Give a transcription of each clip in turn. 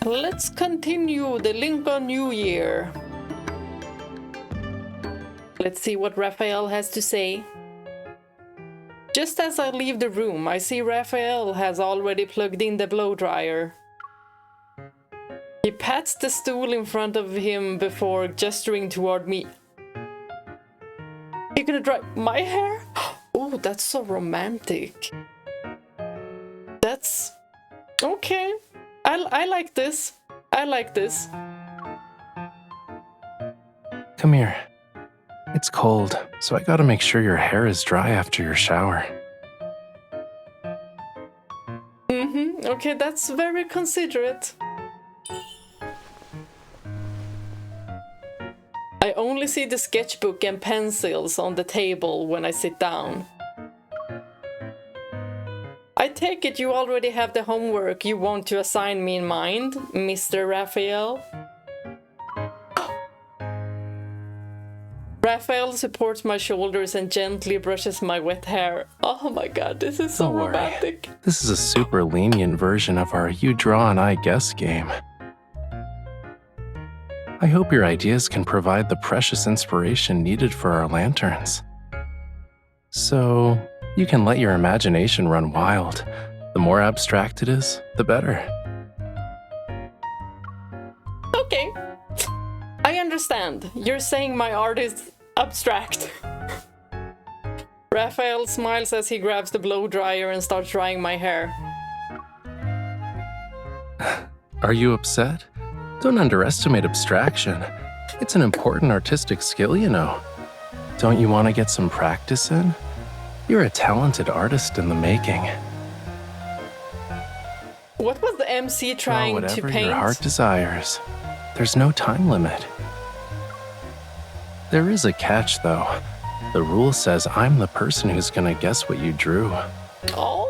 Let's continue the Linkon New Year. Let's see what Rafayel has to say. Just as I leave the room, I see Rafayel has already plugged in the blow dryer. He pats the stool in front of him before gesturing toward me. You're gonna dry my hair? Oh, that's so romantic. That's... okay. I like this. I like this. Come here. It's cold, so I gotta make sure your hair is dry after your shower. Okay, that's very considerate. I only see the sketchbook and pencils on the table when I sit down. I take it you already have the homework you want to assign me in mind, Mr. Rafayel. Rafayel supports my shoulders and gently brushes my wet hair. Oh my god, this is so romantic. This is a super lenient version of our you draw and I guess game. I hope your ideas can provide the precious inspiration needed for our lanterns. So, you can let your imagination run wild. The more abstract it is, the better. Okay. I understand. You're saying my art is abstract. Rafayel smiles as he grabs the blow dryer and starts drying my hair. Are you upset? Don't underestimate abstraction. It's an important artistic skill, you know. Don't you want to get some practice in? You're a talented artist in the making. What was the MC trying to paint? Whatever your heart desires. There's no time limit. There is a catch, though. The rule says I'm the person who's gonna guess what you drew. Oh.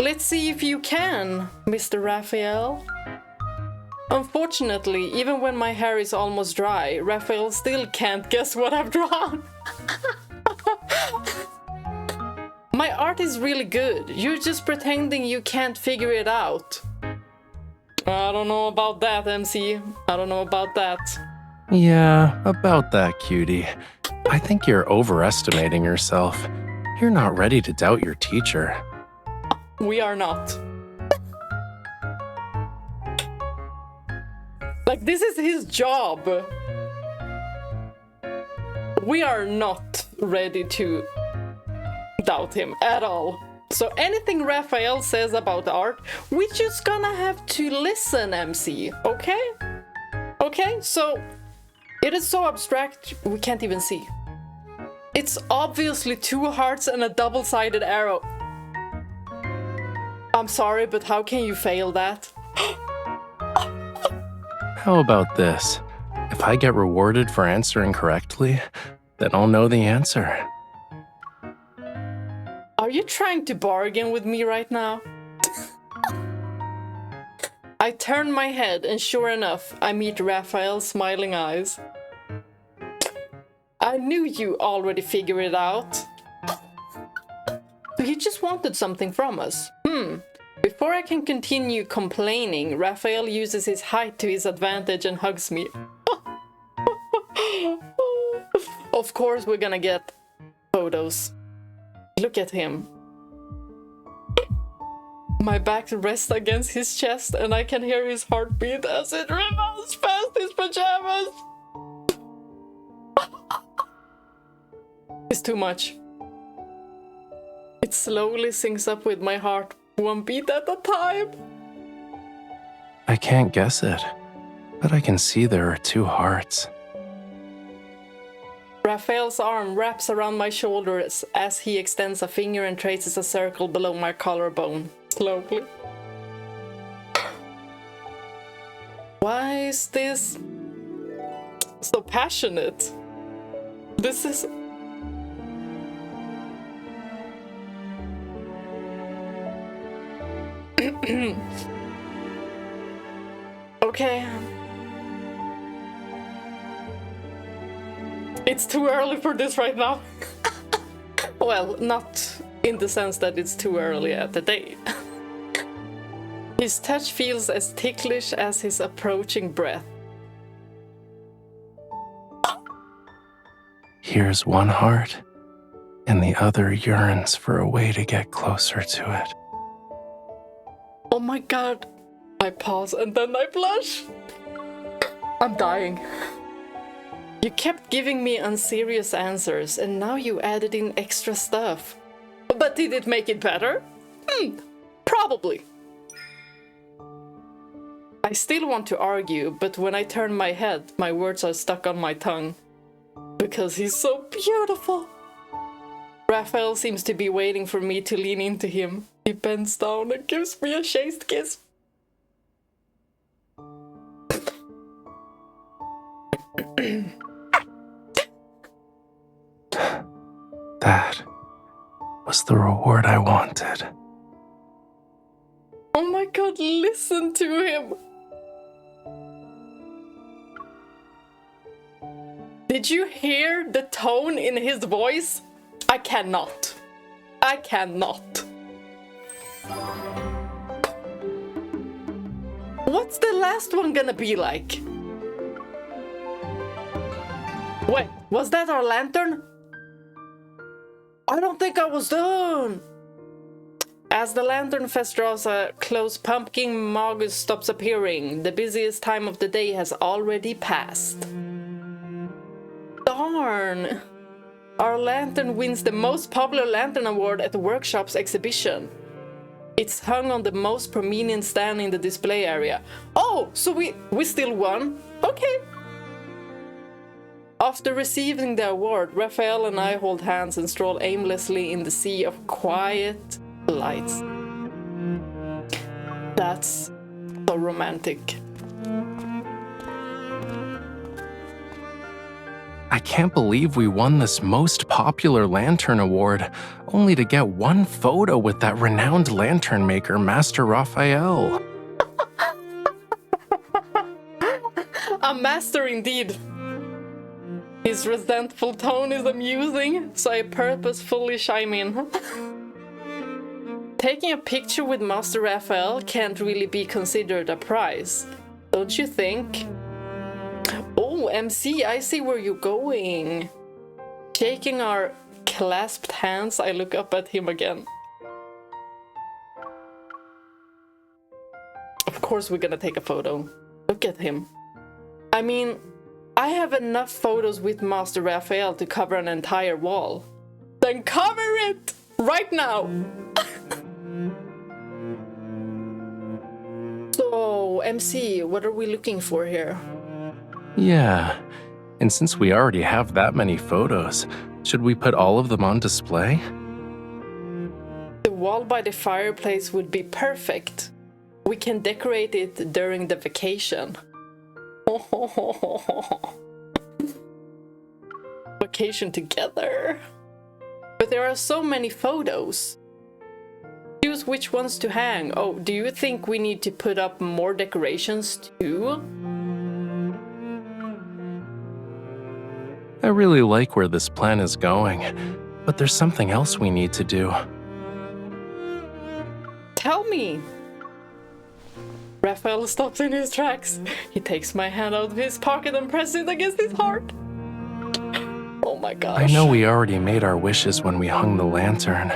Let's see if you can, Mr. Rafayel. Unfortunately, even when my hair is almost dry, Rafayel still can't guess what I've drawn. My art is really good. You're just pretending you can't figure it out. I don't know about that, MC. I don't know about that. Yeah, about that, cutie. I think you're overestimating yourself. You're not ready to doubt your teacher. We are not. Like, this is his job. We are not ready to doubt him at all. So anything Rafayel says about art, we're just gonna have to listen, MC, okay? Okay, so it is so abstract we can't even see. It's obviously two hearts and a double-sided arrow. I'm sorry, but how can you fail that? How about this? If I get rewarded for answering correctly, then I'll know the answer. Are you trying to bargain with me right now? I turn my head and sure enough, I meet Rafayel's smiling eyes. I knew you already figured it out. So he just wanted something from us. Before I can continue complaining, Rafayel uses his height to his advantage and hugs me. Of course we're gonna get photos. Look at him. My back rests against his chest and I can hear his heartbeat as it rebounds past his pajamas. It's too much. It slowly syncs up with my heart, one beat at a time. I can't guess it, but I can see there are two hearts. Rafayel's arm wraps around my shoulders as he extends a finger and traces a circle below my collarbone, slowly. Why is this so passionate? This is... Okay. It's too early for this right now. Well, not in the sense that it's too early at the day. His touch feels as ticklish as his approaching breath. Here's one heart, and the other yearns for a way to get closer to it. Oh my god. I pause and then I blush. I'm dying. You kept giving me unserious answers, and now you added in extra stuff. But did it make it better? Probably. I still want to argue, but when I turn my head, my words are stuck on my tongue. Because he's so beautiful. Rafayel seems to be waiting for me to lean into him. He bends down and gives me a chaste kiss. That was the reward I wanted. Oh my god, listen to him! Did you hear the tone in his voice? I cannot. I cannot. What's the last one gonna be like? Wait, was that our lantern? I don't think I was done. As the lantern fest draws close, pumpkin Magus stops appearing. The busiest time of the day has already passed. Darn! Our lantern wins the most popular lantern award at the workshop's exhibition. It's hung on the most prominent stand in the display area. Oh, so we still won? Okay. After receiving the award, Rafayel and I hold hands and stroll aimlessly in the sea of quiet lights. That's so romantic. I can't believe we won this most popular lantern award, only to get one photo with that renowned lantern maker, Master Rafayel. A master indeed. His resentful tone is amusing, so I purposefully chime in. Taking a picture with Master Rafayel can't really be considered a prize, don't you think? Oh, MC, I see where you're going. Shaking our clasped hands, I look up at him again. Of course we're gonna take a photo. Look at him. I mean, I have enough photos with Master Rafayel to cover an entire wall. Then cover it! Right now! So, MC, what are we looking for here? Yeah, and since we already have that many photos, should we put all of them on display? The wall by the fireplace would be perfect. We can decorate it during the vacation. Vacation together. But there are so many photos. Choose which ones to hang. Oh, do you think we need to put up more decorations too? I really like where this plan is going, but there's something else we need to do. Tell me. Rafayel stops in his tracks. He takes my hand out of his pocket and presses it against his heart. Oh my gosh. I know we already made our wishes when we hung the lantern,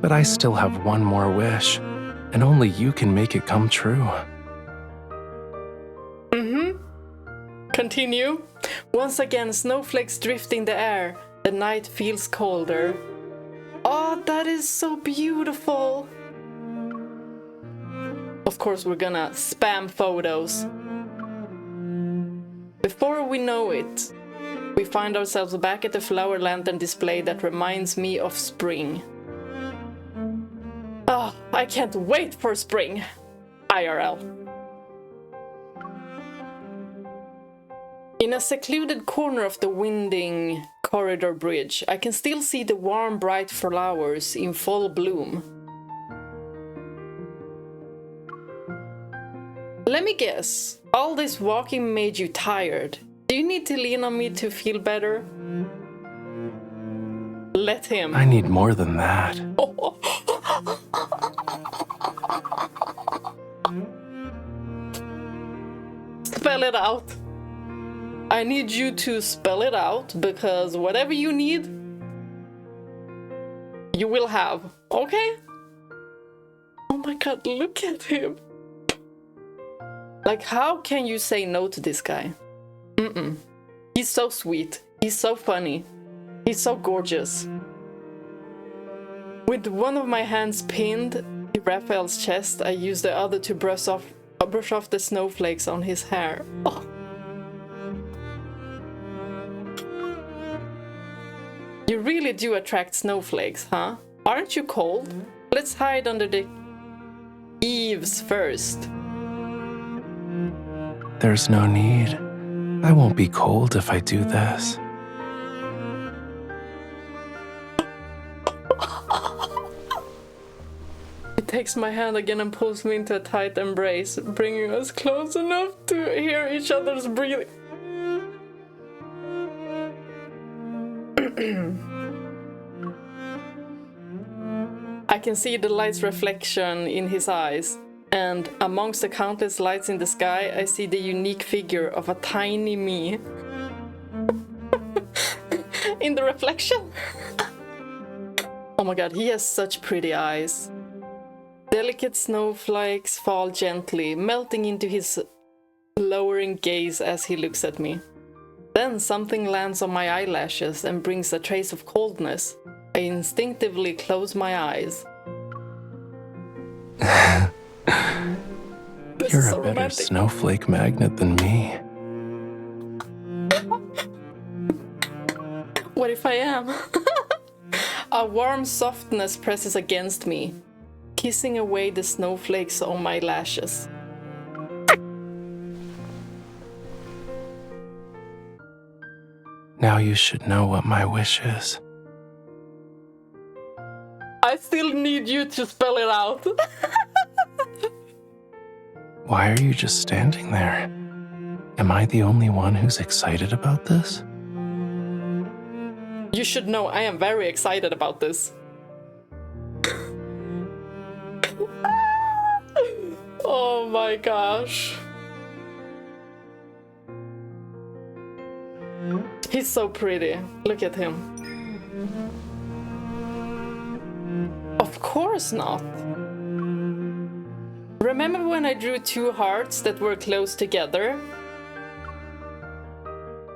but I still have one more wish, and only you can make it come true. Continue. Once again, snowflakes drift in the air. The night feels colder. Oh, that is so beautiful. Of course, we're gonna spam photos. Before we know it, we find ourselves back at the flower lantern display that reminds me of spring. Oh, I can't wait for spring. IRL. In a secluded corner of the winding corridor bridge, I can still see the warm, bright flowers in full bloom. Let me guess, all this walking made you tired. Do you need to lean on me to feel better? Let him. I need more than that. spell it out. I need you to spell it out, because whatever you need, you will have. Okay? Oh my god, look at him. Like, how can you say no to this guy? He's so sweet. He's so funny. He's so gorgeous. With one of my hands pinned to Raphael's chest, I use the other to brush off the snowflakes on his hair. Oh. You really do attract snowflakes, huh? Aren't you cold? Let's hide under the eaves first. There's no need. I won't be cold if I do this. He takes my hand again and pulls me into a tight embrace, bringing us close enough to hear each other's breathing. I can see the light's reflection in his eyes, and amongst the countless lights in the sky, I see the unique figure of a tiny me. In the reflection? Oh my god, he has such pretty eyes. Delicate snowflakes fall gently, melting into his lowering gaze as he looks at me. Then something lands on my eyelashes and brings a trace of coldness. I instinctively close my eyes. You're so a better romantic snowflake magnet than me. What if I am? A warm softness presses against me, kissing away the snowflakes on my lashes. Now you should know what my wish is. I still need you to spell it out. Why are you just standing there? Am I the only one who's excited about this? You should know I am very excited about this. Oh my gosh. He's so pretty. Look at him. Of course not. Remember when I drew two hearts that were close together?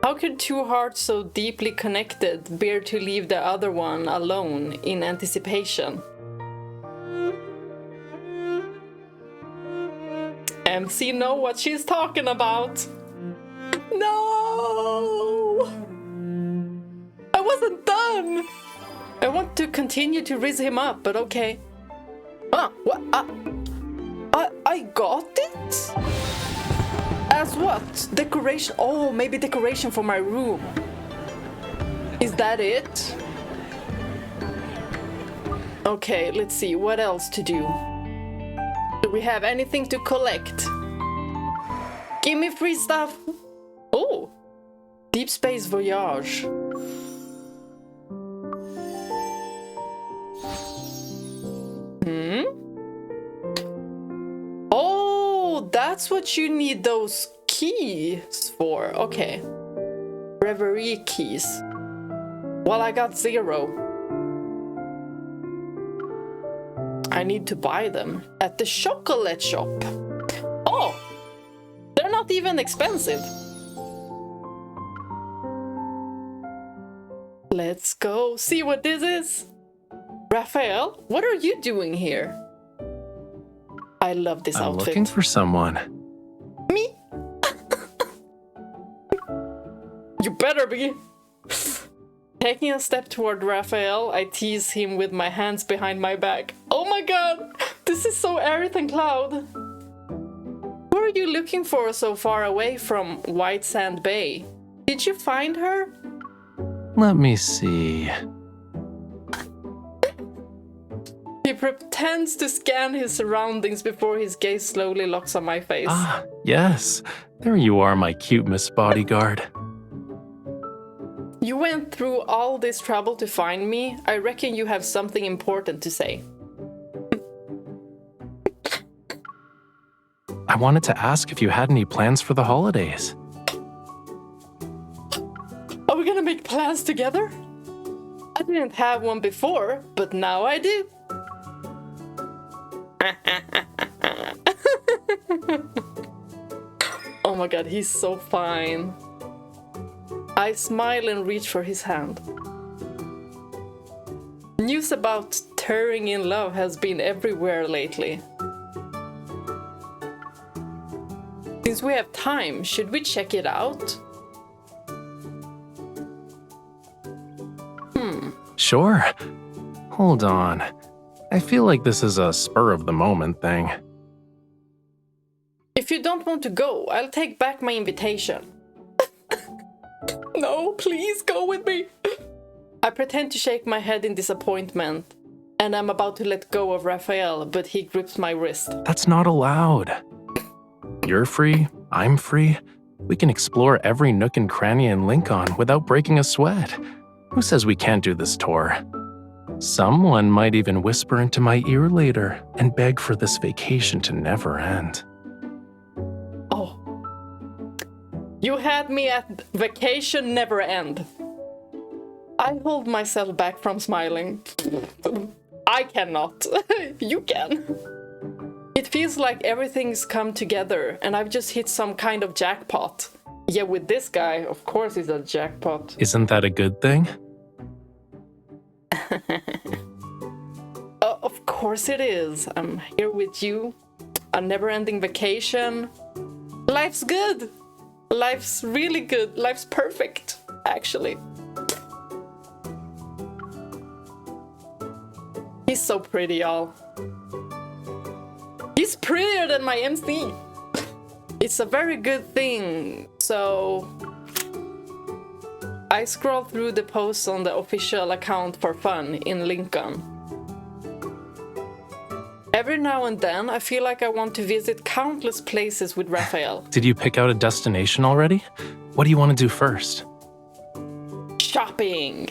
How could two hearts so deeply connected bear to leave the other one alone in anticipation? MC know what she's talking about. No! I wasn't done! I want to continue to rizz him up, but okay. What? I got it? As what? Decoration? Oh, maybe decoration for my room. Is that it? Okay, let's see. What else to do? Do we have anything to collect? Give me free stuff. Oh, Deepspace Voyage. Oh, that's what you need those keys for. Okay. Reverie keys. Well, I got 0. I need to buy them at the chocolate shop. Oh, they're not even expensive. Let's go see what this is. Raphael, what are you doing here? I love this outfit. I'm looking for someone. Me? You better be. Taking a step toward Raphael, I tease him with my hands behind my back. Oh my god, this is so Aerith Cloud. Who are you looking for so far away from White Sand Bay? Did you find her? Let me see. He pretends to scan his surroundings before his gaze slowly locks on my face. Ah, yes. There you are, my cute Miss Bodyguard. You went through all this trouble to find me. I reckon you have something important to say. I wanted to ask if you had any plans for the holidays. Are we gonna make plans together? I didn't have one before, but now I do. Oh my god, he's so fine. I smile and reach for his hand. News about tearing in love has been everywhere lately. Since we have time, should we check it out? Sure. Hold on. I feel like this is a spur-of-the-moment thing. If you don't want to go, I'll take back my invitation. No, please go with me. I pretend to shake my head in disappointment, and I'm about to let go of Rafayel, but he grips my wrist. That's not allowed. You're free, I'm free. We can explore every nook and cranny in Linkon without breaking a sweat. Who says we can't do this tour? Someone might even whisper into my ear later and beg for this vacation to never end. Oh. You had me at vacation never end. I hold myself back from smiling. I cannot. You can. It feels like everything's come together and I've just hit some kind of jackpot. Yeah, with this guy, of course it's a jackpot. Isn't that a good thing? Of course it is. I'm here with you. A never-ending vacation. Life's good. Life's really good. Life's perfect, actually. He's so pretty, y'all. He's prettier than my MC. It's a very good thing. So I scroll through the posts on the official account for fun in Linkon. Every now and then, I feel like I want to visit countless places with Rafayel. Did you pick out a destination already? What do you want to do first? Shopping.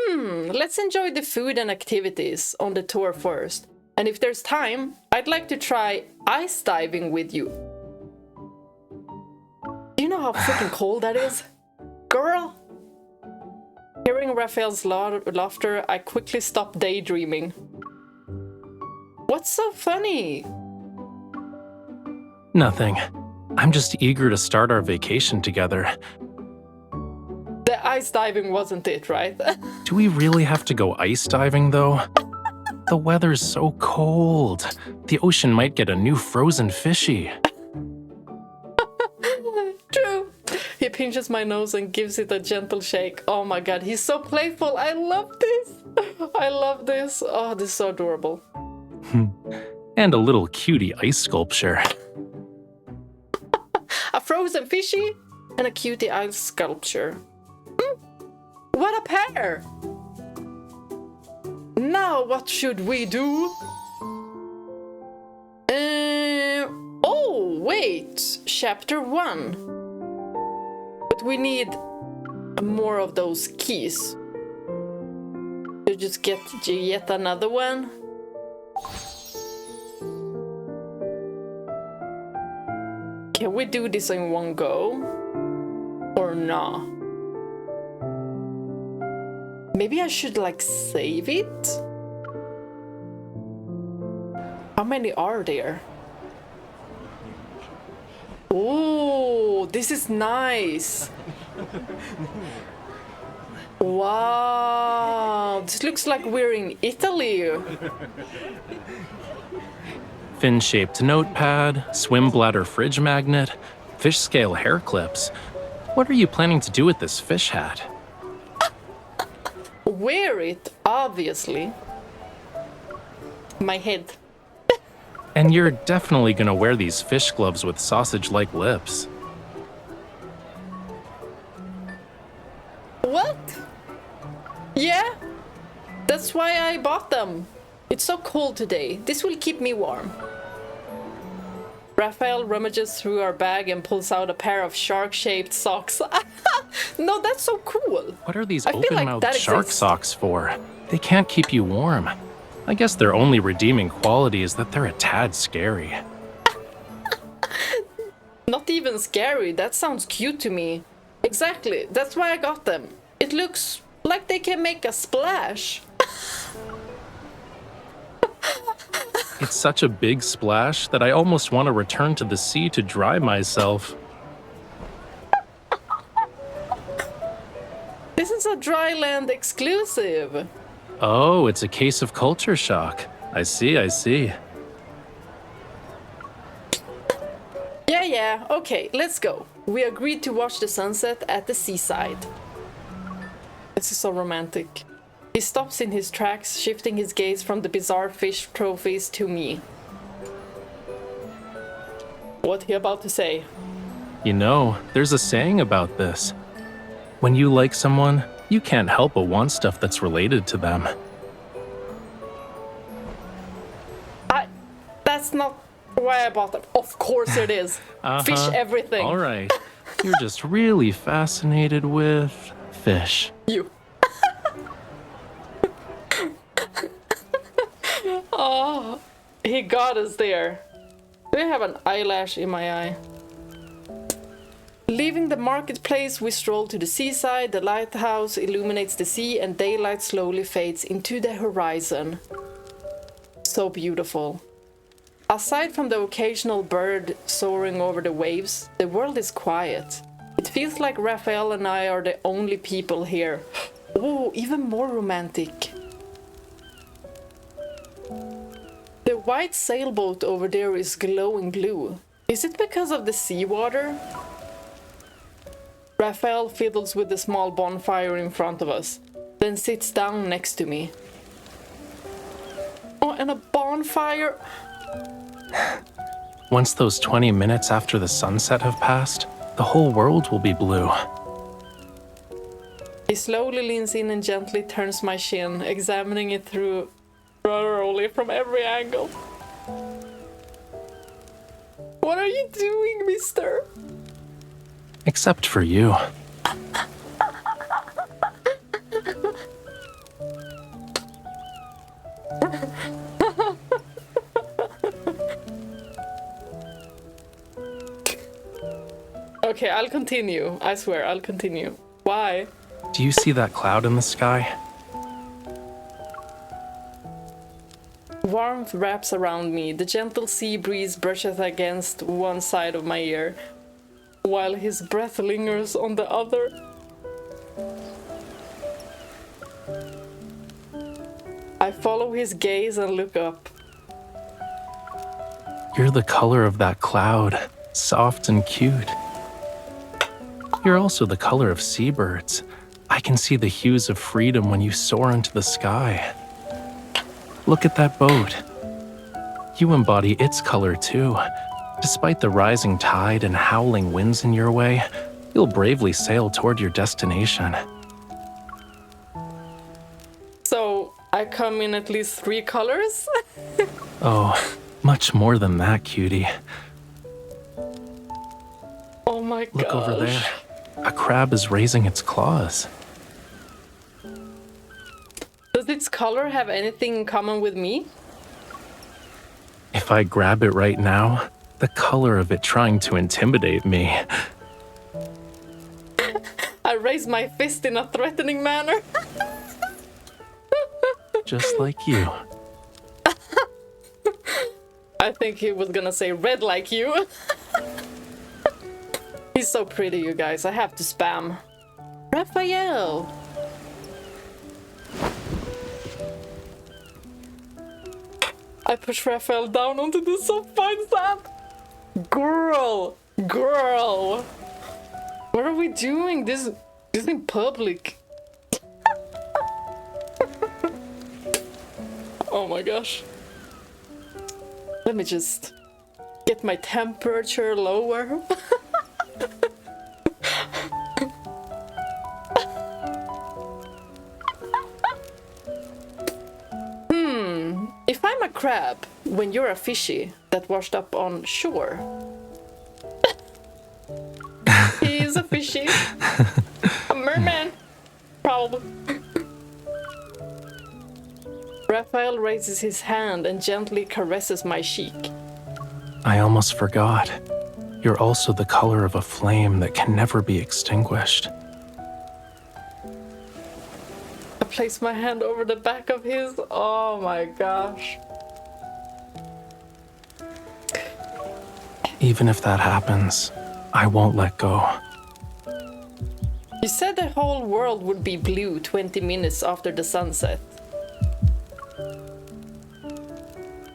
Let's enjoy the food and activities on the tour first. And if there's time, I'd like to try ice diving with you. Do you know how freaking cold that is? Girl! Hearing Rafayel's laughter, I quickly stop daydreaming. What's so funny? Nothing. I'm just eager to start our vacation together. The ice diving wasn't it, right? Do we really have to go ice diving, though? The weather's so cold. The ocean might get a new frozen fishy. True. He pinches my nose and gives it a gentle shake. Oh my god, he's so playful. I love this. I love this. Oh, this is so adorable. And a little cutie ice sculpture. A frozen fishy and a cutie ice sculpture. What a pair! Now what should we do? Oh, wait. Chapter 1. But we need more of those keys. You just get yet another one. Can we do this in one go? Or not? Maybe I should like save it? How many are there? Oh, this is nice. Wow, this looks like we're in Italy. Fin-shaped notepad, swim bladder fridge magnet, fish scale hair clips. What are you planning to do with this fish hat? Wear it, obviously. My head. And you're definitely gonna wear these fish gloves with sausage-like lips. What? Yeah, that's why I bought them. It's so cold today. This will keep me warm. Rafayel rummages through our bag and pulls out a pair of shark-shaped socks. No, that's so cool. What are these I feel open-mouthed like that shark exists. socks for? They can't keep you warm. I guess their only redeeming quality is that they're a tad scary. even scary. That sounds cute to me. Exactly, that's why I got them. It looks like they can make a splash. It's such a big splash that I almost want to return to the sea to dry myself. This is a dry land exclusive. Oh, it's a case of culture shock. I see. Yeah, okay, let's go. We agreed to watch the sunset at the seaside. This is so romantic. He stops in his tracks, shifting his gaze from the bizarre fish trophies to me. What he about to say? You know, there's a saying about this. When you like someone, you can't help but want stuff that's related to them. That's not why I bought them. Of course it is. Fish everything. All right. You're just really fascinated with fish. You. Oh, he got us there. Do I have an eyelash in my eye? Leaving the marketplace, we stroll to the seaside. The lighthouse illuminates the sea and daylight slowly fades into the horizon. So beautiful. Aside from the occasional bird soaring over the waves, the world is quiet. It feels like Rafayel and I are the only people here. Oh, even more romantic. The white sailboat over there is glowing blue. Is it because of the seawater? Rafayel fiddles with the small bonfire in front of us, then sits down next to me. Oh, and a bonfire! Once those 20 minutes after the sunset have passed, the whole world will be blue. He slowly leans in and gently turns my chin, examining it through thoroughly from every angle. What are you doing, mister? Except for you. Okay, I'll continue. I swear, I'll continue. Why? Do you see that cloud in the sky? Warmth wraps around me. The gentle sea breeze brushes against one side of my ear, while his breath lingers on the other. I follow his gaze and look up. You're the color of that cloud, soft and cute. You're also the color of seabirds. I can see the hues of freedom when you soar into the sky. Look at that boat. You embody its color too. Despite the rising tide and howling winds in your way, you'll bravely sail toward your destination. So, I come in at least 3 colors? Oh, much more than that, cutie. Oh my gosh. Look over there. A crab is raising its claws. Does its color have anything in common with me? If I grab it right now, the color of it trying to intimidate me. I raise my fist in a threatening manner. Just like you. I think he was gonna say red like you. He's so pretty, you guys. I have to spam. Rafayel! I push Rafayel down onto the sofa and sand. Girl! What are we doing? This in public. Oh my gosh. Let me just get my temperature lower. If I'm a crab, when you're a fishy that washed up on shore. He is a fishy. A merman. Probably. Rafayel raises his hand and gently caresses my cheek. I almost forgot. You're also the color of a flame that can never be extinguished. I place my hand over the back of his. Oh my gosh. Even if that happens, I won't let go. You said the whole world would be blue 20 minutes after the sunset.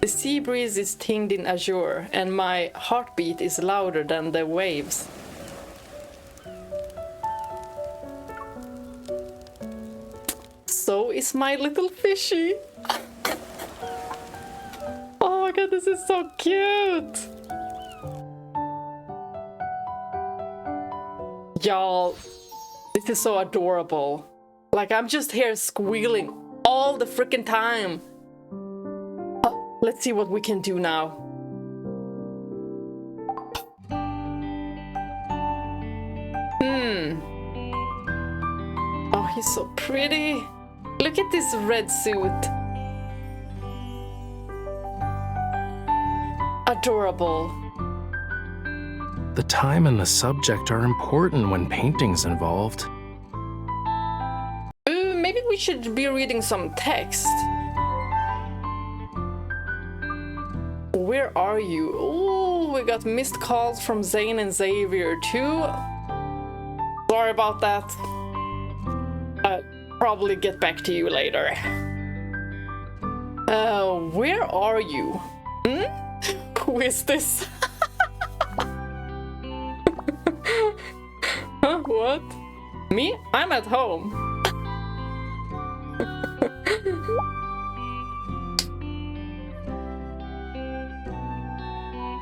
The sea breeze is tinged in azure, and my heartbeat is louder than the waves. So is my little fishy. Oh my god, this is so cute. Y'all, this is so adorable. Like, I'm just here squealing all the freaking time. Let's see what we can do now. Oh, he's so pretty. Look at this red suit. Adorable. The time and the subject are important when painting's involved. Maybe we should be reading some text. Where are you? Oh, we got missed calls from Zayne and Xavier too. Sorry about that. I'll probably get back to you later. Where are you? Who is this? Huh? What? Me? I'm at home.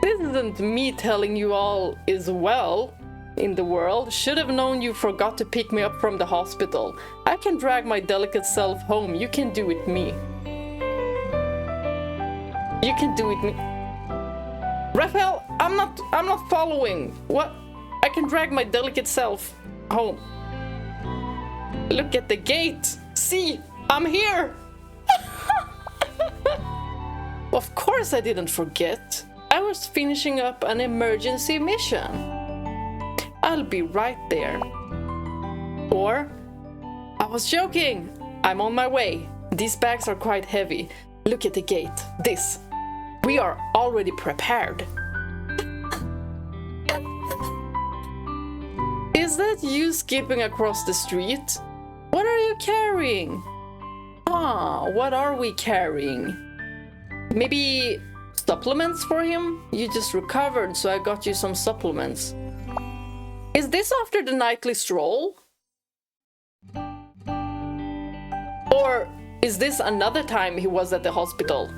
This isn't me telling you all is well in the world. Should have known you forgot to pick me up from the hospital. I can drag my delicate self home. You can do it me. You can do it me. Rafayel, I'm not following. What? I can drag my delicate self home. Look at the gate. See, I'm here. Of course I didn't forget. I was finishing up an emergency mission. I'll be right there. Or, I was joking. I'm on my way. These bags are quite heavy. Look at the gate. This. We are already prepared. Is that you skipping across the street? What are you carrying? Ah, what are we carrying? Maybe supplements for him? You just recovered, so I got you some supplements. Is this after the nightly stroll? Or is this another time he was at the hospital?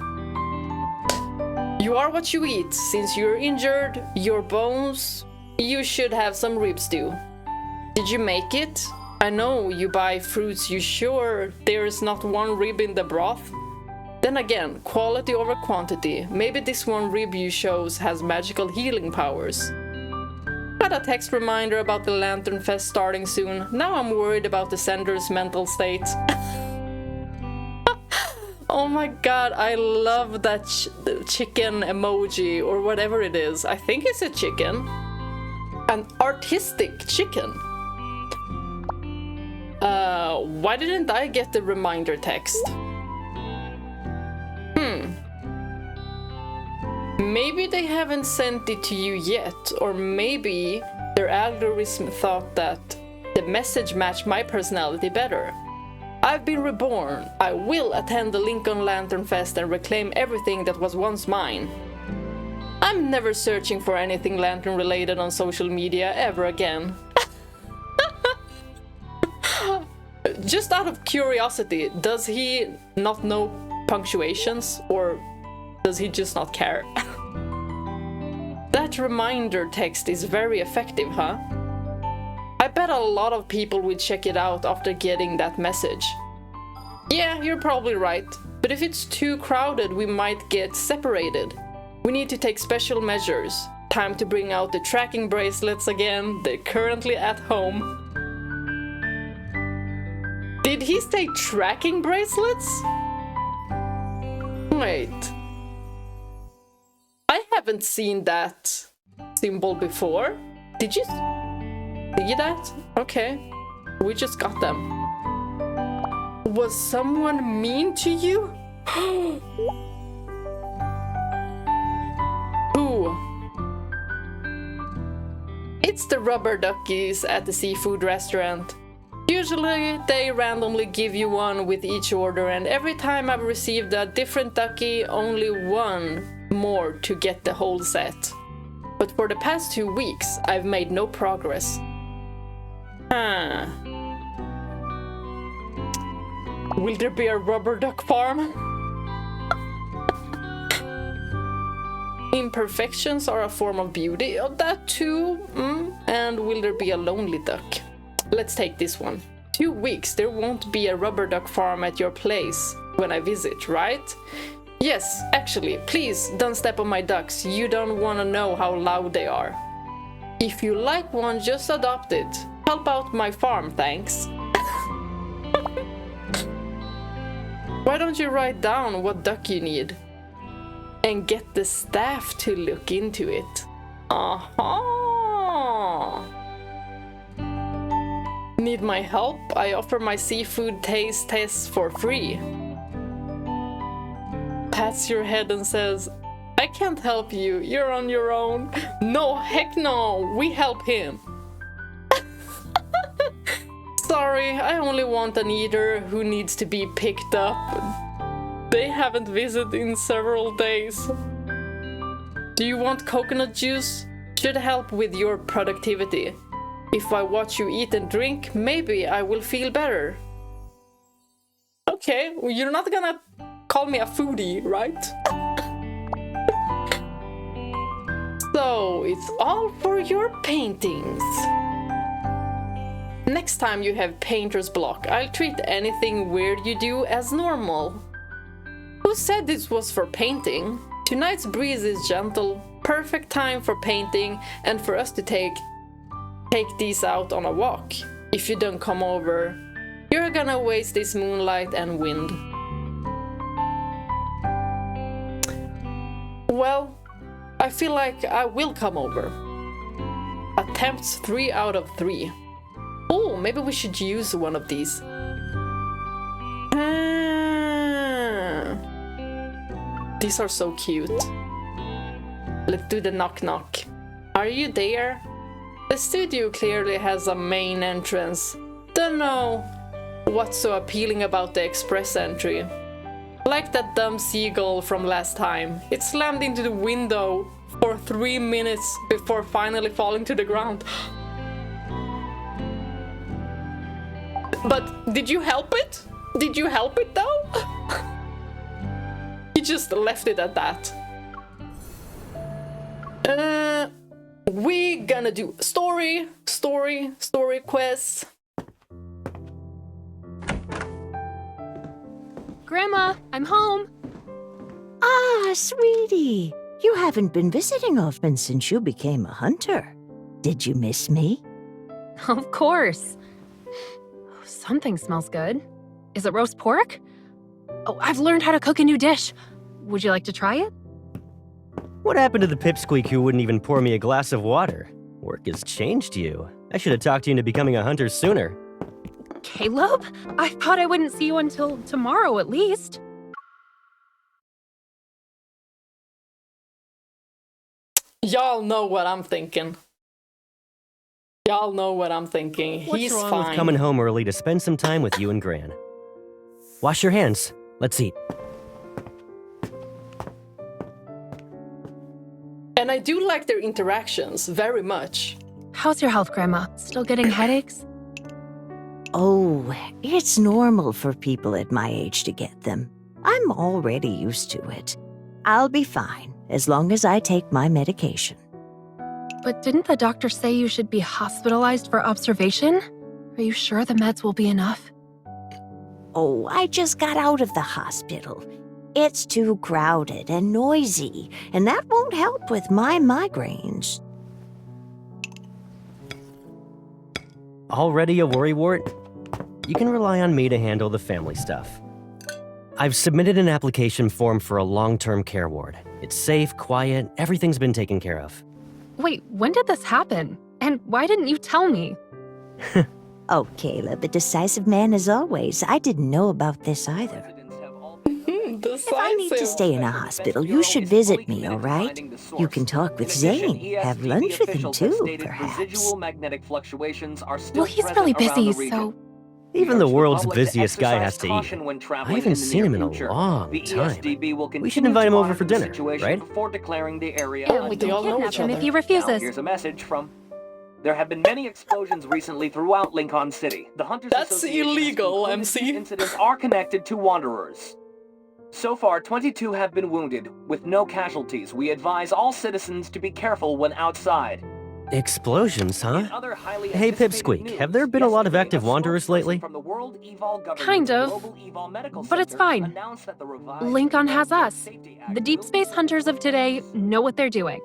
You are what you eat. Since you're injured, your bones, you should have some rib stew. Did you make it? I know you buy fruits. You sure there's not one rib in the broth? Then again, quality over quantity. Maybe this one rib you chose has magical healing powers. Got a text reminder about the Lantern Fest starting soon. Now I'm worried about the sender's mental state. Oh my god, I love that chicken emoji or whatever it is. I think it's a chicken. An artistic chicken. Why didn't I get the reminder text? Maybe they haven't sent it to you yet, or maybe their algorithm thought that the message matched my personality better. I've been reborn. I will attend the Linkon Lantern Fest and reclaim everything that was once mine. I'm never searching for anything lantern related on social media ever again. Just out of curiosity, does he not know punctuations, or does he just not care? That reminder text is very effective, huh? I bet a lot of people would check it out after getting that message. Yeah, you're probably right. But if it's too crowded, we might get separated. We need to take special measures. Time to bring out the tracking bracelets again. They're currently at home. Did he say tracking bracelets? Wait. I haven't seen that. symbol before. Did you see that? Okay. We just got them. Was someone mean to you? Who? It's the rubber duckies at the seafood restaurant. Usually they randomly give you one with each order, and every time I've received a different ducky, only one more to get the whole set. But for the past 2 weeks, I've made no progress. Huh. Will there be a rubber duck farm? Imperfections are a form of beauty. Oh, that too. And will there be a lonely duck? Let's take this one. 2 weeks, there won't be a rubber duck farm at your place when I visit, right? Yes, actually, please don't step on my ducks. You don't want to know how loud they are. If you like one, just adopt it. Help out my farm, thanks. Why don't you write down what duck you need? And get the staff to look into it. Need my help? I offer my seafood taste tests for free. Pats your head and says, I can't help you, you're on your own. No, heck no, we help him. Sorry, I only want an eater who needs to be picked up. They haven't visited in several days. Do you want coconut juice? Should help with your productivity. If I watch you eat and drink, maybe I will feel better. Okay, well, you're not gonna call me a foodie, right? So, it's all for your paintings. Next time you have painter's block, I'll treat anything weird you do as normal. Who said this was for painting? Tonight's breeze is gentle, perfect time for painting and for us to take these out on a walk. If you don't come over, you're gonna waste this moonlight and wind. Well, I feel like I will come over. Attempts 3 out of 3. Oh, maybe we should use one of these. These are so cute. Let's do the knock knock. Are you there? The studio clearly has a main entrance. Don't know what's so appealing about the express entry. Like that dumb seagull from last time. It slammed into the window for 3 minutes before finally falling to the ground. But did you help it? Did you help it though? He just left it at that. We gonna do story quests. Grandma, I'm home. Ah, sweetie. You haven't been visiting often since you became a hunter. Did you miss me? Of course. Something smells good. Is it roast pork? Oh, I've learned how to cook a new dish. Would you like to try it? What happened to the pipsqueak who wouldn't even pour me a glass of water? Work has changed you. I should have talked you into becoming a hunter sooner. Caleb? I thought I wouldn't see you until tomorrow at least. Y'all know what I'm thinking. Y'all know what I'm thinking. He's What's wrong fine. with coming home early to spend some time with you and Gran? Wash your hands. Let's eat. And I do like their interactions very much. How's your health, Grandma? Still getting headaches? Oh, it's normal for people at my age to get them. I'm already used to it. I'll be fine as long as I take my medication. But didn't the doctor say you should be hospitalized for observation? Are you sure the meds will be enough? Oh, I just got out of the hospital. It's too crowded and noisy, and that won't help with my migraines. Already a worrywart? You can rely on me to handle the family stuff. I've submitted an application form for a long-term care ward. It's safe, quiet, everything's been taken care of. Wait, when did this happen? And why didn't you tell me? Oh, Caleb, a decisive man as always. I didn't know about this either. If I need to stay in a hospital, you should visit me, all right? You can talk with Zayne, have lunch with him too, perhaps. Well, he's really busy, so... Even the world's busiest guy has to eat. I haven't seen him in a long time. We should invite him over for dinner, right? Yeah, we they can all know kidnap each him if other. he refuses. Here's a message from... There have been many explosions recently throughout Linkon City. The Hunters That's Association has illegal, concluded MC. these incidents are connected to Wanderers. So far, 22 have been wounded, with no casualties. We advise all citizens to be careful when outside. Explosions, huh? In other highly Hey, anticipated Pipsqueak, news, have there been a lot of yesterday, active a Wanderers spokesperson lately? from the World Evol Government's Kind of. Global Evol Medical But it's Center fine. announced that the revised Linkon has Environmental us. Safety Act The will Deepspace be hunters of today know what they're doing.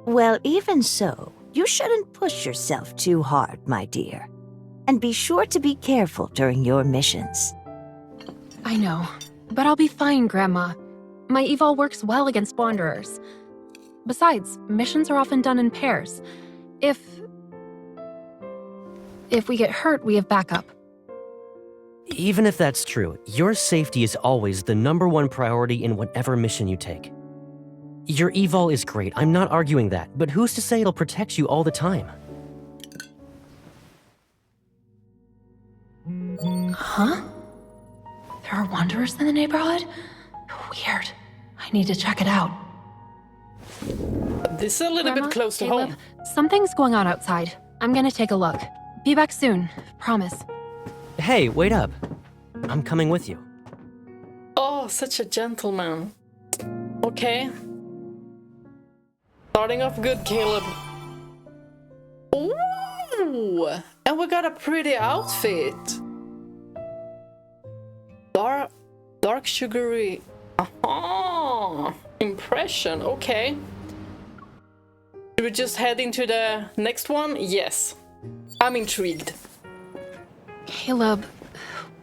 Well, even so, you shouldn't push yourself too hard, my dear. And be sure to be careful during your missions. I know, but I'll be fine, Grandma. My evol works well against Wanderers. Besides, missions are often done in pairs. If we get hurt, we have backup. Even if that's true, your safety is always the #1 priority in whatever mission you take. Your evol is great, I'm not arguing that, but who's to say it'll protect you all the time? Huh? There are Wanderers in the neighborhood? Weird. I need to check it out. This is a little Grandma, bit close to Caleb, home. something's going on outside. I'm gonna take a look. Be back soon. Promise. Hey, wait up. I'm coming with you. Oh, such a gentleman. Okay. Starting off good, Caleb. Ooh! And we got a pretty outfit. Dark sugary. Aha! Impression, okay. Should we just head into the next one? Yes. I'm intrigued. Caleb,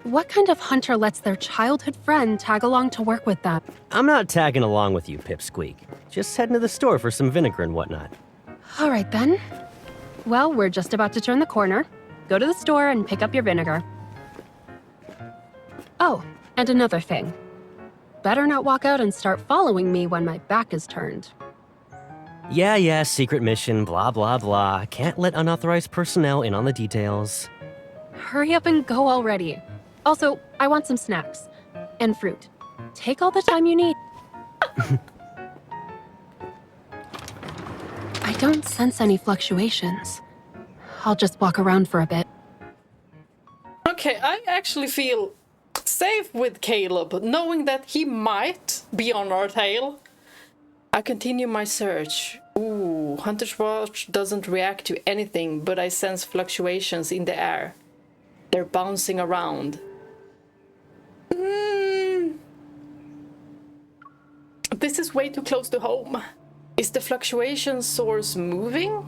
what kind of hunter lets their childhood friend tag along to work with them? I'm not tagging along with you, Pipsqueak. Just heading to the store for some vinegar and whatnot. All right then. Well, we're just about to turn the corner. Go to the store and pick up your vinegar. Oh, and another thing. Better not walk out and start following me when my back is turned. Yeah, secret mission, blah, blah, blah. Can't let unauthorized personnel in on the details. Hurry up and go already. Also, I want some snacks. And fruit. Take all the time you need. I don't sense any fluctuations. I'll just walk around for a bit. Okay, I actually feel safe with Caleb, knowing that he might be on our tail. I continue my search. Ooh, Hunter's Watch doesn't react to anything, but I sense fluctuations in the air. They're bouncing around. This is way too close to home. Is the fluctuation source moving?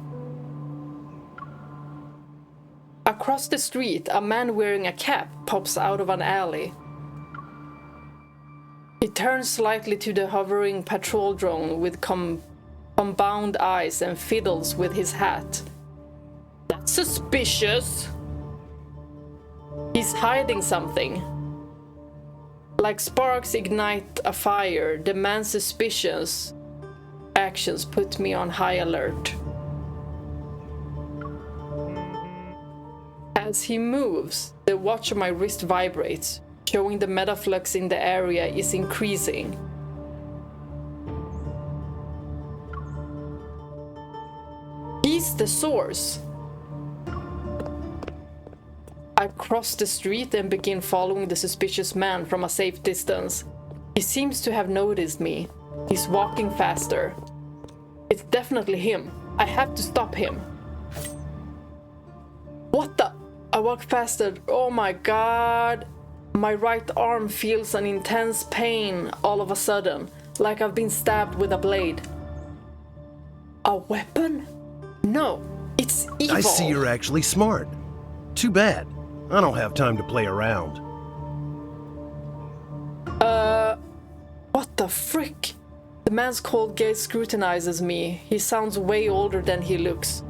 Across the street, a man wearing a cap pops out of an alley. He turns slightly to the hovering patrol drone with compound eyes and fiddles with his hat. That's suspicious. He's hiding something. Like sparks ignite a fire, the man's suspicious actions put me on high alert. As he moves, the watch on my wrist vibrates, showing the metaflux in the area is increasing. He's the source. I cross the street and begin following the suspicious man from a safe distance. He seems to have noticed me. He's walking faster. It's definitely him. I have to stop him. What the? I walk faster. Oh my god. My right arm feels an intense pain all of a sudden, like I've been stabbed with a blade. A weapon? No, it's evil. I see you're actually smart. Too bad. I don't have time to play around. What the frick? The man's cold gaze scrutinizes me. He sounds way older than he looks.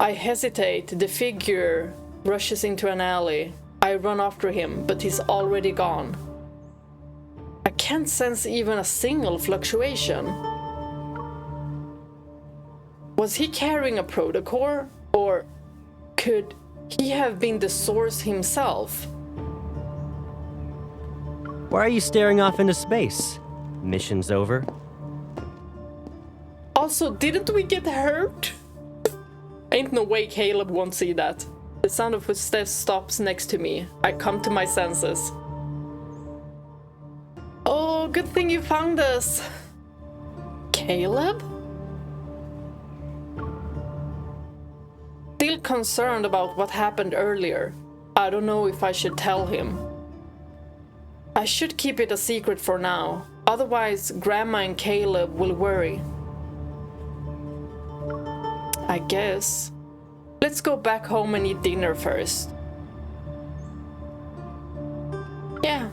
I hesitate. The figure rushes into an alley. I run after him, but he's already gone. I can't sense even a single fluctuation. Was he carrying a protocore, or could he have been the source himself? Why are you staring off into space? Mission's over. Also, didn't we get hurt? Ain't no way Caleb won't see that. The sound of footsteps stops next to me. I come to my senses. Oh, good thing you found us. Caleb? Still concerned about what happened earlier. I don't know if I should tell him. I should keep it a secret for now. Otherwise, Grandma and Caleb will worry. I guess. Let's go back home and eat dinner first. Yeah.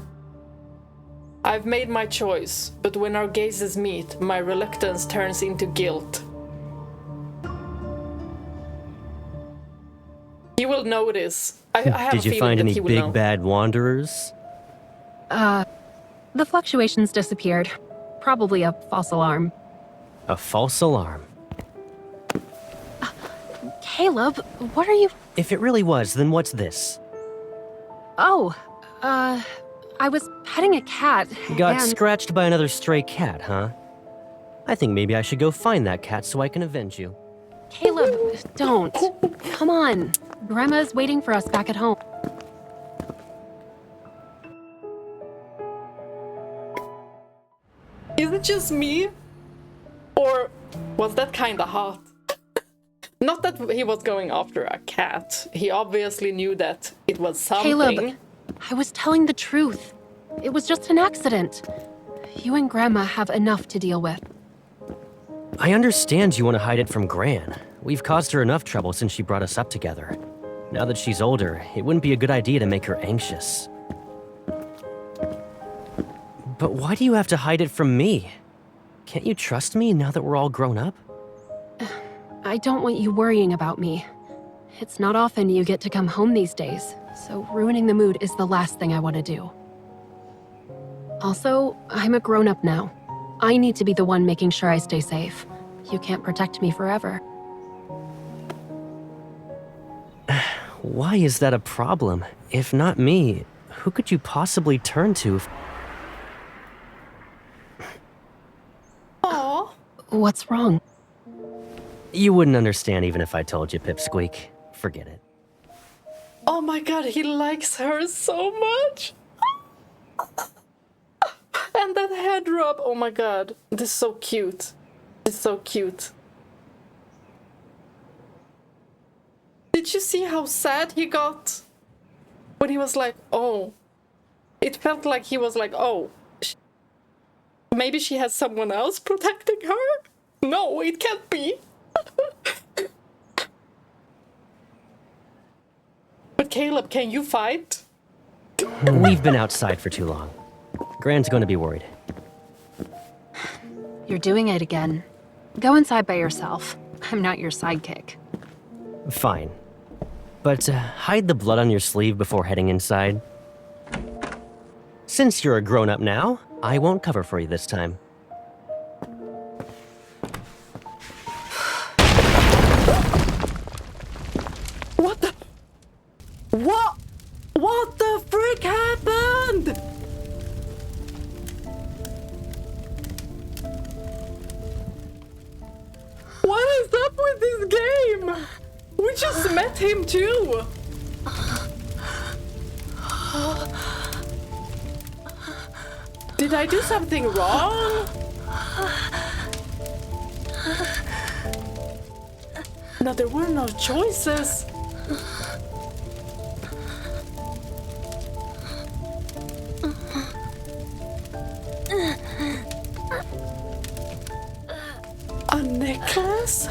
I've made my choice, but when our gazes meet, my reluctance turns into guilt. He will notice. I have Did you find any big bad wanderers? The fluctuations disappeared. Probably a false alarm. A false alarm? Caleb, what are you... If it really was, then what's this? Oh, I was petting a cat, Got and... scratched by another stray cat, huh? I think maybe I should go find that cat so I can avenge you. Caleb, don't. Come on. Grandma's waiting for us back at home. Is it just me? Or was that kinda hot? Not that he was going after a cat. He obviously knew that it was something. Caleb, I was telling the truth. It was just an accident. You and Grandma have enough to deal with. I understand you want to hide it from Gran. We've caused her enough trouble since she brought us up together. Now that she's older, it wouldn't be a good idea to make her anxious. But why do you have to hide it from me? Can't you trust me now that we're all grown up? I don't want you worrying about me. It's not often you get to come home these days, so ruining the mood is the last thing I want to do. Also, I'm a grown-up now. I need to be the one making sure I stay safe. You can't protect me forever. Why is that a problem? If not me, who could you possibly turn to? Aww. What's wrong? You wouldn't understand even if I told you, Pipsqueak. Forget it. Oh my god, he likes her so much! And that head rub, oh my god. This is so cute. It's so cute. Did you see how sad he got? When he was like, oh. It felt like he was like, oh. Maybe she has someone else protecting her? No, it can't be. But Caleb, can you fight? We've been outside for too long. Gran's gonna be worried. You're doing it again. Go inside by yourself. I'm not your sidekick. Fine. But hide the blood on your sleeve before heading inside. Since you're a grown-up now, I won't cover for you this time. What the? What the frick happened? What is up with this game? We just met him too. Did I do something wrong? No, there were no choices. A necklace?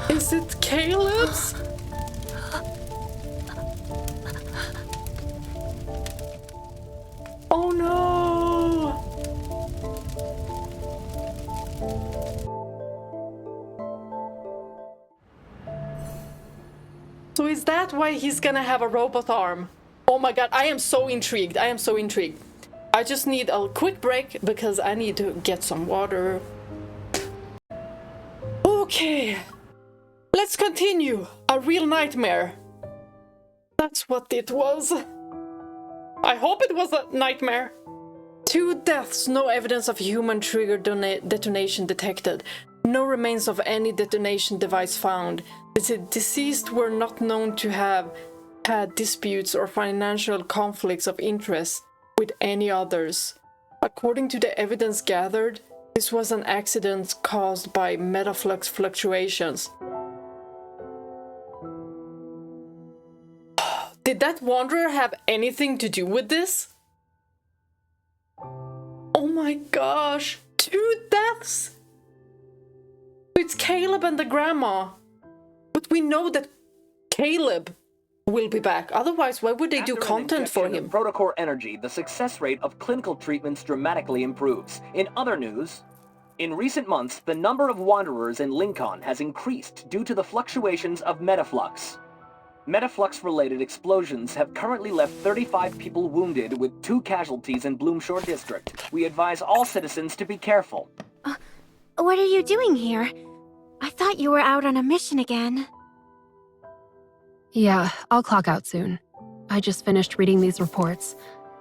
Is it Caleb's? that why he's gonna have a robot arm? Oh my god, I am so intrigued. I am so intrigued. I just need a quick break because I need to get some water. Okay. Let's continue. A real nightmare. That's what it was. I hope it was a nightmare. 2 deaths, no evidence of human trigger detonation detected. No remains of any detonation device found. The deceased were not known to have had disputes or financial conflicts of interest with any others. According to the evidence gathered, this was an accident caused by metaflux fluctuations. Did that wanderer have anything to do with this? Oh my gosh, 2 deaths! It's Caleb and the grandma. But we know that Caleb will be back. Otherwise, why would they do content for him? Protocore energy, the success rate of clinical treatments dramatically improves. In other news, in recent months, the number of wanderers in Linkon has increased due to the fluctuations of metaflux. Metaflux-related explosions have currently left 35 people wounded with 2 casualties in Bloomshore District. We advise all citizens to be careful. What are you doing here? I thought you were out on a mission again. Yeah, I'll clock out soon. I just finished reading these reports.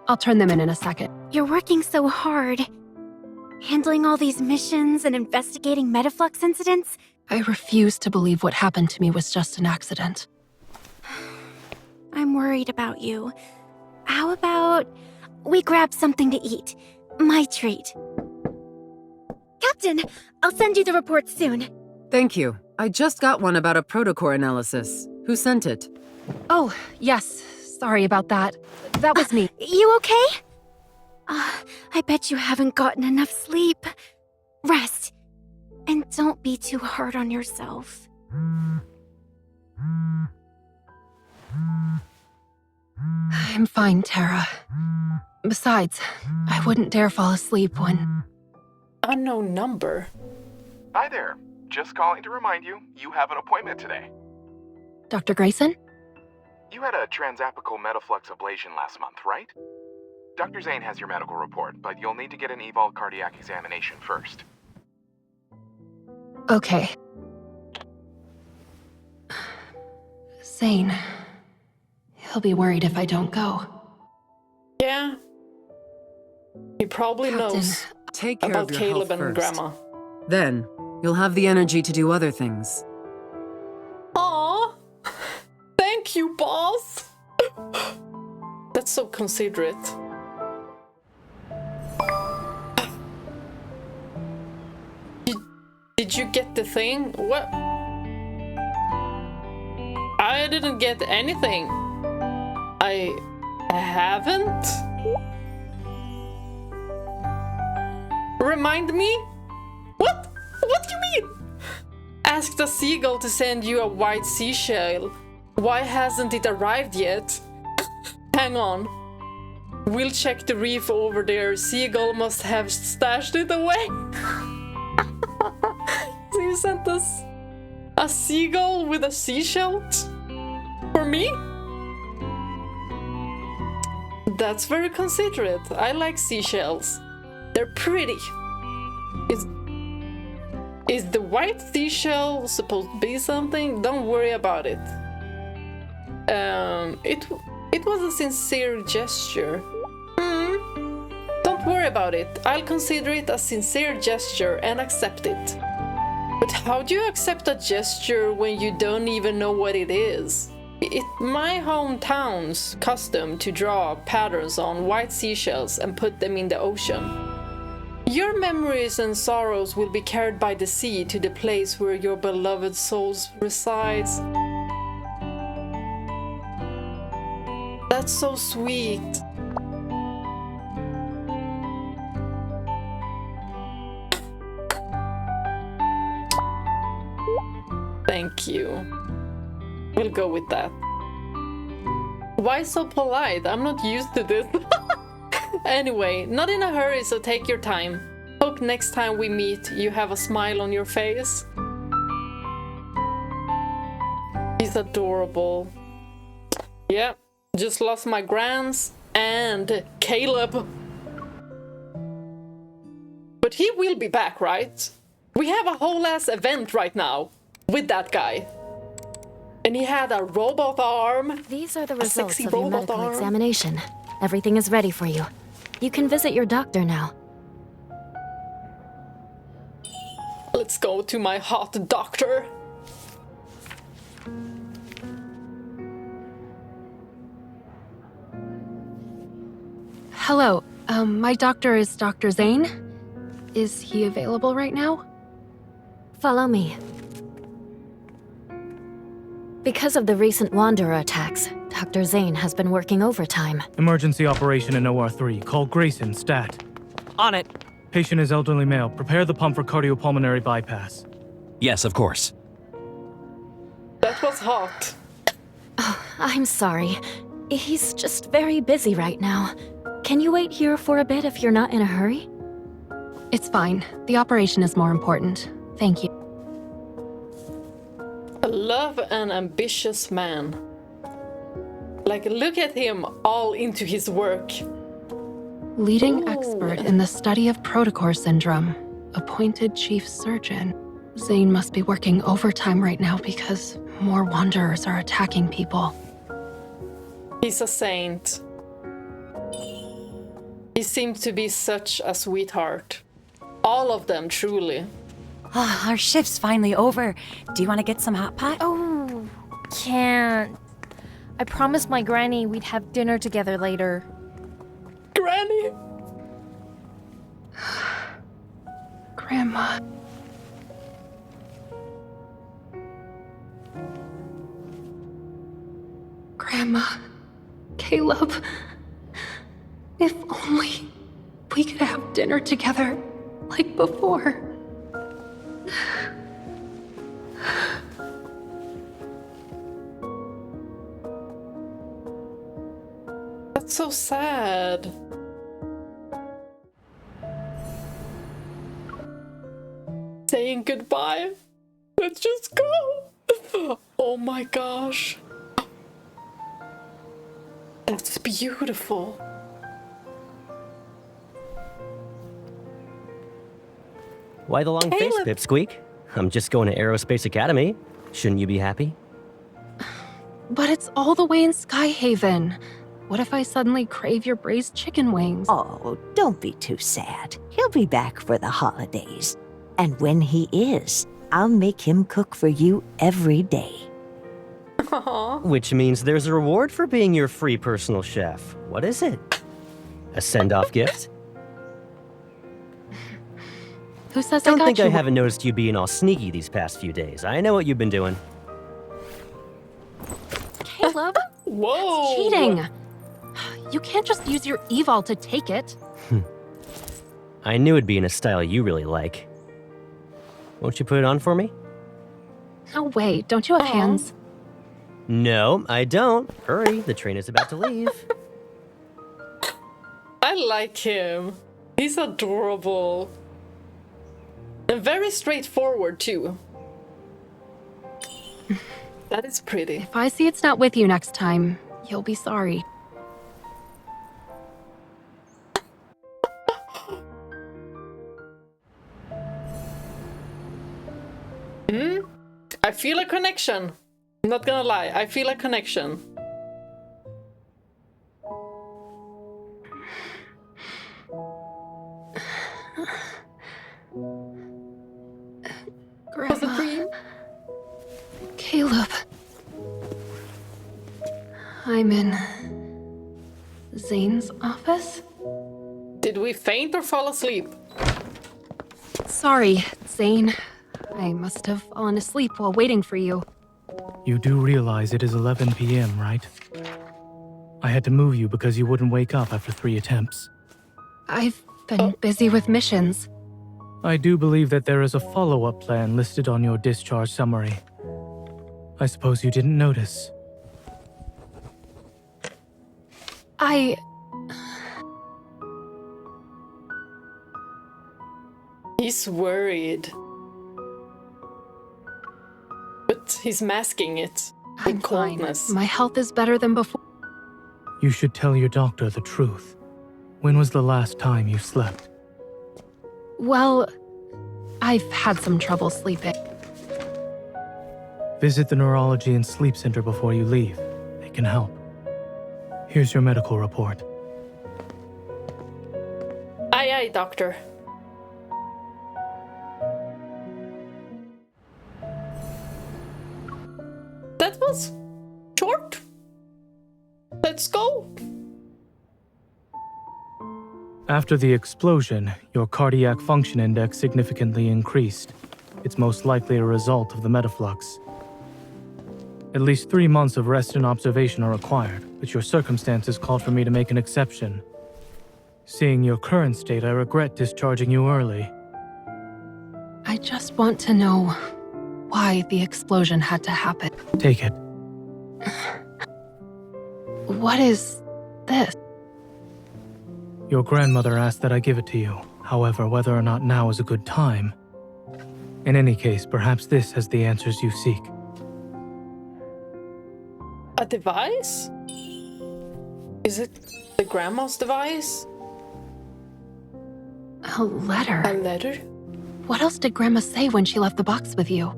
I'll turn them in a second. You're working so hard. Handling all these missions and investigating metaflux incidents. I refuse to believe what happened to me was just an accident. I'm worried about you. How about we grab something to eat? My treat. Captain, I'll send you the report soon. Thank you. I just got one about a protocore analysis. Who sent it? Oh, yes. Sorry about that. That was me. You okay? I bet you haven't gotten enough sleep. Rest. And don't be too hard on yourself. I'm fine, Tara. Besides, I wouldn't dare fall asleep when... Unknown number. Hi there. Just calling to remind you, you have an appointment today. Dr. Grayson? You had a transapical metaflux ablation last month, right? Dr. Zayne has your medical report, but you'll need to get an eval cardiac examination first. Okay. Zayne. He'll be worried if I don't go. Yeah. He probably knows Take care about of your Caleb health and first. Grandma. Then, you'll have the energy to do other things. Aw! Thank you, boss! That's so considerate. Did you get the thing? What? I didn't get anything. I haven't? Remind me? What? What do you mean? Asked a seagull to send you a white seashell. Why hasn't it arrived yet? Hang on. We'll check the reef over there. Seagull must have stashed it away. So you sent us a seagull with a seashell for me? That's very considerate. I like seashells. They're pretty. Is the white seashell supposed to be something? Don't worry about it. It was a sincere gesture. Don't worry about it. I'll consider it a sincere gesture and accept it. But how do you accept a gesture when you don't even know what it is? It's my hometown's custom to draw patterns on white seashells and put them in the ocean. Your memories and sorrows will be carried by the sea to the place where your beloved souls resides. That's so sweet. Thank you. We'll go with that. Why so polite? I'm not used to this. Anyway, not in a hurry, so take your time. Hope next time we meet, you have a smile on your face. He's adorable. Yeah, just lost my Grants and Caleb. But he will be back, right? We have a whole ass event right now with that guy. And he had a robot arm. These are the results of your robot medical arm. examination. Everything is ready for you. You can visit your doctor now. Let's go to my hot doctor. Hello, my doctor is Dr. Zayne. Is he available right now? Follow me. Because of the recent Wanderer attacks, Dr. Zayne has been working overtime. Emergency operation in OR3. Call Grayson, stat. On it. Patient is elderly male. Prepare the pump for cardiopulmonary bypass. Yes, of course. That was hot. Oh, I'm sorry. He's just very busy right now. Can you wait here for a bit if you're not in a hurry? It's fine. The operation is more important. Thank you. I love an ambitious man. Like, look at him all into his work. Leading expert in the study of protocore syndrome. Appointed chief surgeon. Zayne must be working overtime right now because more Wanderers are attacking people. He's a saint. He seems to be such a sweetheart. All of them, truly. Oh, our shift's finally over. Do you want to get some hot pot? Oh, can't. I promised my granny we'd have dinner together later. Granny? Grandma. Grandma. Caleb. If only we could have dinner together like before. That's so sad. Saying goodbye. Let's just go. Oh my gosh. That's beautiful. Why the long face, Pipsqueak? I'm just going to Aerospace Academy. Shouldn't you be happy? But it's all the way in Skyhaven. What if I suddenly crave your braised chicken wings? Oh, don't be too sad. He'll be back for the holidays. And when he is, I'll make him cook for you every day. Aww. Which means there's a reward for being your free personal chef. What is it? A send-off gift? Who says Don't I got think you? I haven't noticed you being all sneaky these past few days. I know what you've been doing. Caleb? Whoa! That's cheating! You can't just use your eval to take it. I knew it'd be in a style you really like. Won't you put it on for me? No way, don't you have hands? No, I don't. Hurry, the train is about to leave. I like him. He's adorable. And very straightforward, too. That is pretty. If I see it's not with you next time, you'll be sorry. I feel a connection. I'm not gonna lie, I feel a connection. Grandma. Was it dream? Caleb. I'm in Zayne's office? Did we faint or fall asleep? Sorry, Zayne. I must have fallen asleep while waiting for you. You do realize it is 11 p.m., right? I had to move you because you wouldn't wake up after 3 attempts. I've been busy with missions. I do believe that there is a follow-up plan listed on your discharge summary. I suppose you didn't notice. He's worried. But he's masking it. I'm coldness. fine. My health is better than before. You should tell your doctor the truth. When was the last time you slept? Well, I've had some trouble sleeping. Visit the neurology and sleep center before you leave. They can help. Here's your medical report. Aye, aye, doctor. That was short. Let's go. After the explosion, your cardiac function index significantly increased. It's most likely a result of the metaflux. At least 3 months of rest and observation are required, but your circumstances called for me to make an exception. Seeing your current state, I regret discharging you early. I just want to know why the explosion had to happen. Take it. What is this? Your grandmother asked that I give it to you. However, whether or not now is a good time. In any case, perhaps this has the answers you seek. A device? Is it the grandma's device? A letter. A letter? What else did Grandma say when she left the box with you?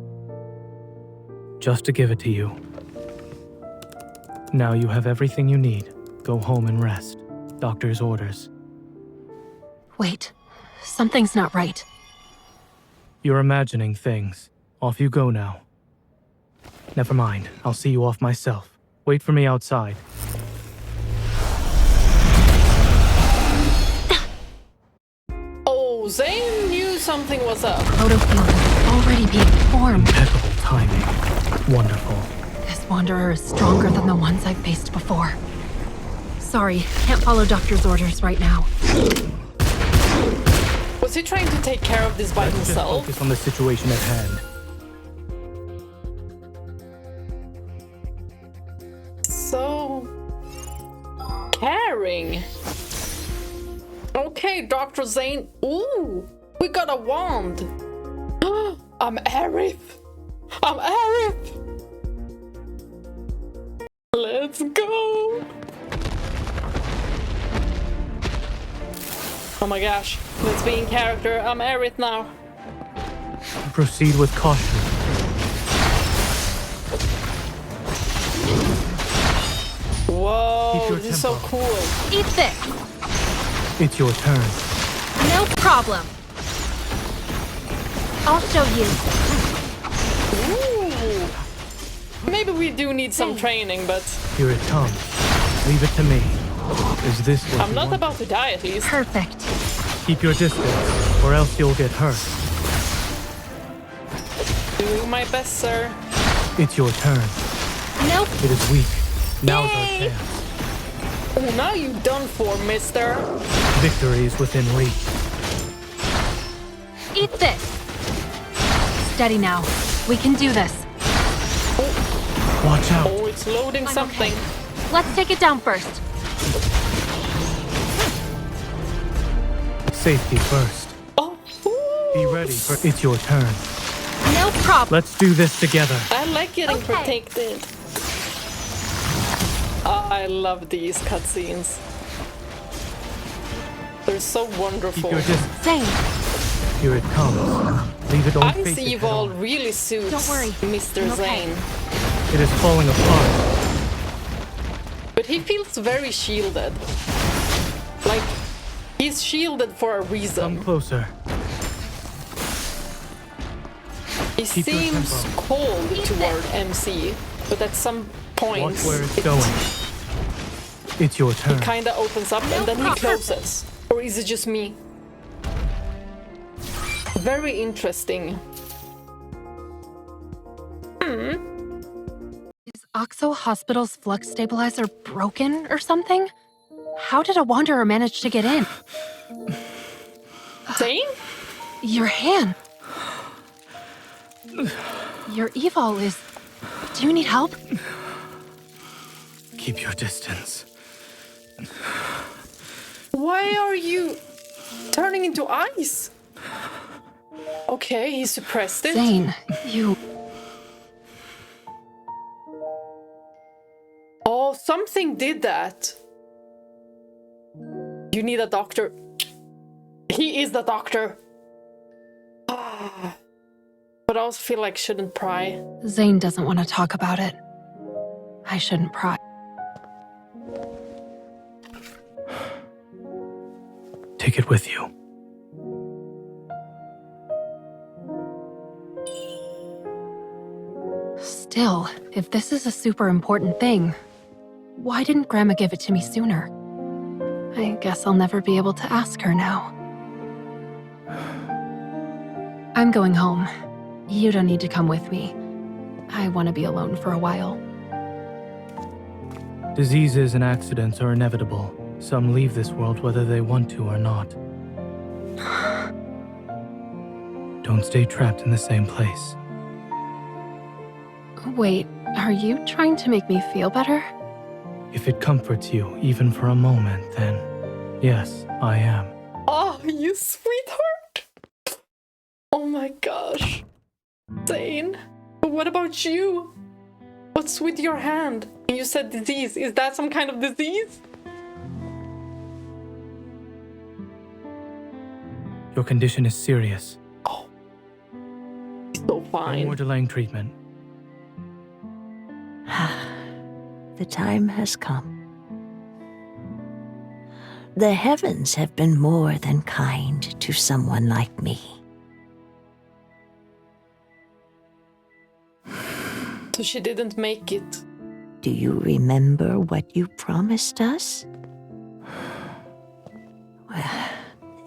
Just to give it to you. Now you have everything you need. Go home and rest. Doctor's orders. Wait, something's not right. You're imagining things. Off you go now. Never mind, I'll see you off myself. Wait for me outside. Oh, Zayne knew something was up. Protofield is already being formed. Impeccable timing. Wonderful. This wanderer is stronger than the ones I've faced before. Sorry, can't follow Doctor's orders right now. Was he trying to take care of this by Let's himself? just focus on the situation at hand. So caring. Okay, Dr. Zayne. Ooh, we got a wand. I'm Aerith. I'm Aerith. Let's go. Oh my gosh, let's be in character. I'm Aerith now. Proceed with caution. Whoa, Keep your this is so tempo. cool. Eat this. It's your turn. No problem. I'll show you. Ooh. Maybe we do need some training, but Here it comes. Leave it to me. Is this what I'm you not want? about to die at least. Perfect. Keep your distance, or else you'll get hurt. Doing my best, sir. It's your turn. Nope. It is weak. Now's our Yay! chance. Oh, now you done for, mister. Victory is within reach. Eat this. Steady now. We can do this. Watch out. Oh, it's loading something. Let's take it down first. Safety first. Oh, Be ready for it's your turn. No problem. Let's do this together. I like getting Okay. protected. I love these cutscenes. They're so Keep wonderful. your distance. Zayne, Here it comes. Leave it on Ice face it head Evolve on. really suits Don't worry. Mr. I'm okay. Zayne. It is falling apart. But he feels very shielded. Like, he's shielded for a Come reason. closer. He keep your seems tempo. cold toward MC, but at some point, Watch where it's going. It's your turn. He kinda opens up and then he closes. Or is it just me? Very interesting. Is Oxo Hospital's flux stabilizer broken or something? How did a wanderer manage to get in? Zayne? Your hand. Your evol is... Do you need help? Keep your distance. Why are you turning into ice? Okay, he suppressed it. Zayne, you... something did that. You need a doctor. He is the doctor. But I also feel like shouldn't pry. Zayne doesn't want to talk about it. I shouldn't pry. Take it with you. Still, if this is a super important thing, why didn't Grandma give it to me sooner? I guess I'll never be able to ask her now. I'm going home. You don't need to come with me. I want to be alone for a while. Diseases and accidents are inevitable. Some leave this world whether they want to or not. Don't stay trapped in the same place. Wait, are you trying to make me feel better? If it comforts you, even for a moment, then yes, I am. Oh, you sweetheart! Oh my gosh. Zayne, what about you? What's with your hand? You said disease. Is that some kind of disease? Your condition is serious. Oh. So fine. No more delaying treatment. The time has come. The heavens have been more than kind to someone like me. So she didn't make it. Do you remember what you promised us? Well,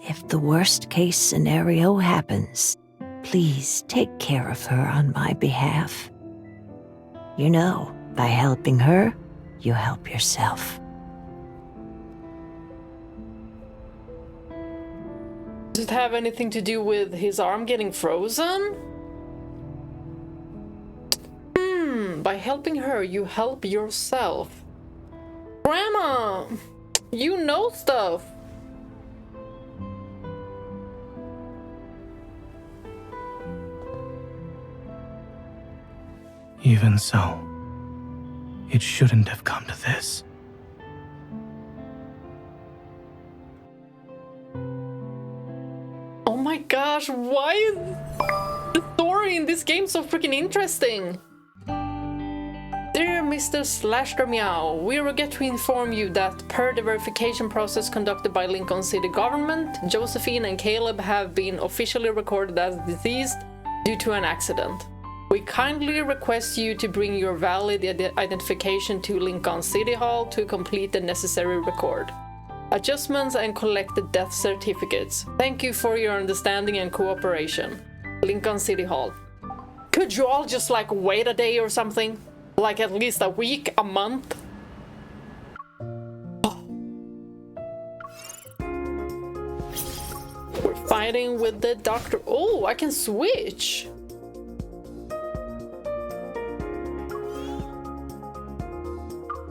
if the worst case scenario happens, please take care of her on my behalf. You know, by helping her, you help yourself. Does it have anything to do with his arm getting frozen? By helping her, you help yourself. Grandma, you know stuff. Even so, it shouldn't have come to this. Oh my gosh, why is the story in this game so freaking interesting? Dear Mr. Slashter Meow, we regret to inform you that per the verification process conducted by Linkon City government, Josephine and Caleb have been officially recorded as deceased due to an accident. We kindly request you to bring your valid identification to Linkon City Hall to complete the necessary record, adjustments and collect the death certificates. Thank you for your understanding and cooperation. Linkon City Hall. Could you all just like wait a day or something? Like at least a week, a month? Oh. We're fighting with the doctor. Oh, I can switch.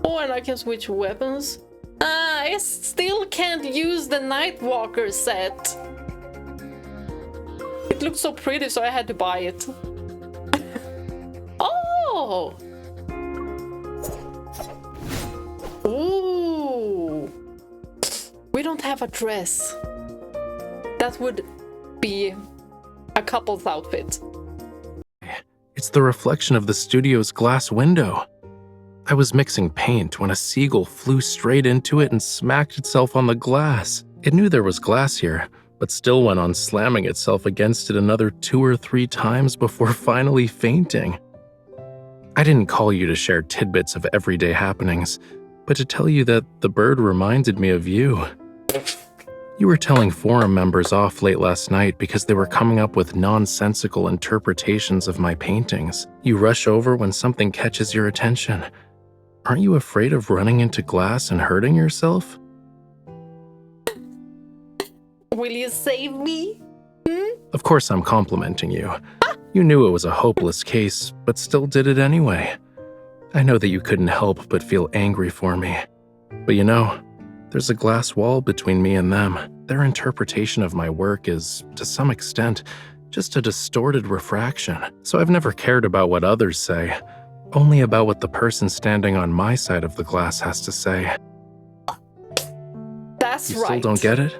Oh, and I can switch weapons. I still can't use the Nightwalker set. It looks so pretty, so I had to buy it. Oh! Ooh! We don't have a dress. That would be a couple's outfit. It's the reflection of the studio's glass window. I was mixing paint when a seagull flew straight into it and smacked itself on the glass. It knew there was glass here, but still went on slamming itself against it another 2 or 3 times before finally fainting. I didn't call you to share tidbits of everyday happenings, but to tell you that the bird reminded me of you. You were telling forum members off late last night because they were coming up with nonsensical interpretations of my paintings. You rush over when something catches your attention. Aren't you afraid of running into glass and hurting yourself? Will you save me? Of course I'm complimenting you. You knew it was a hopeless case, but still did it anyway. I know that you couldn't help but feel angry for me. But you know, there's a glass wall between me and them. Their interpretation of my work is, to some extent, just a distorted refraction. So I've never cared about what others say. Only about what the person standing on my side of the glass has to say. That's you right. Still don't get it?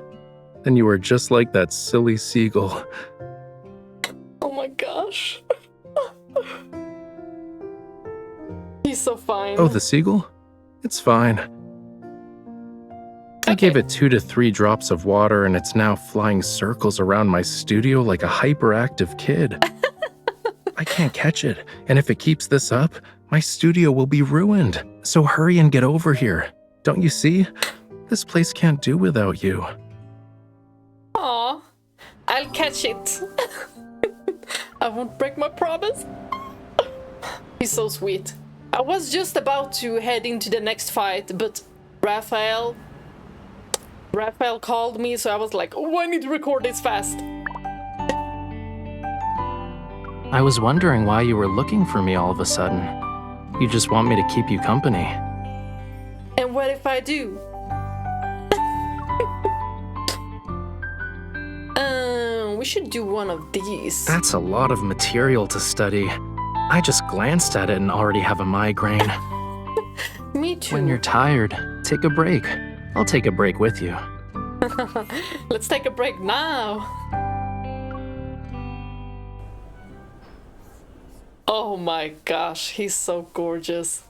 Then you are just like that silly seagull. Oh my gosh. He's so fine. Oh, the seagull? It's fine. I gave it 2 to 3 drops of water and it's now flying circles around my studio like a hyperactive kid. I can't catch it, and if it keeps this up, my studio will be ruined. So hurry and get over here. Don't you see? This place can't do without you. Aw, I'll catch it. I won't break my promise. He's so sweet. I was just about to head into the next fight, but Rafayel called me, so I was like, oh, I need to record this fast. I was wondering why you were looking for me all of a sudden. You just want me to keep you company. And what if I do? We should do one of these. That's a lot of material to study. I just glanced at it and already have a migraine. Me too. When you're tired, take a break. I'll take a break with you. Let's take a break now. Oh my gosh, he's so gorgeous.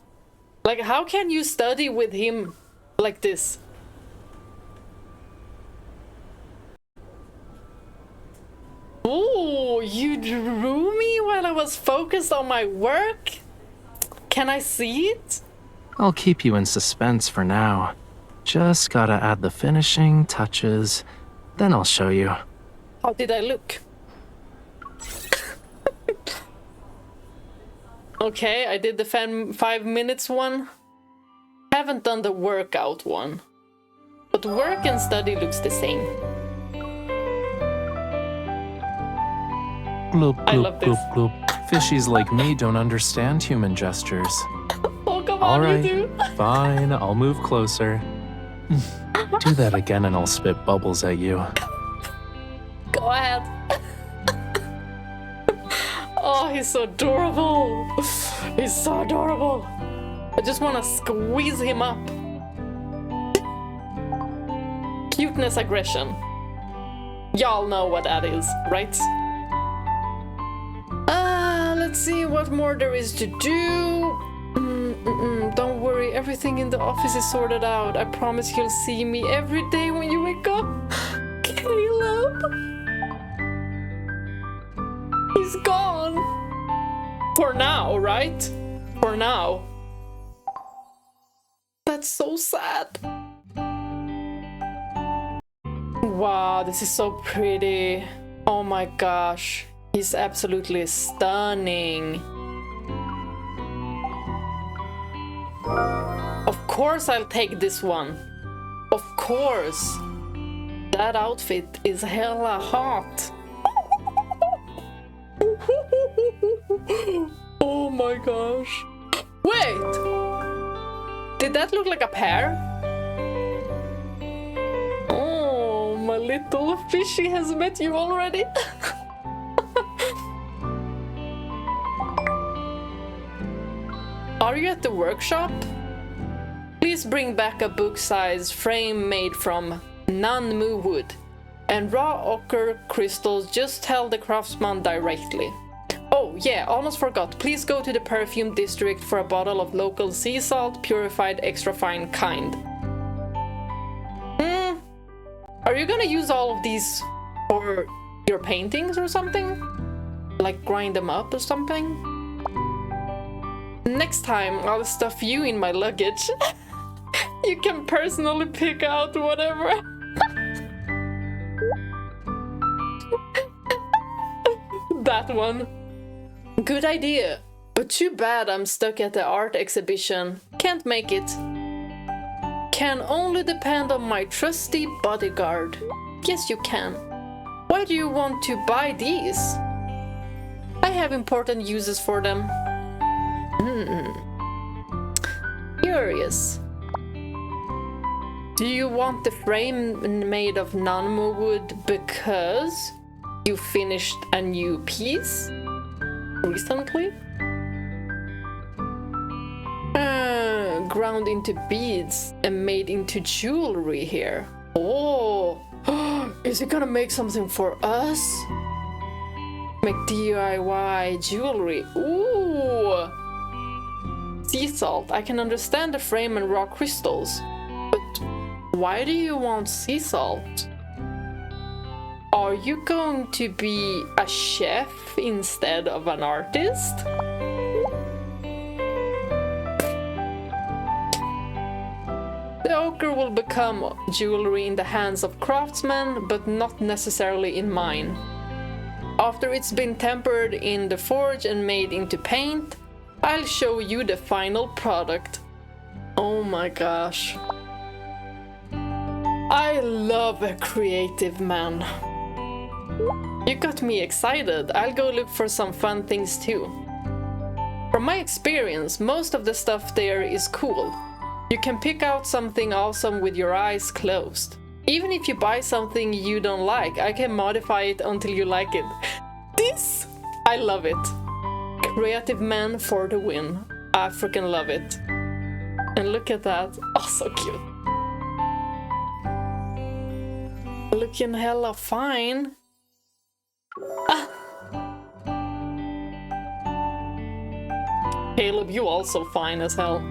Like, how can you study with him like this? Oh, you drew me while I was focused on my work? Can I see it? I'll keep you in suspense for now. Just gotta add the finishing touches, then I'll show you. How did I look? Okay, I did the 5 minutes one. Haven't done the workout one. But work and study looks the same. Bloop, bloop, I love this. bloop, bloop. Fishies like me don't understand human gestures. Oh, come All on, right, you do. fine, I'll move closer. Do that again and I'll spit bubbles at you. Go ahead. Oh, he's so adorable. He's so adorable. I just want to squeeze him up. Cuteness aggression. Y'all know what that is, right? Let's see what more there is to do. Don't worry, everything in the office is sorted out. I promise you'll see me every day when you wake up. Caleb. He's gone. For now, right? For now. That's so sad. Wow, this is so pretty. Oh my gosh. He's absolutely stunning. Of course I'll take this one. Of course. That outfit is hella hot. Oh my gosh. Wait! Did that look like a pear? Oh, my little fishy has met you already. Are you at the workshop? Please bring back a book-size frame made from non-moo wood and raw ochre crystals. Just tell the craftsman directly. Oh yeah, almost forgot. Please go to the perfume district for a bottle of local sea salt, purified extra fine kind. Are you gonna use all of these for your paintings or something? Like grind them up or something? Next time I'll stuff you in my luggage. You can personally pick out whatever. That one. Good idea. But too bad I'm stuck at the art exhibition. Can't make it. Can only depend on my trusty bodyguard. Yes, you can. Why do you want to buy these? I have important uses for them. Curious. Do you want the frame made of non-moo wood because you finished a new piece recently? ground into beads and made into jewelry here. Oh, is it gonna make something for us? Make DIY jewelry. Ooh! Sea salt. I can understand the frame and raw crystals. But why do you want sea salt? Are you going to be a chef instead of an artist? The ochre will become jewelry in the hands of craftsmen, but not necessarily in mine. After it's been tempered in the forge and made into paint, I'll show you the final product. Oh my gosh. I love a creative man. You got me excited. I'll go look for some fun things too. From my experience, most of the stuff there is cool. You can pick out something awesome with your eyes closed. Even if you buy something you don't like, I can modify it until you like it. This, I love it. Creative man for the win. I freaking love it. And look at that. Oh, so cute. Looking hella fine. Ah. Caleb, you also fine as hell.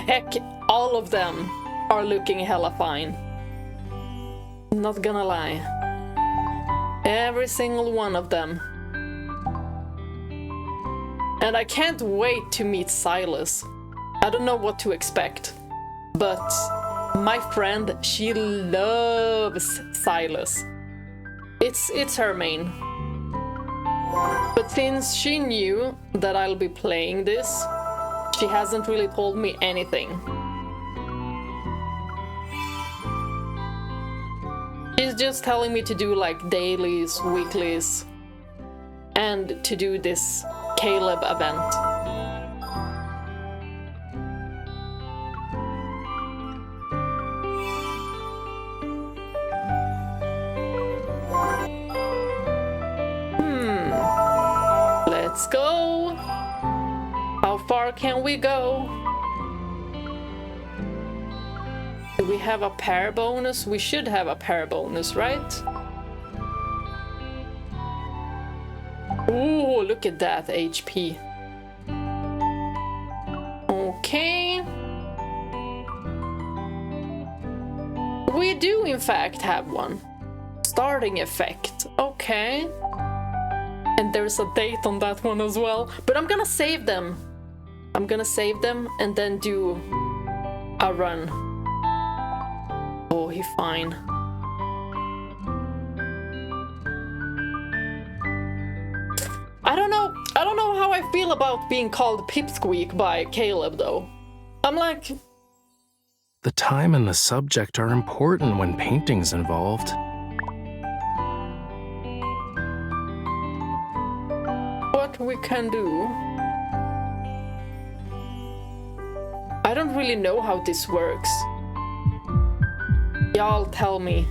Heck, all of them are looking hella fine. Not gonna lie. Every single one of them. And I can't wait to meet Silas. I don't know what to expect. But my friend, she loves Silas. It's her main. But since she knew that I'll be playing this, she hasn't really told me anything. She's just telling me to do like dailies, weeklies, and to do this Caleb event. Let's go. How far can we go? Do we have a pair bonus? We should have a pair bonus, right? Ooh, look at that HP. Okay. We do in fact have one. Starting effect. Okay. And there's a date on that one as well. But I'm gonna save them. I'm gonna save them and then do a run. Oh, he's fine. I don't know how I feel about being called Pipsqueak by Caleb though. I'm like... The time and the subject are important when painting's involved. What we can do... I don't really know how this works. Y'all tell me.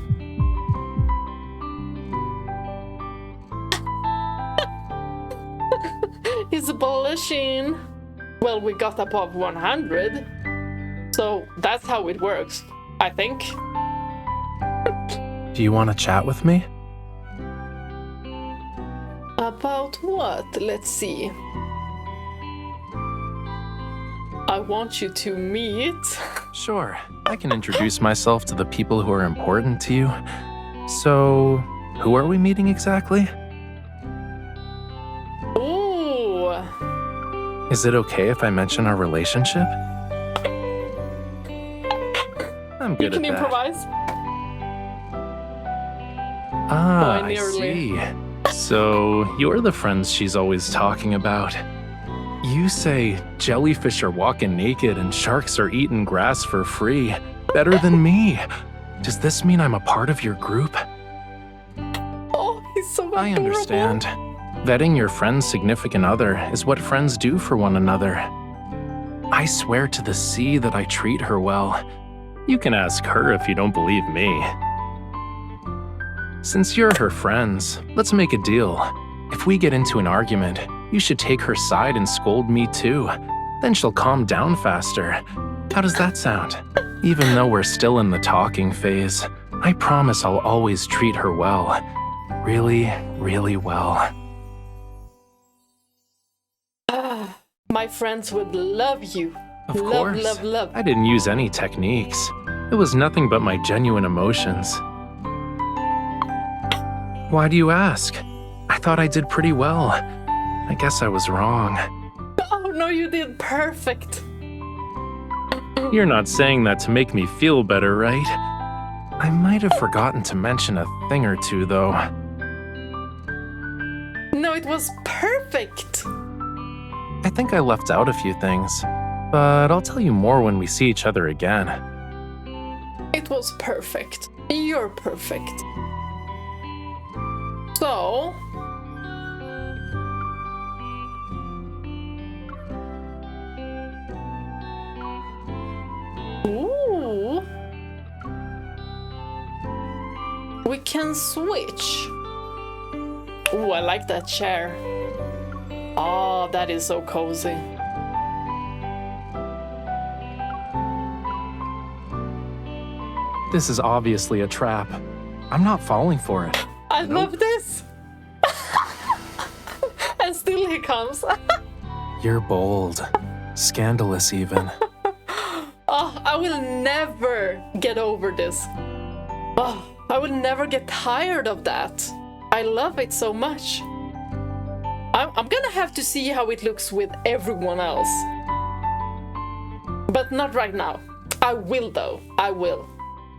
He's blushing. Well, we got above 100. So that's how it works, I think. Do you want to chat with me? About what? Let's see. I want you to meet. Sure, I can introduce myself to the people who are important to you. So, who are we meeting exactly? Ooh. Is it okay if I mention our relationship? I'm good at that. You can improvise. Ah, I see. So, you're the friends she's always talking about. You say jellyfish are walking naked and sharks are eating grass for free. Better than me. Does this mean I'm a part of your group? Oh, he's so adorable. I understand. Vetting your friend's significant other is what friends do for one another. I swear to the sea that I treat her well. You can ask her if you don't believe me. Since you're her friends, let's make a deal. If we get into an argument, you should take her side and scold me too. Then she'll calm down faster. How does that sound? Even though we're still in the talking phase, I promise I'll always treat her well. Really, really well. My friends would love you. Of course. Love. I didn't use any techniques. It was nothing but my genuine emotions. Why do you ask? I thought I did pretty well. I guess I was wrong. Oh no, you did perfect. You're not saying that to make me feel better, right? I might have forgotten to mention a thing or two, though. No, it was perfect. I think I left out a few things, but I'll tell you more when we see each other again. It was perfect. You're perfect. So... Ooh. We can switch. Ooh, I like that chair. Oh, that is so cozy. This is obviously a trap. I'm not falling for it. I love this. And still he comes. You're bold. Scandalous even. Oh, I will never get over this. Oh, I will never get tired of that. I love it so much. I'm gonna have to see how it looks with everyone else. But not right now. I will though. I will.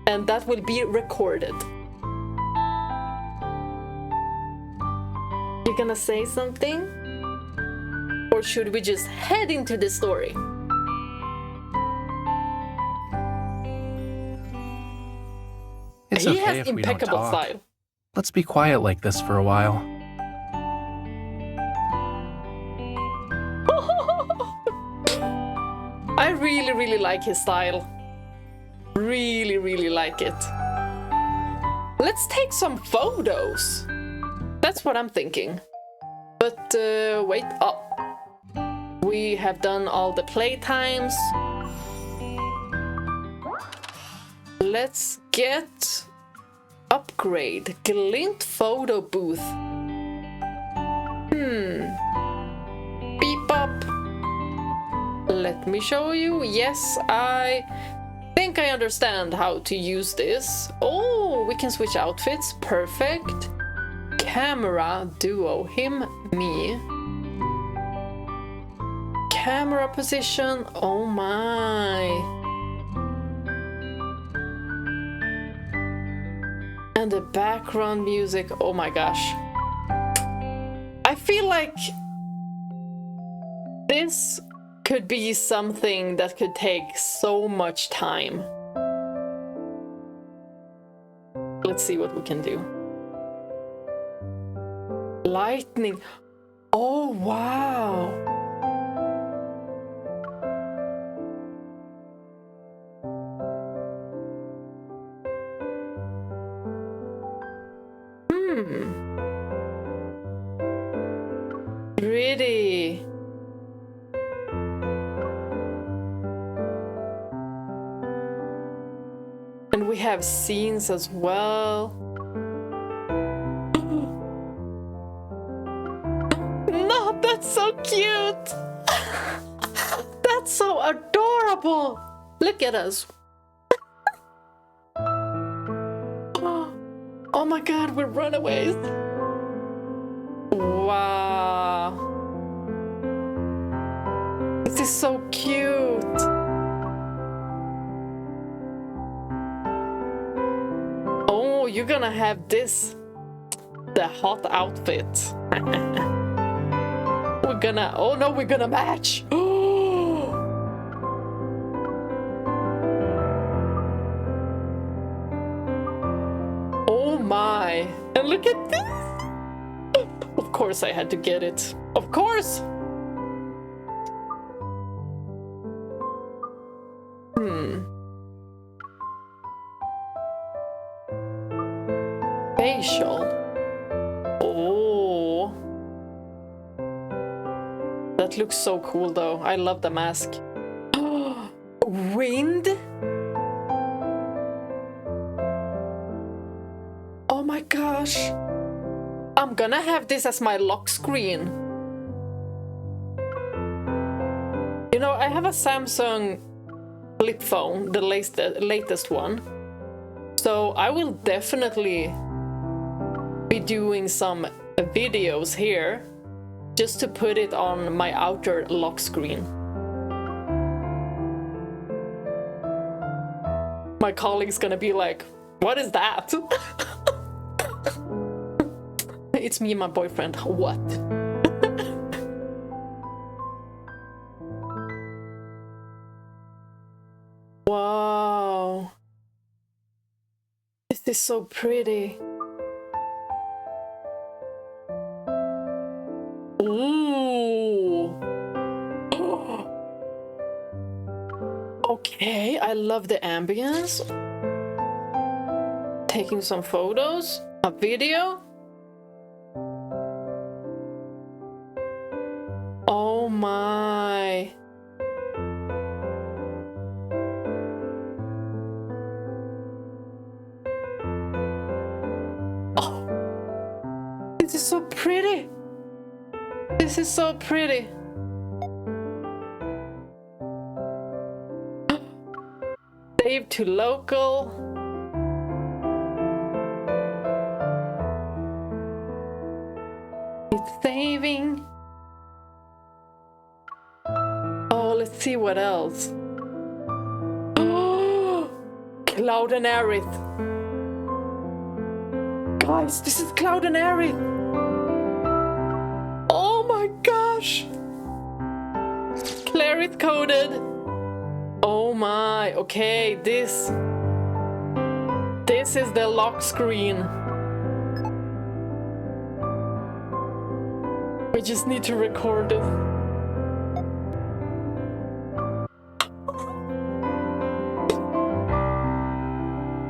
And that will be recorded. You gonna say something? Or should we just head into the story? It's He okay has if we don't impeccable talk. style. Let's be quiet like this for a while. I really like his style. Really like it. Let's take some photos. That's what I'm thinking. But wait, oh. We have done all the playtimes. Let's get upgrade Glint Photobooth. Beep up. Let me show you. Yes, I think I understand how to use this. Oh, we can switch outfits. Perfect. Camera duo. Him, me. Camera position. Oh my. And the background music. Oh my gosh. I feel like this could be something that could take so much time. Let's see what we can do. Lightning. Oh, wow. Pretty. And we have scenes as well. No, that's so cute. That's so adorable. Look at us. Oh my god, we're runaways. Wow. This is so cute. Oh, you're gonna have this. The hot outfit. We're gonna, oh no, we're gonna match. Oh my. And look at this. Of course I had to get it. Of course. Facial. Oh. That It looks so cool though. I love the mask. Wind? Oh my gosh. I'm gonna have this as my lock screen. You know, I have a Samsung flip phone, the latest one. So I will definitely be doing some videos here just to put it on my outer lock screen. My colleague's gonna be like, what is that? It's me and my boyfriend. What? Wow. This is so pretty. Ooh. Okay, I love the ambience. Taking some photos, a video. Oh my. Oh, this is so pretty. This is so pretty. Save to local. It's saving. Oh, let's see what else. Cloud and Aerith. Guys, this is Cloud and Aerith. Oh my gosh. Clarith coded. Oh my, okay, this is the lock screen. We just need to record it.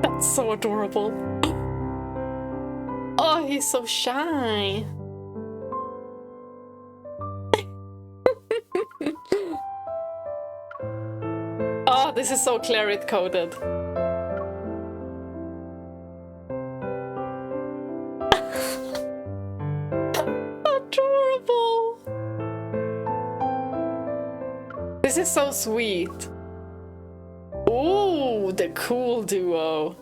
That's so adorable. Oh, he's so shy. Oh, this is so Clarith coded. Adorable. This is so sweet. Ooh, the cool duo.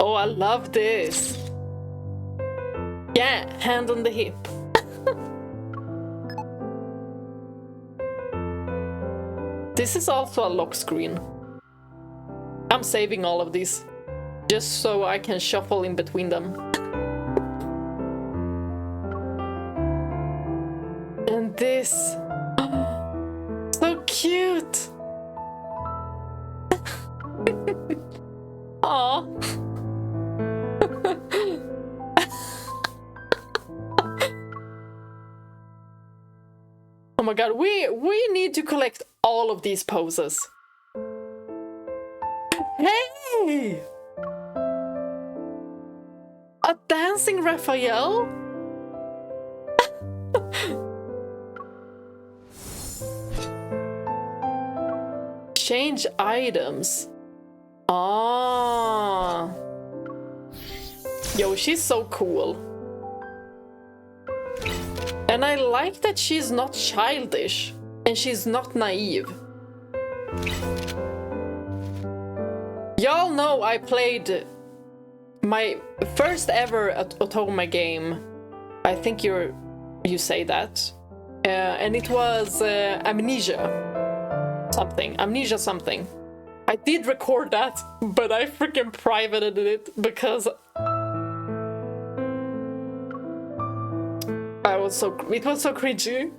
Oh, I love this. Yeah, hand on the hip. This is also a lock screen. I'm saving all of these just so I can shuffle in between them. And this, so cute. Aw. Oh my god, we need to collect all of these poses. Hey! A dancing Rafayel? Change items. Ah. Yo, she's so cool. And I like that she's not childish and she's not naive. Y'all know I played my first ever Otome game. I think you say that. And it was Amnesia something. I did record that, but I freaking privated it because it was so cringy.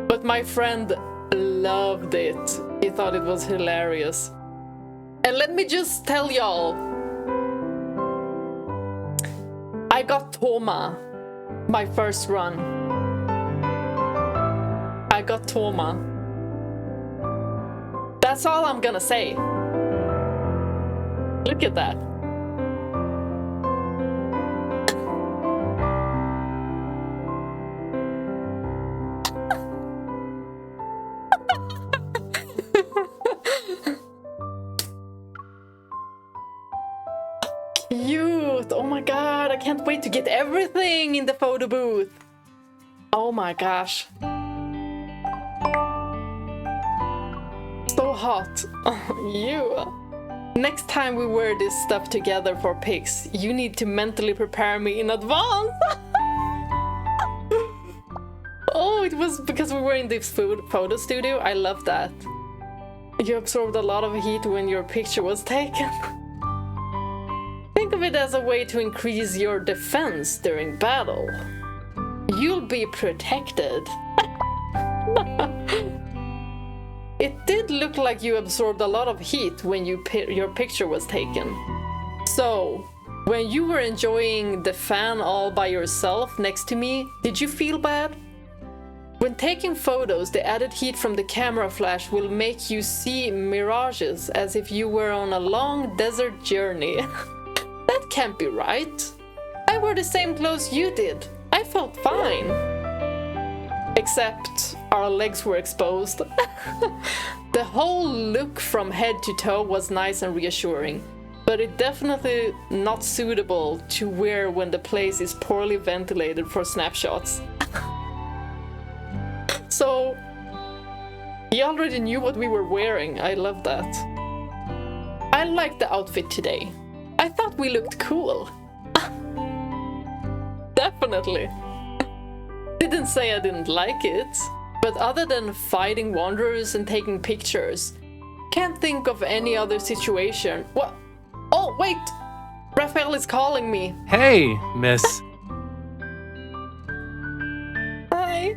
But my friend loved it. He thought it was hilarious. And let me just tell y'all, I got Toma my first run. I got Toma. That's all I'm gonna say. Look at that. cute! Oh my god, I can't wait to get everything in the photo booth! Oh my gosh. So hot. You. Next time we wear this stuff together for pics, you need to mentally prepare me in advance. Oh, it was because we were in this photo studio. I love that. You absorbed a lot of heat when your picture was taken. Think of it as a way to increase your defense during battle. You'll be protected. It did look like you absorbed a lot of heat when your picture was taken. So, when you were enjoying the fan all by yourself next to me, did you feel bad? When taking photos, the added heat from the camera flash will make you see mirages as if you were on a long desert journey. That can't be right. I wore the same clothes you did. I felt fine. Except our legs were exposed. The whole look from head to toe was nice and reassuring, but it definitely not suitable to wear when the place is poorly ventilated for snapshots. So, he already knew what we were wearing. I love that. I liked the outfit today. I thought we looked cool. Definitely. Didn't say I didn't like it, but other than fighting wanderers and taking pictures, can't think of any other situation. What? Oh, wait! Rafayel is calling me. Hey, miss. Hi.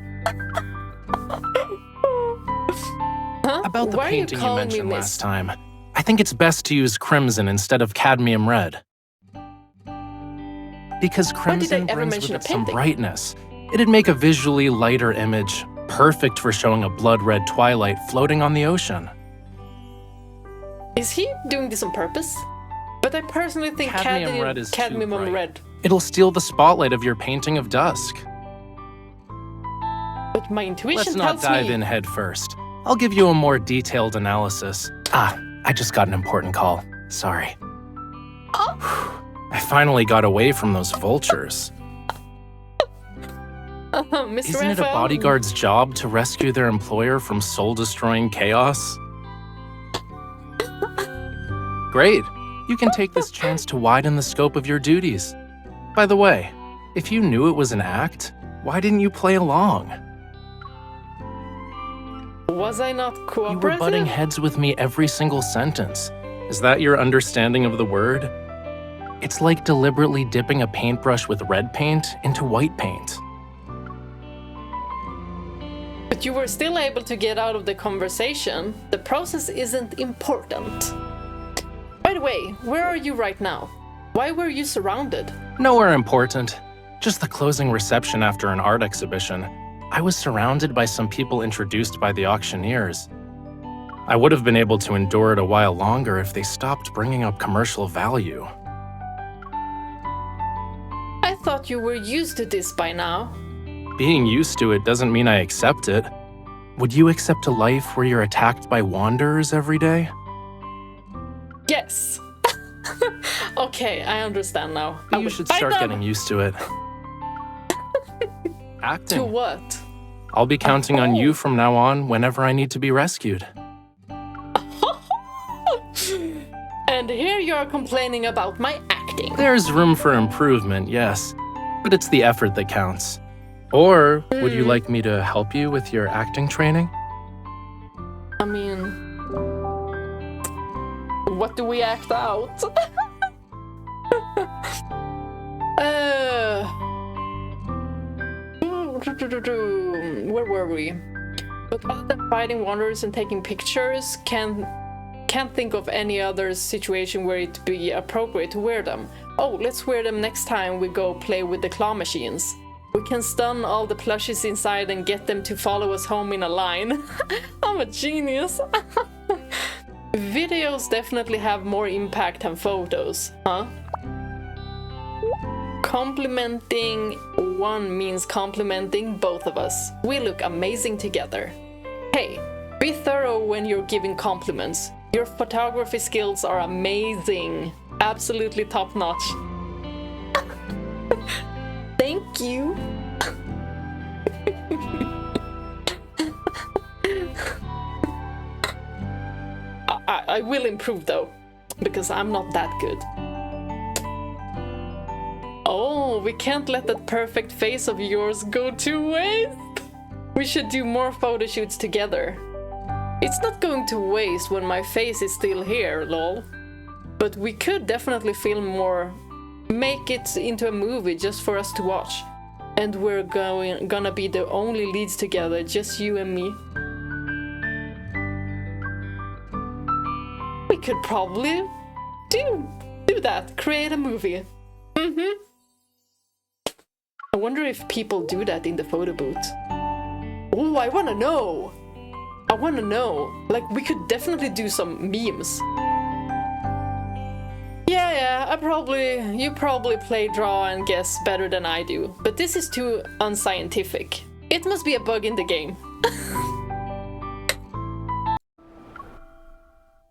Huh? About the Why painting you mentioned me, last time. I think it's best to use crimson instead of cadmium red. Because crimson brings with it some brightness. It'd make a visually lighter image, perfect for showing a blood-red twilight floating on the ocean. Is he doing this on purpose? But I personally think cadmium red is cadmium too bright. red. It'll steal the spotlight of your painting of dusk. But my intuition Let's not tells dive me... in head first. I'll give you a more detailed analysis. I just got an important call. Sorry. Oh. I finally got away from those vultures. Mr. Isn't it a Rafayel? bodyguard's job to rescue their employer from soul-destroying chaos? Great. You can take this chance to widen the scope of your duties. By the way, if you knew it was an act, why didn't you play along? Was I not cooperative? You were butting heads with me every single sentence. Is that your understanding of the word? It's like deliberately dipping a paintbrush with red paint into white paint. But you were still able to get out of the conversation. The process isn't important. By the way, where are you right now? Why were you surrounded? Nowhere important. Just the closing reception after an art exhibition. I was surrounded by some people introduced by the auctioneers. I would have been able to endure it a while longer if they stopped bringing up commercial value. I thought you were used to this by now. Being used to it doesn't mean I accept it. Would you accept a life where you're attacked by wanderers every day? Yes. Okay, I understand now. You should start getting used to it. Acting. To what? I'll be counting on you from now on whenever I need to be rescued. And here you're complaining about my acting. There's room for improvement, yes. But it's the effort that counts. Or would you like me to help you with your acting training? I mean, what do we act out? Where were we? But other than fighting wanderers and taking pictures, can't think of any other situation where it'd be appropriate to wear them. Oh, let's wear them next time we go play with the claw machines. We can stun all the plushies inside and get them to follow us home in a line. I'm a genius. Videos definitely have more impact than photos, huh? Complimenting one means complimenting both of us. We look amazing together. Hey, be thorough when you're giving compliments. Your photography skills are amazing. Absolutely top notch. Thank you. I will improve though, because I'm not that good. Oh, we can't let that perfect face of yours go to waste. We should do more photo shoots together. It's not going to waste when my face is still here, lol. But we could definitely film more, make it into a movie just for us to watch. And we're gonna be the only leads together, just you and me. We could probably do that, create a movie. I wonder if people do that in the photo booth. Oh, I wanna know! I wanna know. Like, we could definitely do some memes. Yeah, you probably play draw and guess better than I do, but this is too unscientific. It must be a bug in the game.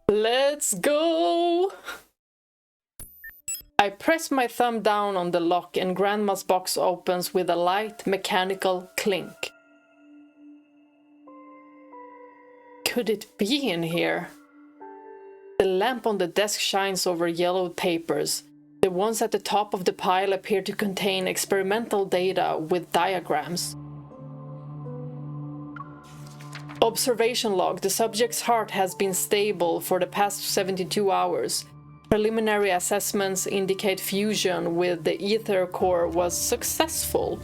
Let's go! I press my thumb down on the lock and Grandma's box opens with a light mechanical clink. Could it be in here? The lamp on the desk shines over yellowed papers. The ones at the top of the pile appear to contain experimental data with diagrams. Observation log. The subject's heart has been stable for the past 72 hours. Preliminary assessments indicate fusion with the ether core was successful.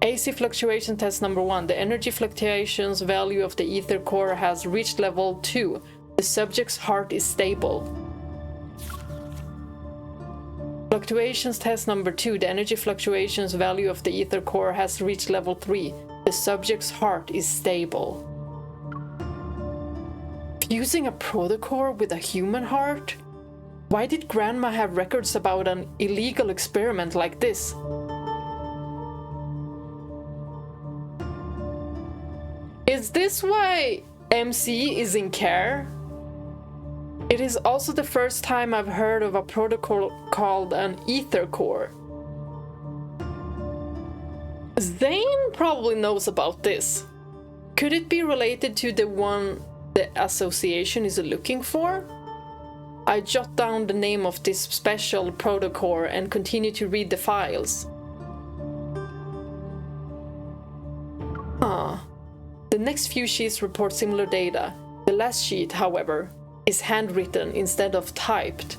AC fluctuation test number 1. The energy fluctuations value of the ether core has reached level 2. The subject's heart is stable. Fluctuations test number 2. The energy fluctuations value of the ether core has reached level 3. The subject's heart is stable. Fusing a protocore with a human heart? Why did Grandma have records about an illegal experiment like this? Is this why MC is in care? It is also the first time I've heard of a protocol called an ether core. Zayne probably knows about this. Could it be related to the one the association is looking for? I jot down the name of this special protocore and continue to read the files. The next few sheets report similar data. The last sheet, however, is handwritten instead of typed.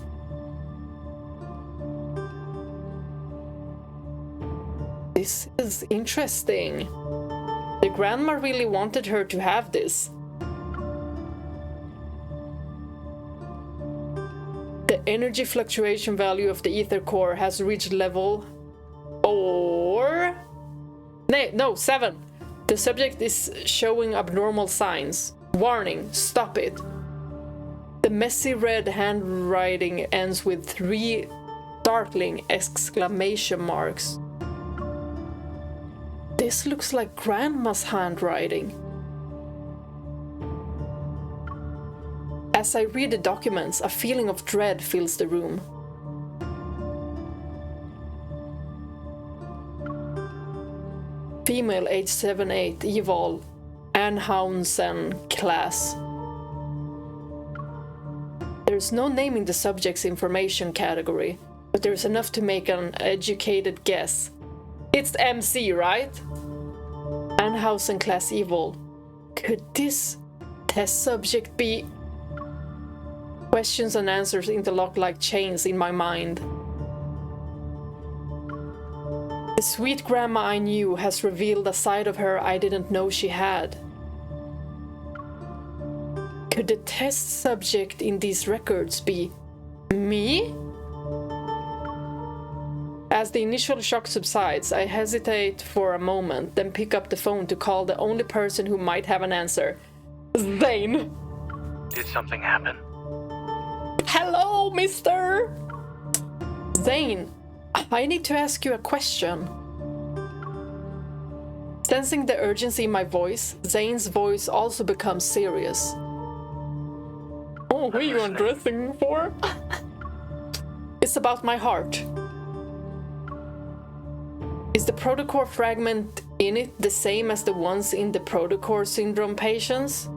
This is interesting. The grandma really wanted her to have this. The energy fluctuation value of the ether core has reached level 7. The subject is showing abnormal signs. Warning, stop it. The messy red handwriting ends with 3 startling exclamation marks. This looks like Grandma's handwriting. As I read the documents, a feeling of dread fills the room. Female, age 7-8, Evol, N109 class. There's no name in the subject's information category, but there's enough to make an educated guess. It's MC, right? N109 class Evol. Could this test subject be? Questions and answers interlock like chains in my mind. The sweet grandma I knew has revealed a side of her I didn't know she had. Could the test subject in these records be me? As the initial shock subsides, I hesitate for a moment, then pick up the phone to call the only person who might have an answer. Zayne. Did something happen? Hello, mister! Zayne, I need to ask you a question. Sensing the urgency in my voice, Zayne's voice also becomes serious. Oh, Who are you undressing for? It's about my heart. Is the protocore fragment in it the same as the ones in the protocore syndrome patients?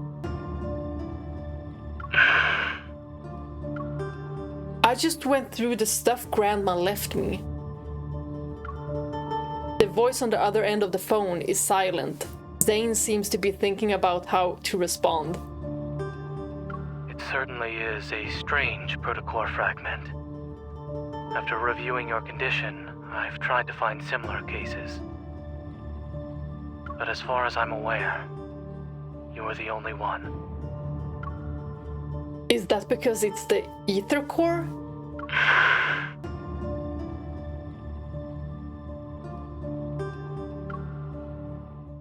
I just went through the stuff Grandma left me. The voice on the other end of the phone is silent. Zayne seems to be thinking about how to respond. It certainly is a strange protocore fragment. After reviewing your condition, I've tried to find similar cases. But as far as I'm aware, you are the only one. Is that because it's the ether core?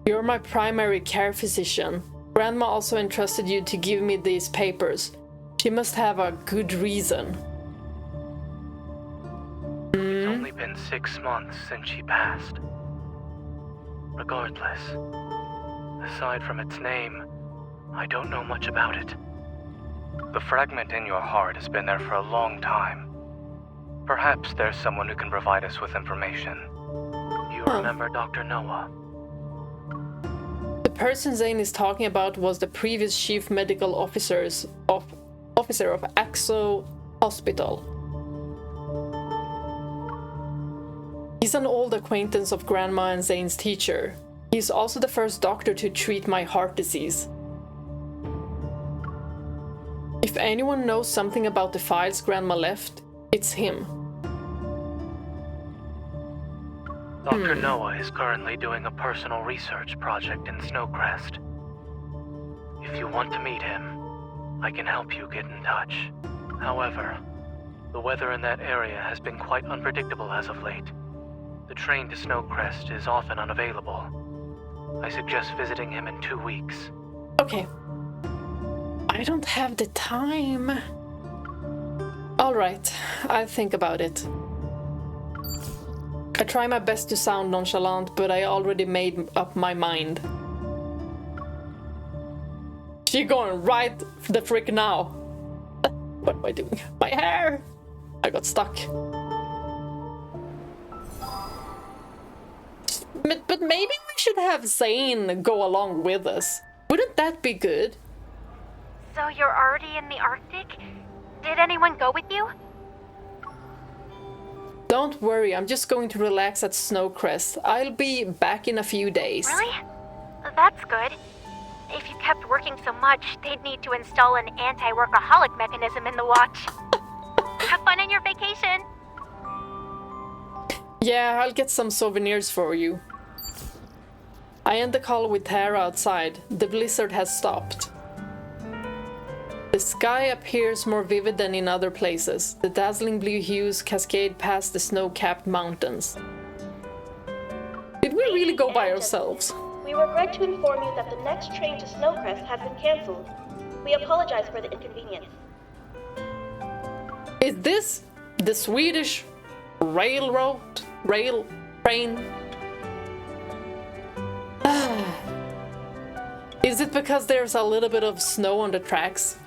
You're my primary care physician. Grandma also entrusted you to give me these papers. She must have a good reason. It's only been 6 months since she passed. Regardless, aside from its name, I don't know much about it. The fragment in your heart has been there for a long time. Perhaps there's someone who can provide us with information. Do you remember Dr. Noah? The person Zayne is talking about was the previous chief medical officer of Axo Hospital. He's an old acquaintance of Grandma and Zayne's teacher. He's also the first doctor to treat my heart disease. If anyone knows something about the files Grandma left, it's him. Dr. Noah is currently doing a personal research project in Snowcrest. If you want to meet him, I can help you get in touch. However, the weather in that area has been quite unpredictable as of late. The train to Snowcrest is often unavailable. I suggest visiting him in 2 weeks. Okay. I don't have the time. Alright, I'll think about it. I try my best to sound nonchalant, but I already made up my mind. She going right the frick now. What am I doing? My hair! I got stuck. But maybe we should have Zayne go along with us. Wouldn't that be good? So you're already in the Arctic? Did anyone go with you? Don't worry, I'm just going to relax at Snowcrest. I'll be back in a few days. Really? That's good. If you kept working so much, they'd need to install an anti-workaholic mechanism in the watch. Have fun on your vacation! Yeah, I'll get some souvenirs for you. I end the call with Tara outside. The blizzard has stopped. The sky appears more vivid than in other places. The dazzling blue hues cascade past the snow-capped mountains. Did we really go by ourselves? We regret to inform you that the next train to Snowcrest has been cancelled. We apologize for the inconvenience. Is this the Swedish rail train? Is it because there's a little bit of snow on the tracks?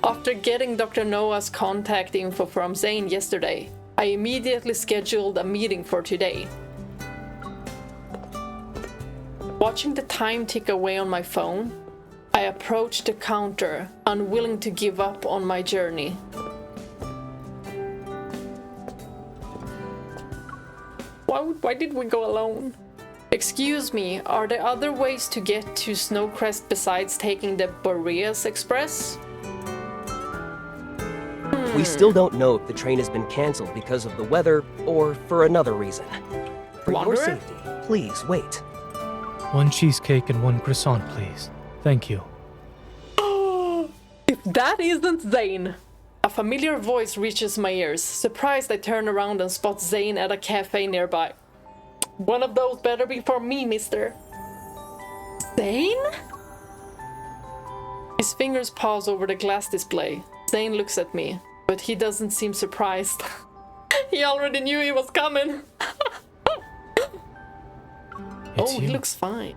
After getting Dr. Noah's contact info from Zayne yesterday, I immediately scheduled a meeting for today. Watching the time tick away on my phone, I approached the counter, unwilling to give up on my journey. Why did we go alone? Excuse me, are there other ways to get to Snowcrest besides taking the Boreas Express? We still don't know if the train has been cancelled because of the weather or for another reason. For your safety, please wait. 1 cheesecake and 1 croissant, please. Thank you. If that isn't Zayne! A familiar voice reaches my ears. Surprised, I turn around and spot Zayne at a cafe nearby. One of those better be for me, mister. Zayne? His fingers pause over the glass display. Zayne looks at me, but he doesn't seem surprised. He already knew he was coming. He looks fine.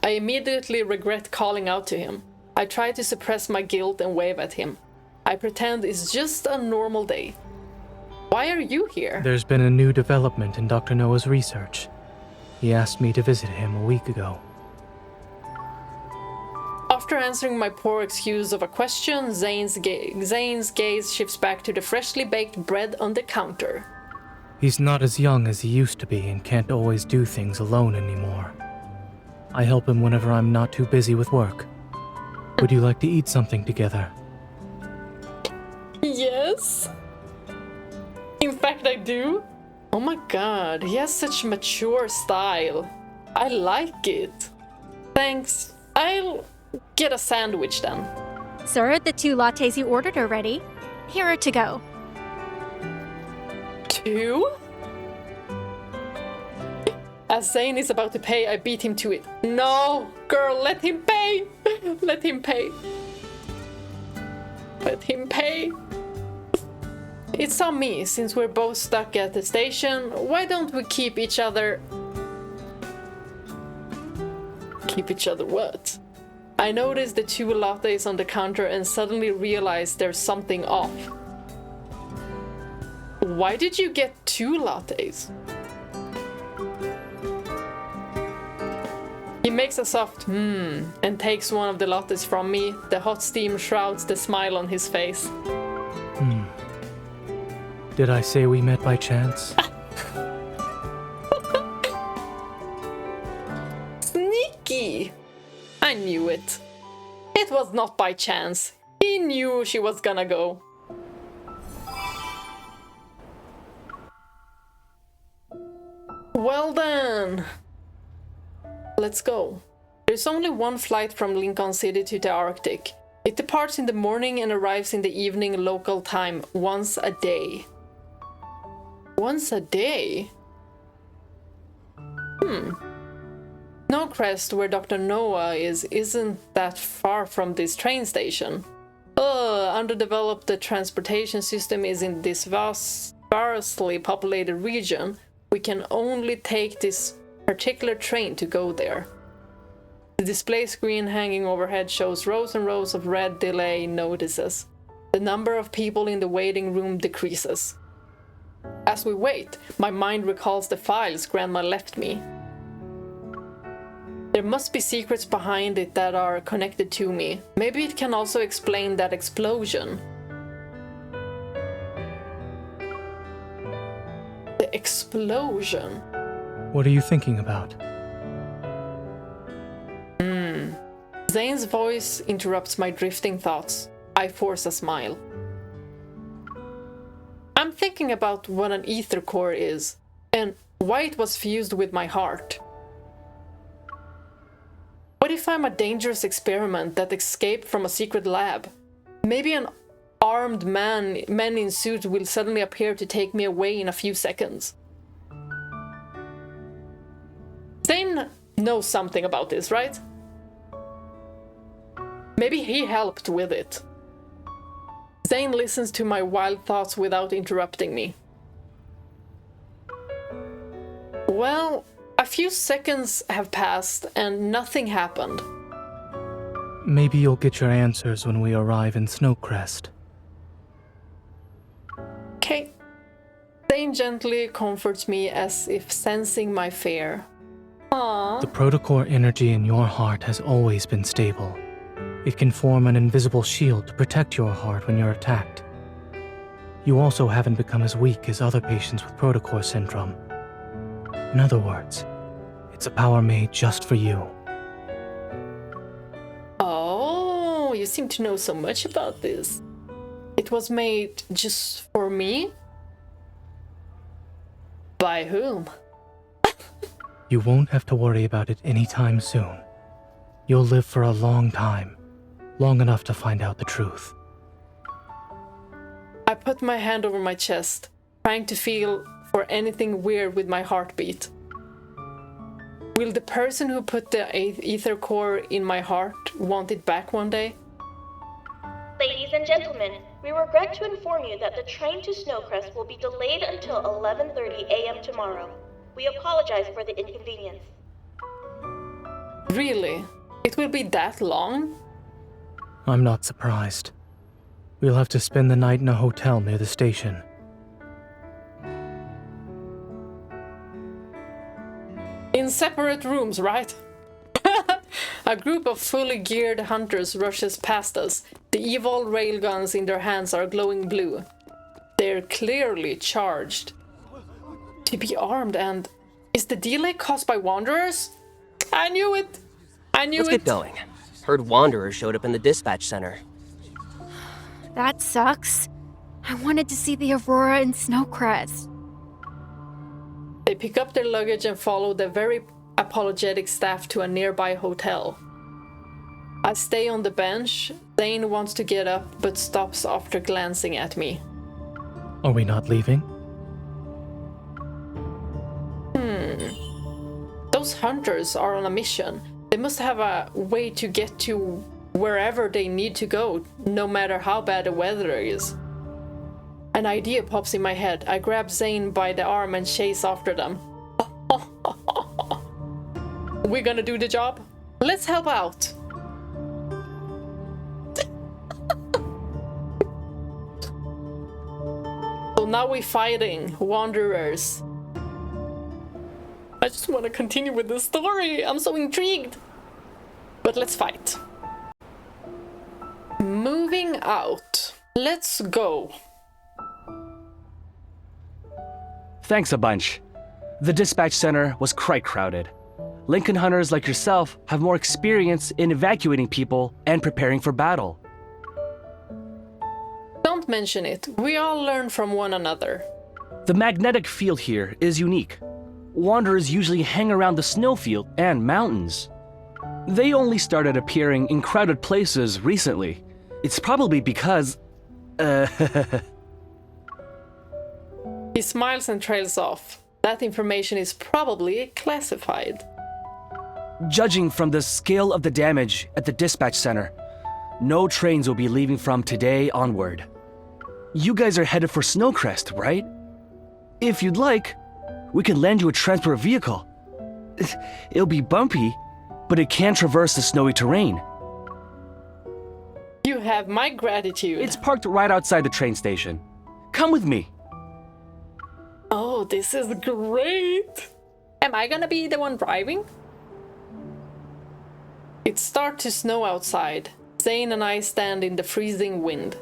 I immediately regret calling out to him. I try to suppress my guilt and wave at him. I pretend it's just a normal day. Why are you here? There's been a new development in Dr. Noah's research. He asked me to visit him a week ago. After answering my poor excuse of a question, Zayne's gaze shifts back to the freshly baked bread on the counter. He's not as young as he used to be and can't always do things alone anymore. I help him whenever I'm not too busy with work. Would you like to eat something together? Yes. In fact, I do. Oh my god, he has such mature style. I like it. Thanks. I'll get a sandwich then. Sir, the 2 lattes you ordered are ready. Here are to go. 2? As Zayne is about to pay, I beat him to it. No, girl, let him pay. Let him pay. Let him pay. It's on me, since we're both stuck at the station. Why don't we keep each other... Keep each other what? I noticed the 2 lattes on the counter and suddenly realized there's something off. Why did you get 2 lattes? He makes a soft and takes one of the lattes from me. The hot steam shrouds the smile on his face. Did I say we met by chance? Sneaky! I knew it. It was not by chance. He knew she was gonna go. Well then. Let's go. There's only one flight from Linkon City to the Arctic. It departs in the morning and arrives in the evening local time once a day. Once a day? Snowcrest, where Dr. Noah is, isn't that far from this train station. Underdeveloped the transportation system is in this sparsely populated region. We can only take this particular train to go there. The display screen hanging overhead shows rows and rows of red delay notices. The number of people in the waiting room decreases. As we wait, my mind recalls the files Grandma left me. There must be secrets behind it that are connected to me. Maybe it can also explain that explosion. The explosion. What are you thinking about? Zayne's voice interrupts my drifting thoughts. I force a smile. I'm thinking about what an ether core is, and why it was fused with my heart. What if I'm a dangerous experiment that escaped from a secret lab? Maybe an armed men in suits will suddenly appear to take me away in a few seconds. Zayne knows something about this, right? Maybe he helped with it. Zayne listens to my wild thoughts without interrupting me. Well, a few seconds have passed and nothing happened. Maybe you'll get your answers when we arrive in Snowcrest. Okay. Zayne gently comforts me as if sensing my fear. Aww. The protocore energy in your heart has always been stable. It can form an invisible shield to protect your heart when you're attacked. You also haven't become as weak as other patients with protocore syndrome. In other words, it's a power made just for you. Oh, you seem to know so much about this. It was made just for me? By whom? You won't have to worry about it anytime soon. You'll live for a long time, long enough to find out the truth. I put my hand over my chest, trying to feel for anything weird with my heartbeat. Will the person who put the ether core in my heart want it back one day? Ladies and gentlemen, we regret to inform you that the train to Snowcrest will be delayed until 11:30 a.m. tomorrow. We apologize for the inconvenience. Really? It will be that long? I'm not surprised. We'll have to spend the night in a hotel near the station. In separate rooms, right? A group of fully geared hunters rushes past us. The evil railguns in their hands are glowing blue. They're clearly charged. To be armed and... Is the delay caused by wanderers? I knew it! I knew it! Let's get going. Heard wanderers showed up in the dispatch center. That sucks. I wanted to see the Aurora and Snowcrest. They pick up their luggage and follow the very apologetic staff to a nearby hotel. I stay on the bench. Zayne wants to get up, but stops after glancing at me. Are we not leaving? Those hunters are on a mission. They must have a way to get to wherever they need to go, no matter how bad the weather is. An idea pops in my head. I grab Zayne by the arm and chase after them. We're gonna do the job? Let's help out. So now we're fighting wanderers. I just want to continue with the story. I'm so intrigued. But let's fight. Moving out. Let's go. Thanks a bunch. The dispatch center was quite crowded. Linkon hunters like yourself have more experience in evacuating people and preparing for battle. Don't mention it. We all learn from one another. The magnetic field here is unique. Wanderers usually hang around the snowfield and mountains. They only started appearing in crowded places recently. It's probably because... He smiles and trails off. That information is probably classified. Judging from the scale of the damage at the dispatch center, no trains will be leaving from today onward. You guys are headed for Snowcrest, right? If you'd like, we can lend you a transport vehicle. It'll be bumpy, but it can traverse the snowy terrain. You have my gratitude. It's parked right outside the train station. Come with me. Oh, this is great. Am I gonna be the one driving? It starts to snow outside. Zayne and I stand in the freezing wind.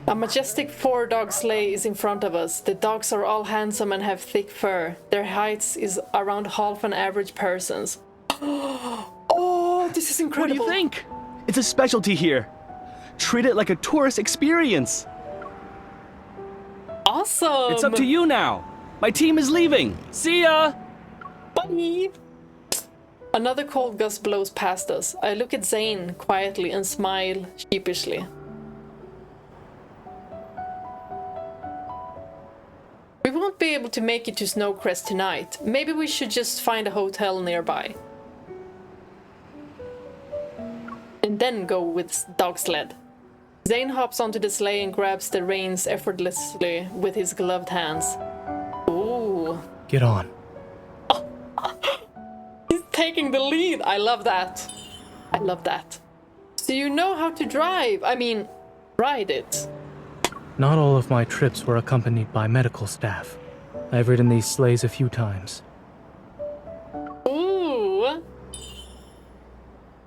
A majestic 4-dog sleigh is in front of us. The dogs are all handsome and have thick fur. Their height is around half an average person's. Oh, this is incredible. What do you think? It's a specialty here. Treat it like a tourist experience. Awesome. It's up to you now. My team is leaving. See ya. Bye. Another cold gust blows past us. I look at Zayne quietly and smile sheepishly. We won't be able to make it to Snowcrest tonight. Maybe we should just find a hotel nearby. And then go with dog sled. Zayne hops onto the sleigh and grabs the reins effortlessly with his gloved hands. Ooh. Get on. He's taking the lead. I love that. I love that. So you know how to drive. I mean, ride it. Not all of my trips were accompanied by medical staff. I've ridden these sleighs a few times. Ooh.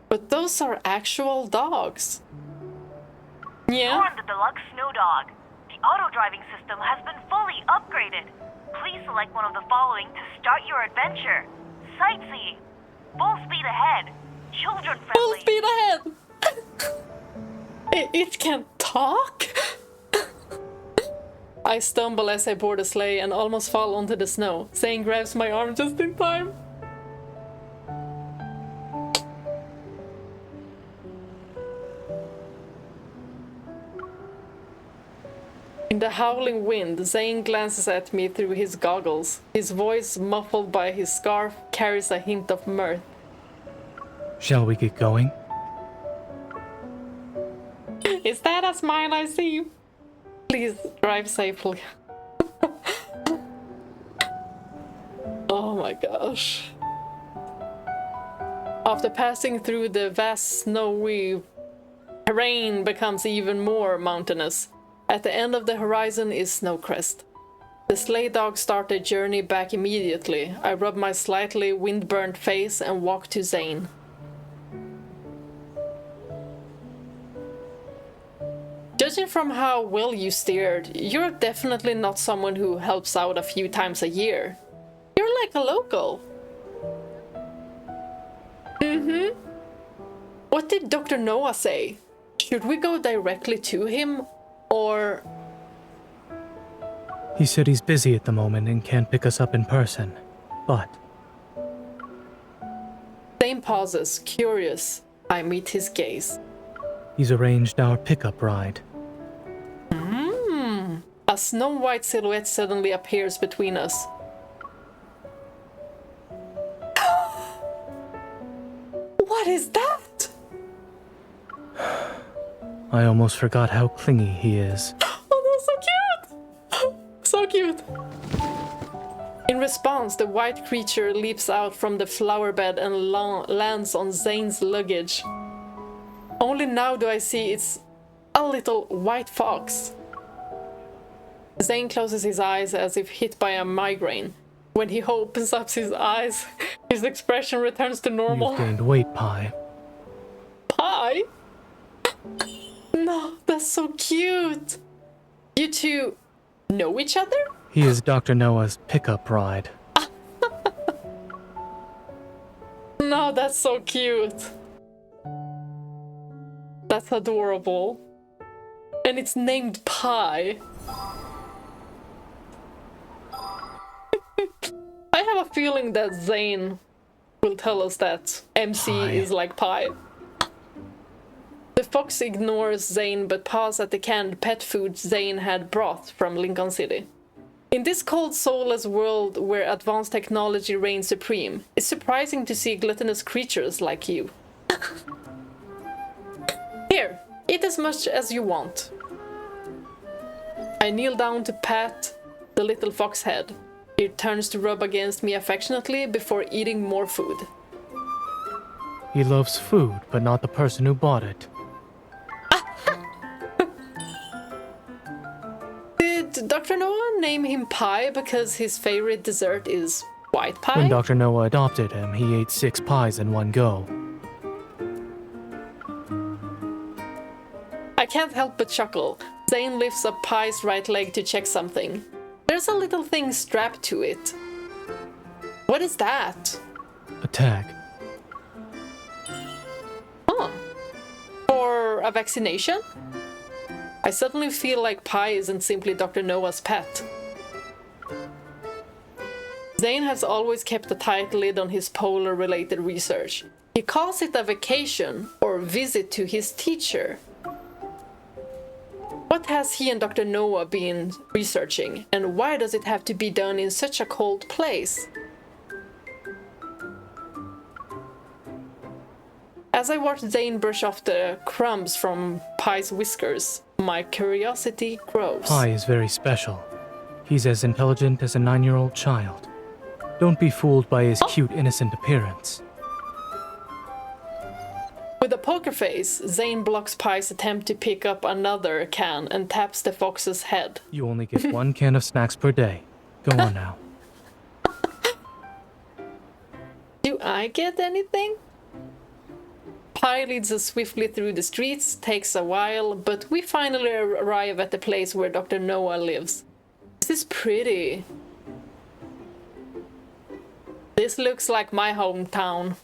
But those are actual dogs. Yeah? You're on the deluxe snow dog. The auto-driving system has been fully upgraded. Please select one of the following to start your adventure. Sightseeing. Full speed ahead. Children friendly. Full speed ahead! It can talk? I stumble as I board a sleigh and almost fall onto the snow. Zayne grabs my arm just in time. In the howling wind, Zayne glances at me through his goggles. His voice, muffled by his scarf, carries a hint of mirth. Shall we get going? Is that a smile I see? Please drive safely. Oh my gosh. After passing through the vast snowy terrain becomes even more mountainous. At the end of the horizon is Snowcrest. The sleigh dogs start their journey back immediately. I rub my slightly wind-burnt face and walk to Zayne. Judging from how well you steered, you're definitely not someone who helps out a few times a year. You're like a local. Mm-hmm. What did Dr. Noah say? Should we go directly to him, or... He said he's busy at the moment and can't pick us up in person, but... Zayne pauses, curious. I meet his gaze. He's arranged our pickup ride. A snow-white silhouette suddenly appears between us. What is that? I almost forgot how clingy he is. Oh, that's so cute! So cute! In response, the white creature leaps out from the flower bed and lands on Zayne's luggage. Only now do I see it's a little white fox. Zayne closes his eyes as if hit by a migraine. When he opens up his eyes, his expression returns to normal. You've gained weight, Pi. Pi? No, that's so cute. You two know each other? He is Dr. Noah's pickup ride. No, that's so cute. That's adorable. And it's named Pi. I have a feeling that Zayne will tell us that MC is like Pi. The fox ignores Zayne but paws at the canned pet food Zayne had brought from Linkon City. In this cold, soulless world where advanced technology reigns supreme, it's surprising to see gluttonous creatures like you. Here, eat as much as you want. I kneel down to pat the little fox head. It turns to rub against me affectionately before eating more food. He loves food, but not the person who bought it. Did Dr. Noah name him Pie because his favorite dessert is white pie? When Dr. Noah adopted him, he ate 6 pies in one go. I can't help but chuckle. Zayne lifts up Pie's right leg to check something. There's a little thing strapped to it. What is that? A tag. Huh. For a vaccination? I suddenly feel like Pie isn't simply Dr. Noah's pet. Zayne has always kept a tight lid on his polar-related research. He calls it a vacation or visit to his teacher. What has he and Dr. Noah been researching, and why does it have to be done in such a cold place? As I watch Zayne brush off the crumbs from Pie's whiskers, my curiosity grows. Pi is very special. He's as intelligent as a 9-year-old child. Don't be fooled by his cute, innocent appearance. With a poker face, Zayne blocks Pie's attempt to pick up another can and taps the fox's head. You only get 1 can of snacks per day. Go on now. Do I get anything? Pie leads us swiftly through the streets, takes a while, but we finally arrive at the place where Dr. Noah lives. This is pretty. This looks like my hometown.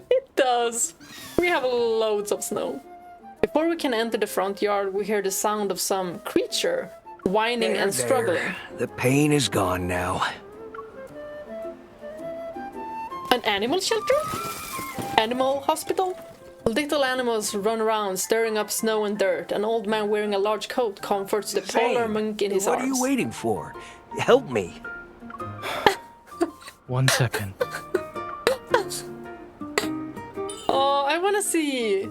It does. We have loads of snow. Before we can enter the front yard, we hear the sound of some creature whining and struggling. The pain is gone now. An animal shelter? Animal hospital? Little animals run around, stirring up snow and dirt. An old man wearing a large coat comforts the polar monk in his arms. What are you waiting for? Help me. 1 second. Oh, I wanna see.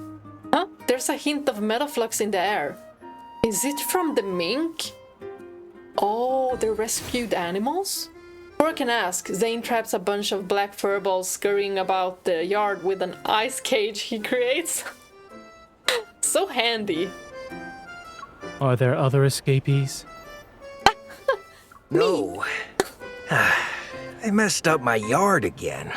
Huh? There's a hint of metaflux in the air. Is it from the mink? Oh, the rescued animals? Or I can ask, Zayne traps a bunch of black furballs scurrying about the yard with an ice cage he creates. So handy. Are there other escapees? No. I messed up my yard again.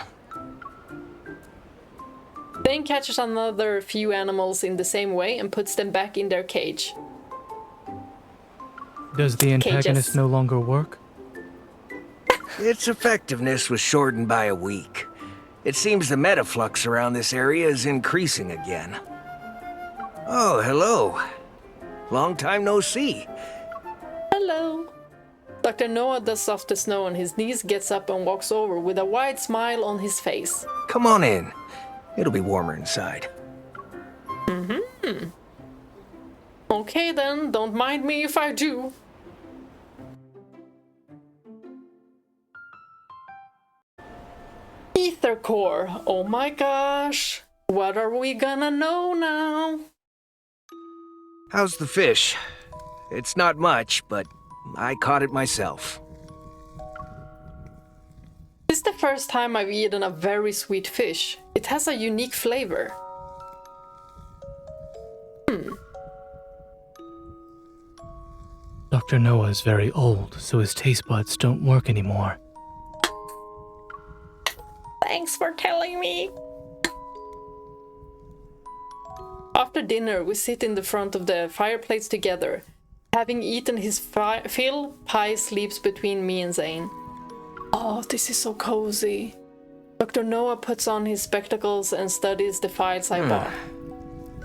Zayne catches another few animals in the same way and puts them back in their cage. Does the antagonist no longer work? Its effectiveness was shortened by a week. It seems the metaflux around this area is increasing again. Oh, hello. Long time no see. Hello. Dr. Noah dusts off the snow on his knees, gets up and walks over with a wide smile on his face. Come on in. It'll be warmer inside. Mm-hmm. Okay then, don't mind me if I do. Ether core. Oh my gosh. What are we gonna know now? How's the fish? It's not much, but I caught it myself. This is the first time I've eaten a very sweet fish. It has a unique flavor. Dr. Noah is very old, so his taste buds don't work anymore. Thanks for telling me. After dinner, we sit in the front of the fireplace together. Having eaten his fill, Pi sleeps between me and Zayne. Oh, this is so cozy. Dr. Noah puts on his spectacles and studies the files I bought.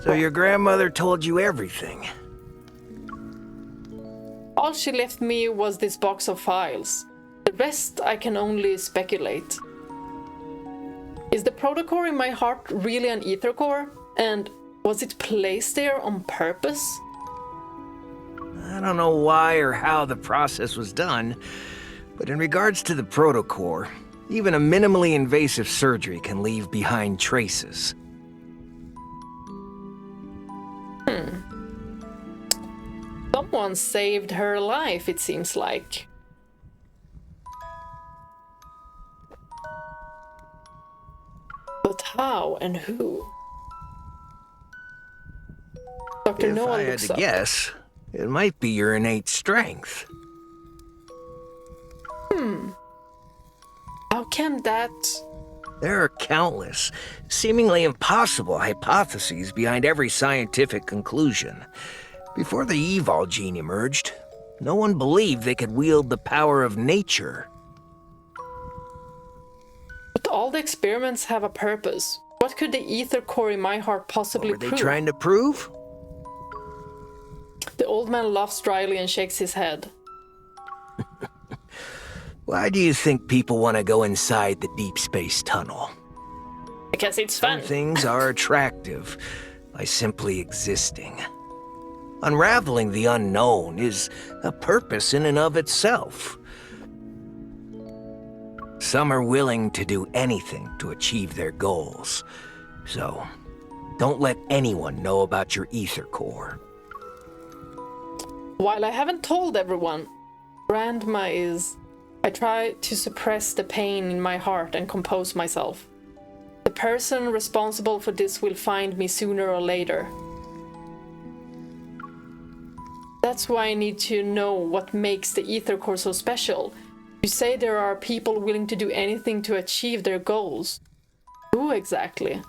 So your grandmother told you everything? All she left me was this box of files. The rest I can only speculate. Is the protocore in my heart really an ether core? And was it placed there on purpose? I don't know why or how the process was done, but in regards to the protocore, even a minimally invasive surgery can leave behind traces. Someone saved her life, it seems like. But how and who? Dr. If Noah I had looks to up. guess, it might be your innate strength. How can that... There are countless, seemingly impossible hypotheses behind every scientific conclusion. Before the Evol gene emerged, no one believed they could wield the power of nature. But all the experiments have a purpose. What could the ether core in my heart possibly What were they prove? trying to prove? The old man laughs dryly and shakes his head. Why do you think people want to go inside the Deepspace tunnel? Because it's fun. Some things are attractive by simply existing. Unraveling the unknown is a purpose in and of itself. Some are willing to do anything to achieve their goals. So, don't let anyone know about your ether core. While I haven't told everyone, Grandma is... I try to suppress the pain in my heart and compose myself. The person responsible for this will find me sooner or later. That's why I need to know what makes the ether core so special. You say there are people willing to do anything to achieve their goals. Who exactly?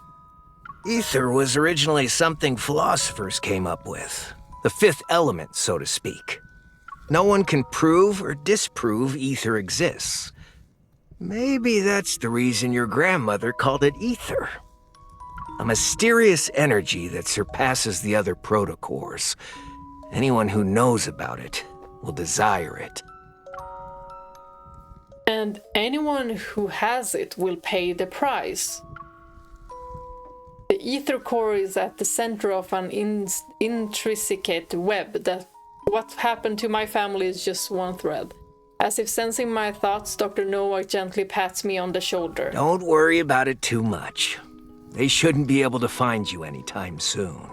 Ether was originally something philosophers came up with. The fifth element, so to speak. No one can prove or disprove ether exists. Maybe that's the reason your grandmother called it ether. A mysterious energy that surpasses the other protocores. Anyone who knows about it will desire it. And anyone who has it will pay the price. The ether core is at the center of an intricate web that what happened to my family is just one thread. As if sensing my thoughts, Dr. Noah gently pats me on the shoulder. Don't worry about it too much. They shouldn't be able to find you anytime soon.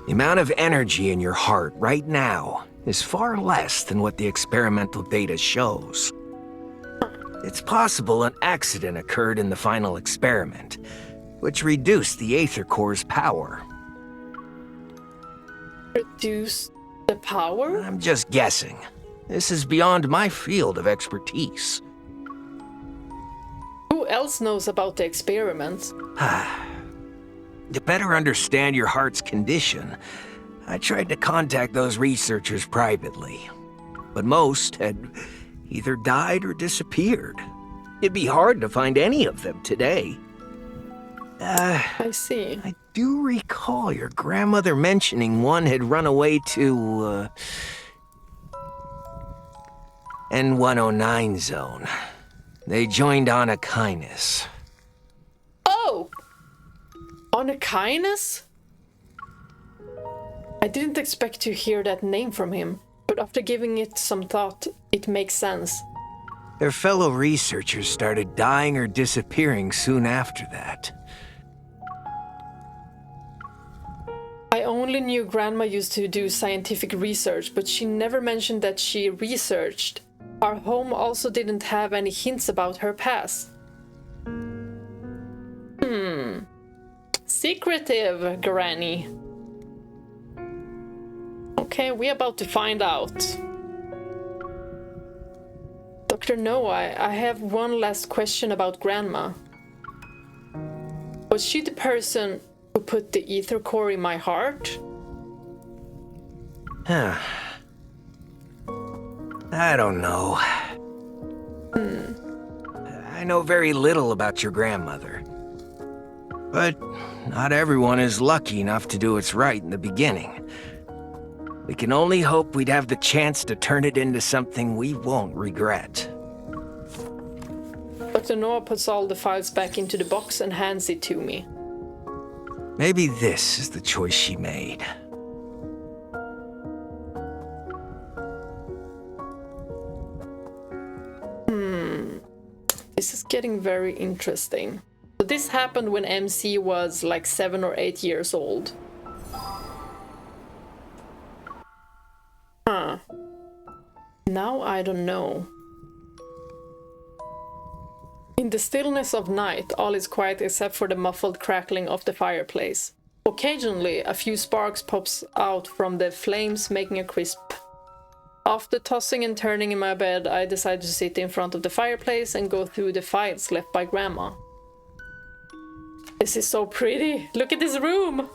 The amount of energy in your heart right now is far less than what the experimental data shows. It's possible an accident occurred in the final experiment, which reduced the Aether Core's power. Reduce the power? I'm just guessing. This is beyond my field of expertise. Who else knows about the experiments? To better understand your heart's condition, I tried to contact those researchers privately. But most had either died or disappeared. It'd be hard to find any of them today. I see. I do recall your grandmother mentioning one had run away to, N109 Zone. They joined on a kindness. Oh! On a kindness? I didn't expect to hear that name from him, but after giving it some thought, it makes sense. Their fellow researchers started dying or disappearing soon after that. I only knew Grandma used to do scientific research, but she never mentioned that she researched. Our home also didn't have any hints about her past. Secretive, Granny. Okay, we're about to find out. Dr. Noah, I have one last question about Grandma. Was she the person who put the Aether Core in my heart? I don't know. I know very little about your grandmother. But not everyone is lucky enough to do what's right in the beginning. We can only hope we'd have the chance to turn it into something we won't regret. Dr. Noah puts all the files back into the box and hands it to me. Maybe this is the choice she made. This is getting very interesting. So this happened when MC was like 7 or 8 years old. Now I don't know. In the stillness of night, all is quiet except for the muffled crackling of the fireplace. Occasionally, a few sparks pops out from the flames, making a crisp. After tossing and turning in my bed, I decided to sit in front of the fireplace and go through the files left by Grandma. This is so pretty! Look at this room!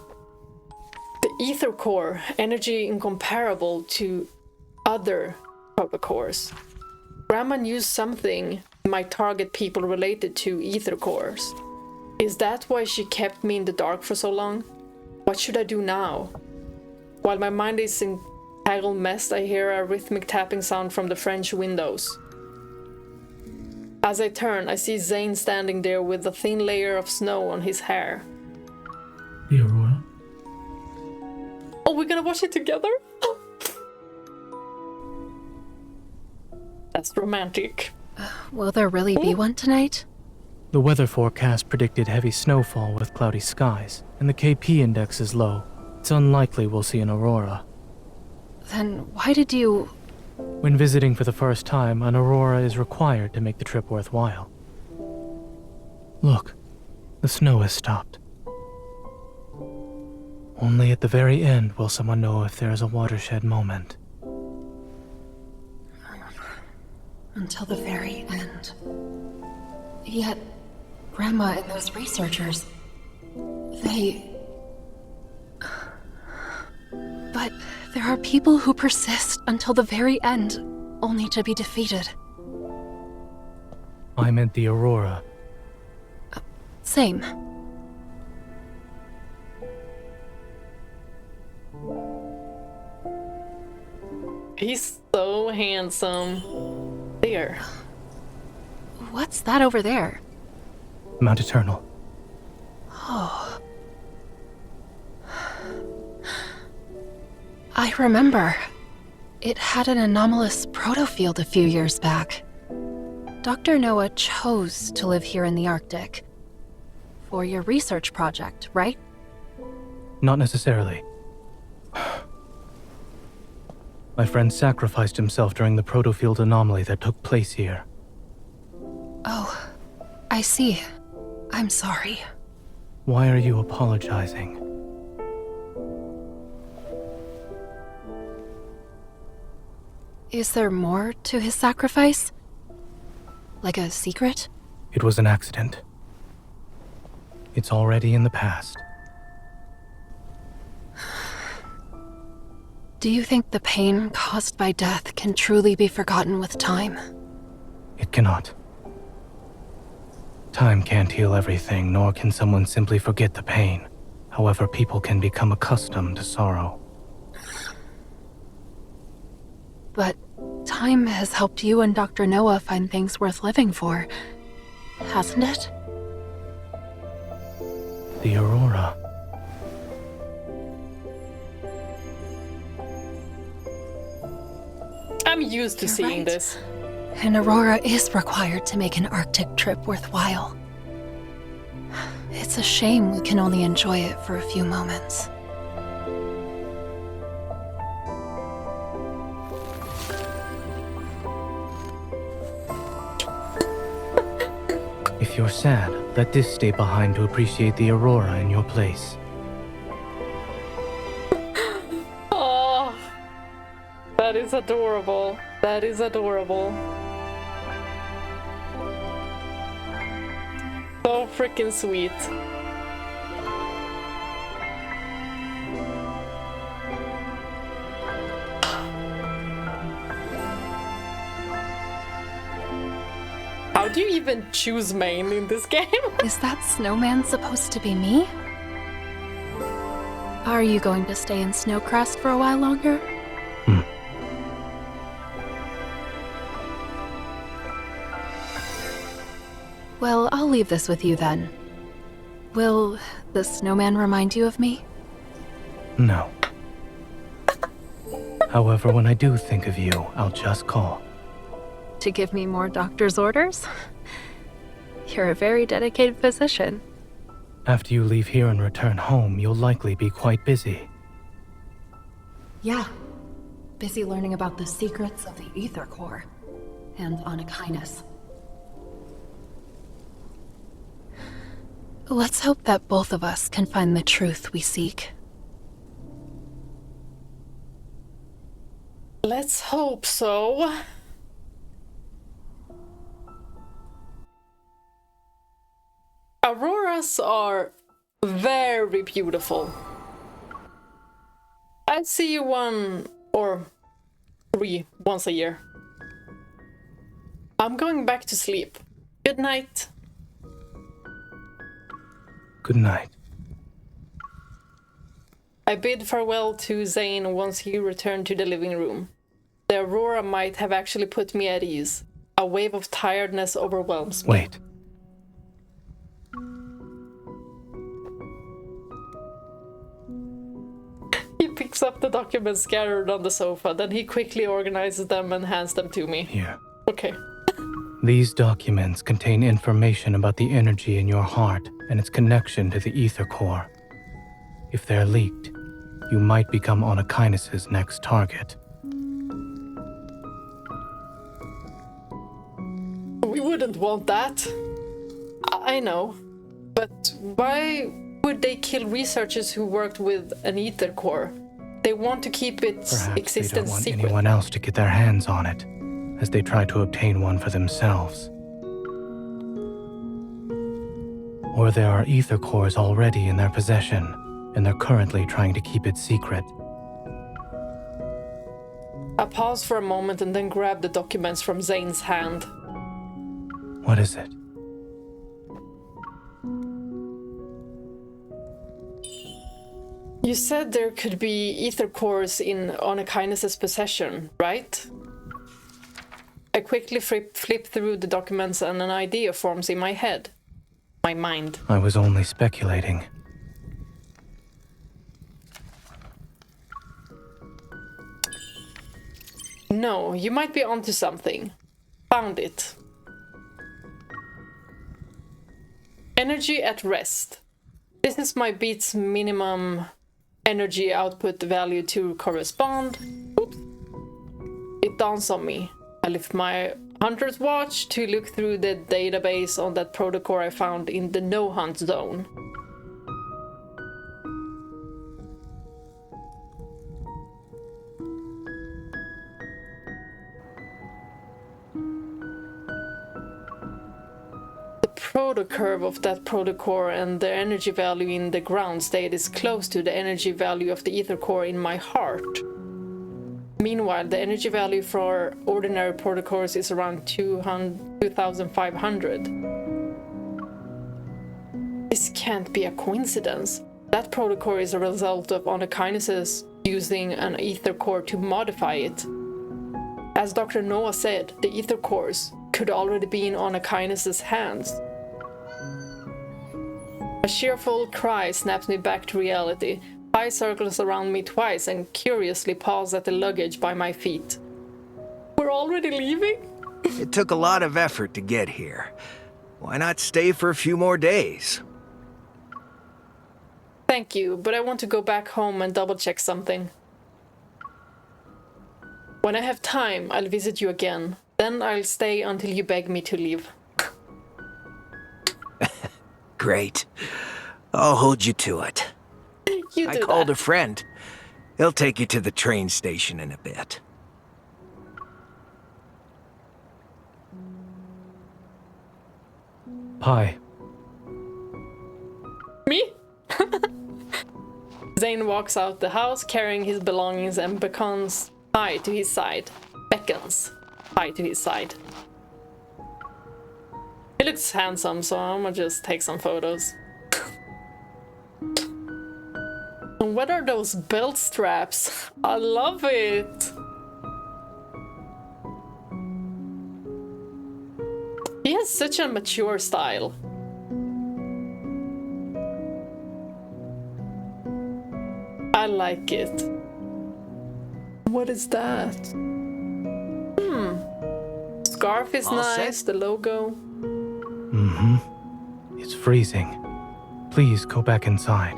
The Aether Core, energy incomparable to other protocores. Grandma knew something might target people related to Aether Cores. Is that why she kept me in the dark for so long? What should I do now? While my mind is in tangled mess, I hear a rhythmic tapping sound from the French windows. As I turn, I see Zayne standing there with a thin layer of snow on his hair. The Aurora? Oh, we're gonna watch it together? That's romantic. Will there really be one tonight? The weather forecast predicted heavy snowfall with cloudy skies, and the KP index is low. It's unlikely we'll see an aurora. Then why did you... When visiting for the first time, an aurora is required to make the trip worthwhile. Look, the snow has stopped. Only at the very end will someone know if there is a watershed moment. Until the very end. Yet, Grandma and those researchers... they... But there are people who persist until the very end, only to be defeated. I meant the Aurora. Same. He's so handsome. There. What's that over there? Mount Eternal. Oh. I remember. It had an anomalous protofield a few years back. Dr. Noah chose to live here in the Arctic. For your research project, right? Not necessarily. My friend sacrificed himself during the protofield anomaly that took place here. Oh, I see. I'm sorry. Why are you apologizing? Is there more to his sacrifice? Like a secret? It was an accident. It's already in the past. Do you think the pain caused by death can truly be forgotten with time? It cannot. Time can't heal everything, nor can someone simply forget the pain. However, people can become accustomed to sorrow. But time has helped you and Dr. Noah find things worth living for, hasn't it? The Aurora. I'm used to seeing this. An Aurora is required to make an Arctic trip worthwhile. It's a shame we can only enjoy it for a few moments. If you're sad, let this stay behind to appreciate the Aurora in your place. Oh, that is adorable. That is adorable. So freaking sweet. How do you even choose main in this game? Is that snowman supposed to be me? Are you going to stay in Snowcrest for a while longer? Well, I'll leave this with you then. Will the snowman remind you of me? No. However, when I do think of you, I'll just call. To give me more doctor's orders? You're a very dedicated physician. After you leave here and return home, you'll likely be quite busy. Yeah. Busy learning about the secrets of the Ether Core and Anakinus. Let's hope that both of us can find the truth we seek. Let's hope so. Auroras are very beautiful. I see you 1 or 3 once a year. I'm going back to sleep. Good night. Good night. I bid farewell to Zayne once he returned to the living room. The Aurora might have actually put me at ease. A wave of tiredness overwhelms me. Wait. He picks up the documents scattered on the sofa, then he quickly organizes them and hands them to me. Here. Okay. These documents contain information about the energy in your heart and its connection to the Ether Core. If they're leaked, you might become Anakinus' next target. We wouldn't want that. I know. But why would they kill researchers who worked with an Ether Core? They want to keep its Perhaps existence they don't want secret. anyone else to get their hands on it, as they try to obtain one for themselves. Or there are Ether Cores already in their possession, and they're currently trying to keep it secret. I pause for a moment and then grab the documents from Zayne's hand. What is it? You said there could be Ether Cores in Anakinus' possession, right? I quickly flip through the documents and an idea forms in my head. My mind. I was only speculating. No, you might be onto something. Found it. Energy at rest. This is my beat's minimum energy output value to correspond. Oops. It dawns on me. I lift my Hunter's Watch to look through the database on that protocore I found in the no-hunt zone. The protocurve of that protocore and the energy value in the ground state is close to the energy value of the ether core in my heart. Meanwhile, the energy value for ordinary protocores is around 2,500. This can't be a coincidence. That protocore is a result of Onokinesis using an ether core to modify it. As Dr. Noah said, the ether cores could already be in Onokinesis' hands. A cheerful cry snaps me back to reality. Pi circles around me twice and curiously paws at the luggage by my feet. We're already leaving? It took a lot of effort to get here. Why not stay for a few more days? Thank you, but I want to go back home and double-check something. When I have time, I'll visit you again. Then I'll stay until you beg me to leave. Great. I'll hold you to it. I called a friend. He'll take you to the train station in a bit. Pi. Me? Zayne walks out the house carrying his belongings and beckons Pi to his side. He looks handsome, so I'm gonna just take some photos. And what are those belt straps? I love it! He has such a mature style. I like it. What is that? Scarf is nice, the logo. It's freezing. Please go back inside.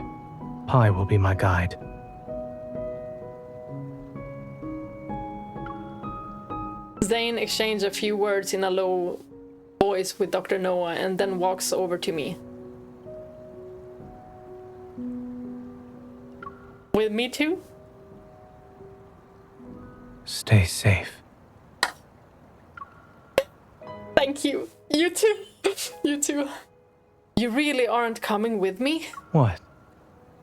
Pi will be my guide. Zayne exchanges a few words in a low voice with Dr. Noah and then walks over to me. With me too? Stay safe. Thank you. You too. You too. You really aren't coming with me? What?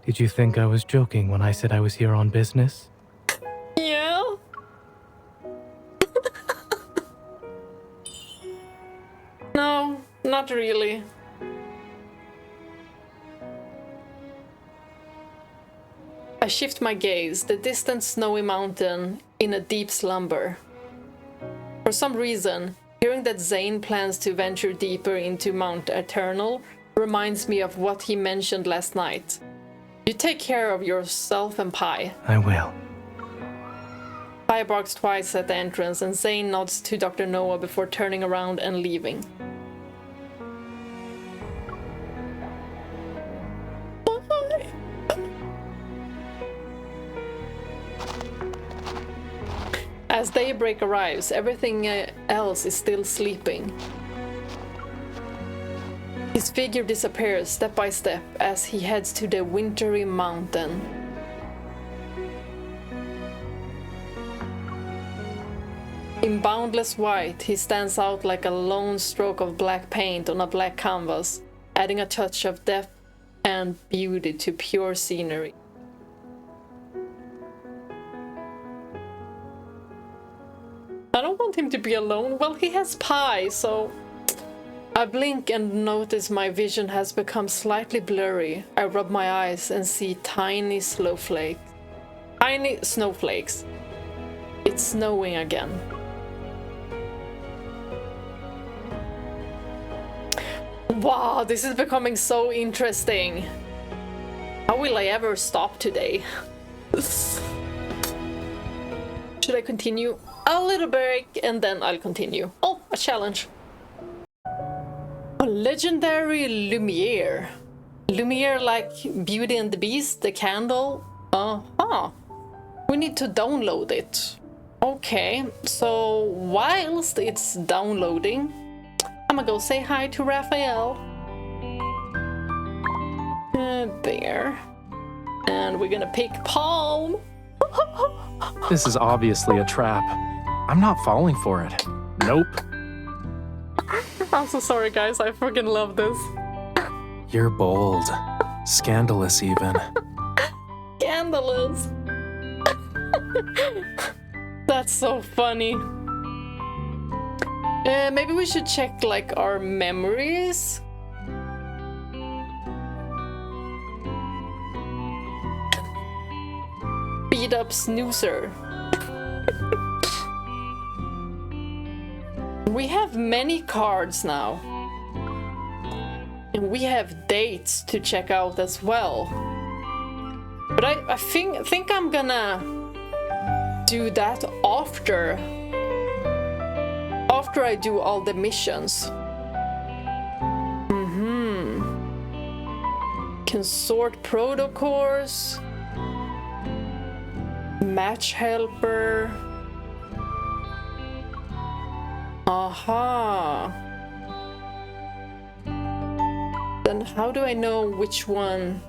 Did you think I was joking when I said I was here on business? Yeah. No, not really. I shift my gaze, the distant snowy mountain in a deep slumber. For some reason, hearing that Zayne plans to venture deeper into Mount Eternal reminds me of what he mentioned last night. You take care of yourself and Pi. I will. Pi barks twice at the entrance and Zayne nods to Dr. Noah before turning around and leaving. Bye. As daybreak arrives, everything else is still sleeping. His figure disappears step by step as he heads to the wintry mountain. In boundless white, he stands out like a lone stroke of black paint on a black canvas, adding a touch of depth and beauty to pure scenery. I don't want him to be alone. Well, he has Pi, so... I blink and notice my vision has become slightly blurry. I rub my eyes and see tiny snowflakes. It's snowing again. Wow, this is becoming so interesting. How will I ever stop today? Should I continue? A little break and then I'll continue. Oh, a challenge. A legendary Lumiere. Lumiere like Beauty and the Beast, the candle. We need to download it. Okay, so whilst it's downloading, I'm gonna go say hi to Rafayel. There. And we're gonna pick Palm. This is obviously a trap. I'm not falling for it. Nope. I'm so sorry, guys. I freaking love this. You're bold. Scandalous, even. Scandalous. That's so funny. Maybe we should check, like, our memories. Beat up snoozer. We have many cards now. And we have dates to check out as well. But I think I'm gonna do that after I do all the missions. Can sort protocols. Match helper. Aha. Then how do I know which one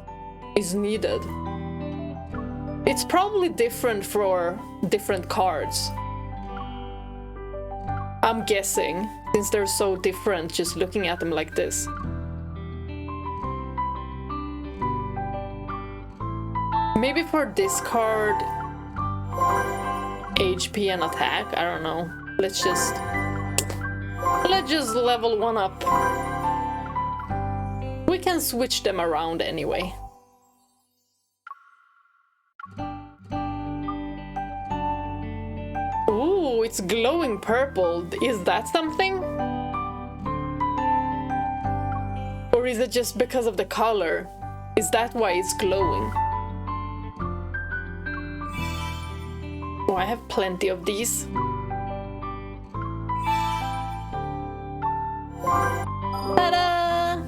is needed? It's probably different for different cards. I'm guessing, since they're so different just looking at them like this. Maybe for this card, HP and attack, I don't know. Let's just level one up. We can switch them around anyway. Ooh, it's glowing purple. Is that something? Or is it just because of the color? Is that why it's glowing? Oh, I have plenty of these. Ta-da!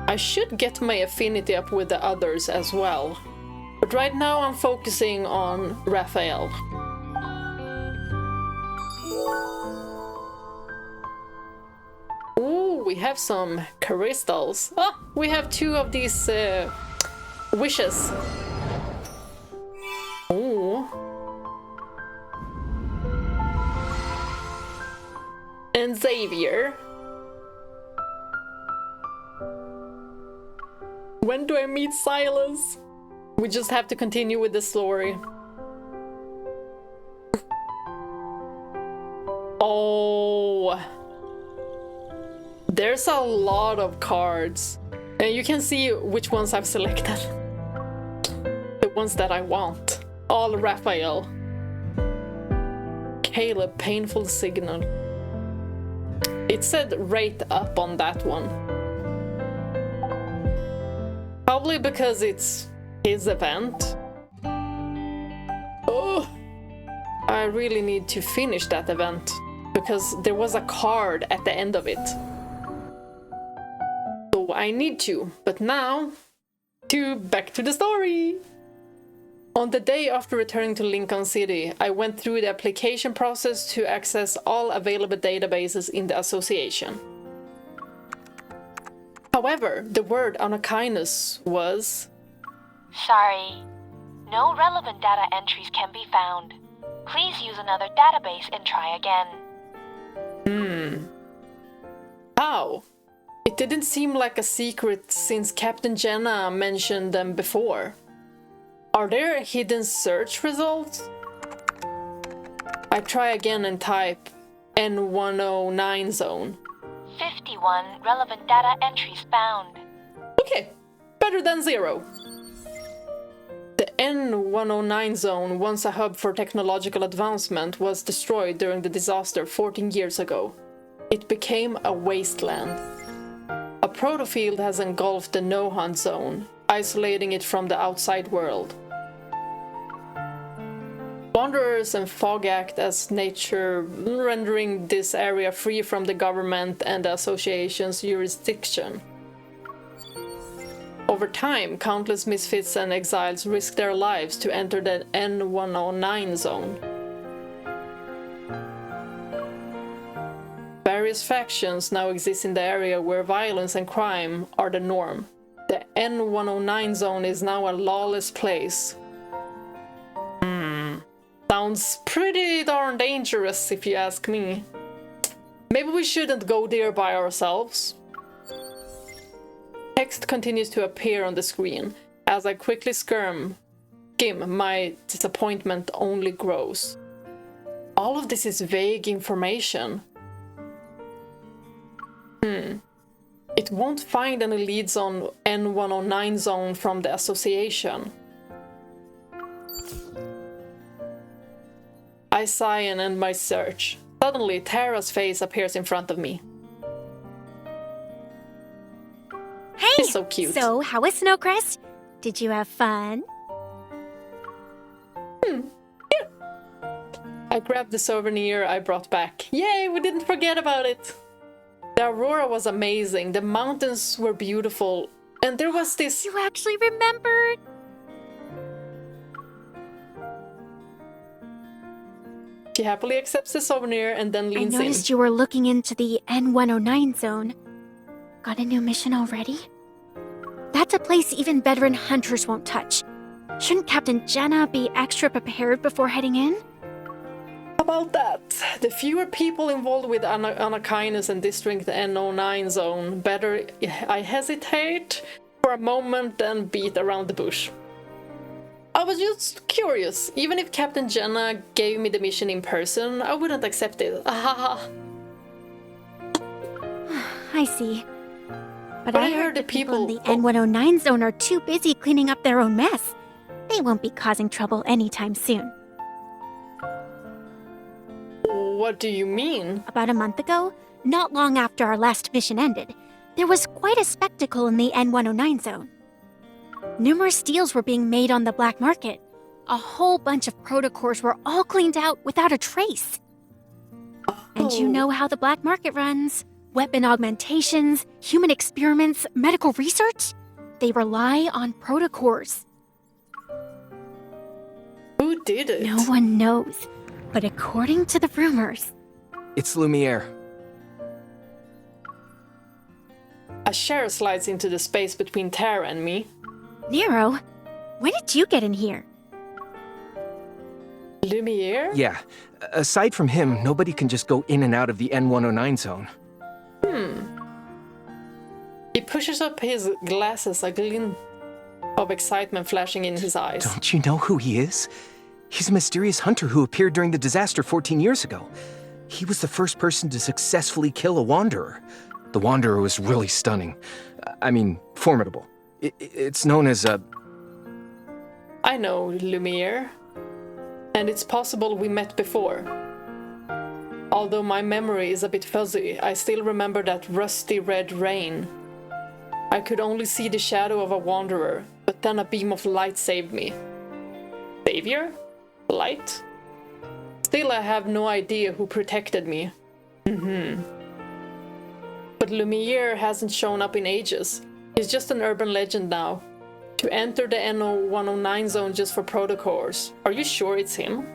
I should get my affinity up with the others as well. But right now I'm focusing on Rafayel. Ooh, we have some crystals. Oh, we have 2 of these wishes. Ooh. And Xavier. When do I meet Silas? We just have to continue with the story. Oh. There's a lot of cards. And you can see which ones I've selected. The ones that I want. All Rafayel. Caleb, painful signal. It said rate up on that one. Probably because it's his event. Oh, I really need to finish that event because there was a card at the end of it. So I need to, but now back to the story. On the day after returning to Linkon City, I went through the application process to access all available databases in the association. However, the word unkindness was... Sorry. No relevant data entries can be found. Please use another database and try again. How? It didn't seem like a secret since Captain Jenna mentioned them before. Are there hidden search results? I try again and type N109 Zone. 51 relevant data entries found. Okay, better than 0. The N109 Zone, once a hub for technological advancement, was destroyed during the disaster 14 years ago. It became a wasteland. A protofield has engulfed the no-hunt zone, isolating it from the outside world. Wanderers and fog act as nature, rendering this area free from the government and the association's jurisdiction. Over time, countless misfits and exiles risk their lives to enter the N109 Zone. Various factions now exist in the area where violence and crime are the norm. The N109 Zone is now a lawless place. Sounds pretty darn dangerous if you ask me. Maybe we shouldn't go there by ourselves. Text continues to appear on the screen. As I quickly skim, my disappointment only grows. All of this is vague information. It won't find any leads on N109 Zone from the association. I sigh and end my search. Suddenly, Tara's face appears in front of me. Hey! She's so cute. So, how was Snowcrest? Did you have fun? Yeah. I grabbed the souvenir I brought back. Yay, we didn't forget about it! The Aurora was amazing, the mountains were beautiful, and there was this... You actually remembered! She happily accepts the souvenir and then leans in. I noticed you were looking into the N109 Zone. Got a new mission already? That's a place even veteran hunters won't touch. Shouldn't Captain Jenna be extra prepared before heading in? About that, the fewer people involved with Anakainis and District N09 Zone, better I hesitate for a moment than beat around the bush. I was just curious. Even if Captain Jenna gave me the mission in person, I wouldn't accept it. I see. But I heard the people in the N109 Zone are too busy cleaning up their own mess. They won't be causing trouble anytime soon. What do you mean? About a month ago, not long after our last mission ended, there was quite a spectacle in the N109 Zone. Numerous deals were being made on the black market. A whole bunch of protocores were all cleaned out without a trace. And you know how the black market runs. Weapon augmentations, human experiments, medical research. They rely on protocores. Who did it? No one knows. But according to the rumors... It's Lumiere. A chair slides into the space between Tara and me. Nero, when did you get in here? Lumiere? Yeah. Aside from him, nobody can just go in and out of the N109 Zone. He pushes up his glasses, a glint of excitement flashing in his eyes. Don't you know who he is? He's a mysterious hunter who appeared during the disaster 14 years ago. He was the first person to successfully kill a Wanderer. The Wanderer was really stunning. I mean, formidable. It's known as a... I know Lumiere. And it's possible we met before. Although my memory is a bit fuzzy, I still remember that rusty red rain. I could only see the shadow of a Wanderer, but then a beam of light saved me. Xavier? Light? Still, I have no idea who protected me. But Lumiere hasn't shown up in ages. He's just an urban legend now. To enter the N109 Zone just for protocores. Are you sure it's him?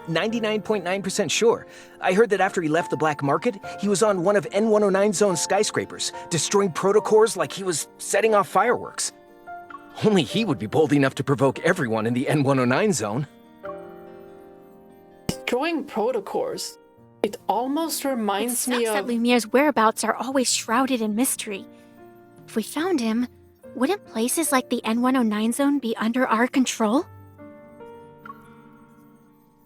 99.9% sure. I heard that after he left the black market, he was on one of N109 Zone's skyscrapers, destroying protocores like he was setting off fireworks. Only he would be bold enough to provoke everyone in the N109 Zone. Destroying protocores? It almost reminds me of... that Lumiere's whereabouts are always shrouded in mystery. If we found him, wouldn't places like the N109 Zone be under our control?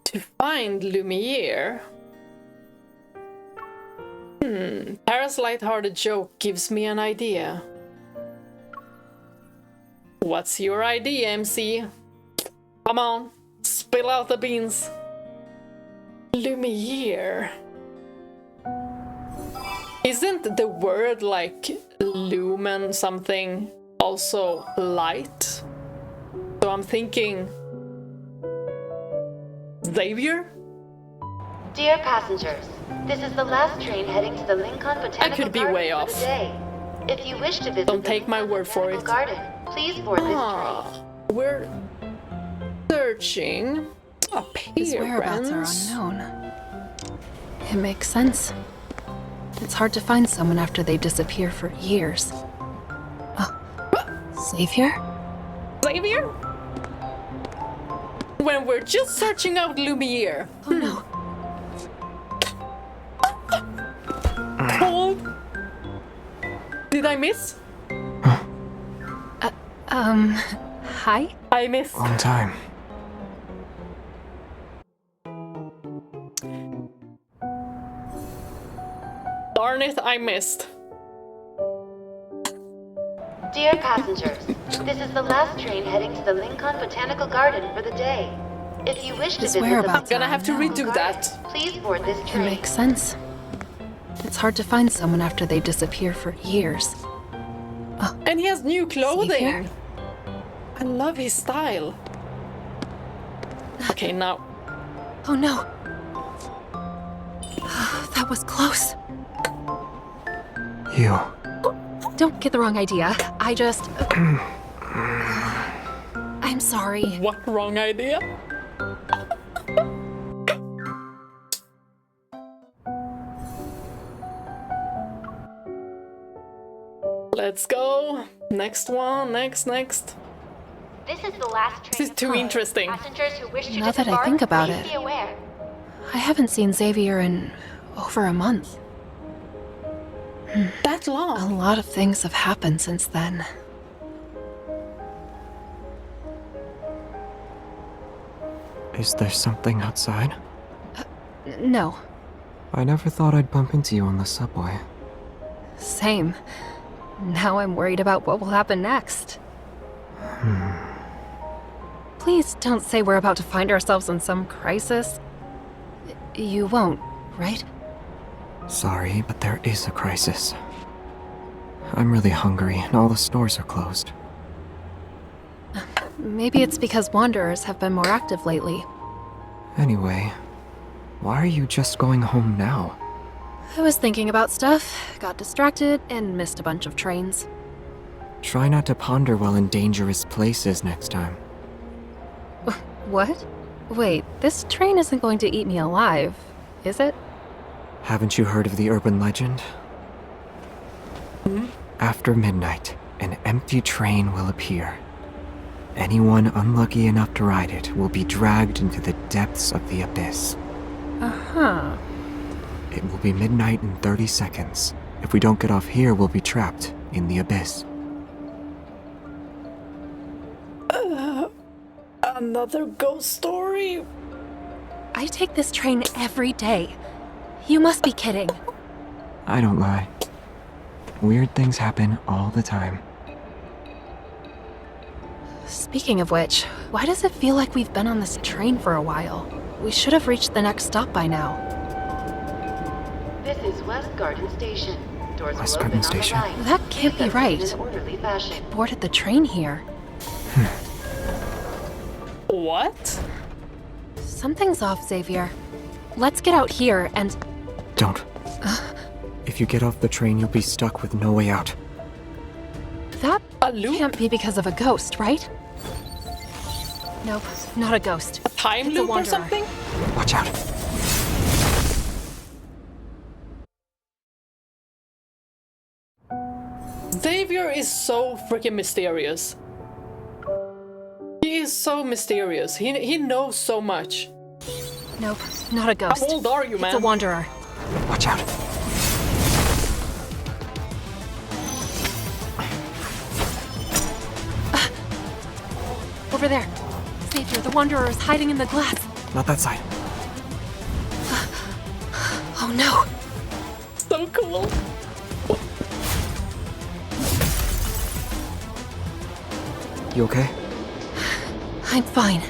To find Lumiere... Tara's lighthearted joke gives me an idea. What's your idea, MC? Come on, spill out the beans. Lumiere. Isn't the word like lumen something also light? So I'm thinking... Xavier? Dear passengers, this is the last train heading to the Linkon Botanical I could be Garden way for off. the day. If you wish to visit Don't take my word for it. garden, please board this train. We're searching His whereabouts are unknown. It makes sense. It's hard to find someone after they disappear for years. Xavier? Xavier? When we're just searching out Lumiere. Oh no. Cold. Did I miss? Hi? I missed. Long time. Darn it, I missed. Dear passengers, this is the last train heading to the Linkon Botanical Garden for the day. If you wish to visit the I'm gonna have to redo that. please board this It train. makes sense. It's hard to find someone after they disappear for years. And he has new clothing. Xavier? I love his style. Okay, now. Oh no. That was close. You. Don't get the wrong idea. I just... I'm sorry. What wrong idea? Let's go. Next one. Next. This is the last train. This is too interesting. Passengers who wish to Now that I disembark, think about please it. be aware. I haven't seen Xavier in over a month. That long? A lot of things have happened since then. Is there something outside? No. I never thought I'd bump into you on the subway. Same. Now I'm worried about what will happen next. Please don't say we're about to find ourselves in some crisis. You won't, right? Sorry, but there is a crisis. I'm really hungry and all the stores are closed. Maybe it's because Wanderers have been more active lately. Anyway, why are you just going home now? I was thinking about stuff, got distracted, and missed a bunch of trains. Try not to ponder while in dangerous places next time. What? Wait, this train isn't going to eat me alive, is it? Haven't you heard of the urban legend? After midnight, an empty train will appear. Anyone unlucky enough to ride it will be dragged into the depths of the abyss. Uh-huh. It will be midnight in 30 seconds. If we don't get off here, we'll be trapped in the abyss. Another ghost story? I take this train every day. You must be kidding. I don't lie. Weird things happen all the time. Speaking of which, why does it feel like we've been on this train for a while? We should have reached the next stop by now. This is West Garden Station. Doors West will open Garden on the Station. right. That can't be Please right. exit in an orderly fashion. We boarded the train here. What? Something's off, Xavier. Let's get out here and... Don't. If you get off the train, you'll be stuck with no way out. That can't be because of a ghost, right? Nope, not a ghost. A time loop or something? Watch out. Xavier is so freaking mysterious. He is so mysterious. He knows so much. Nope, not a ghost. How old are you, man? It's a wanderer. Watch out. Over there. Xavier, the wanderer is hiding in the glass. Not that side. Oh no. So cool. You okay? I'm fine.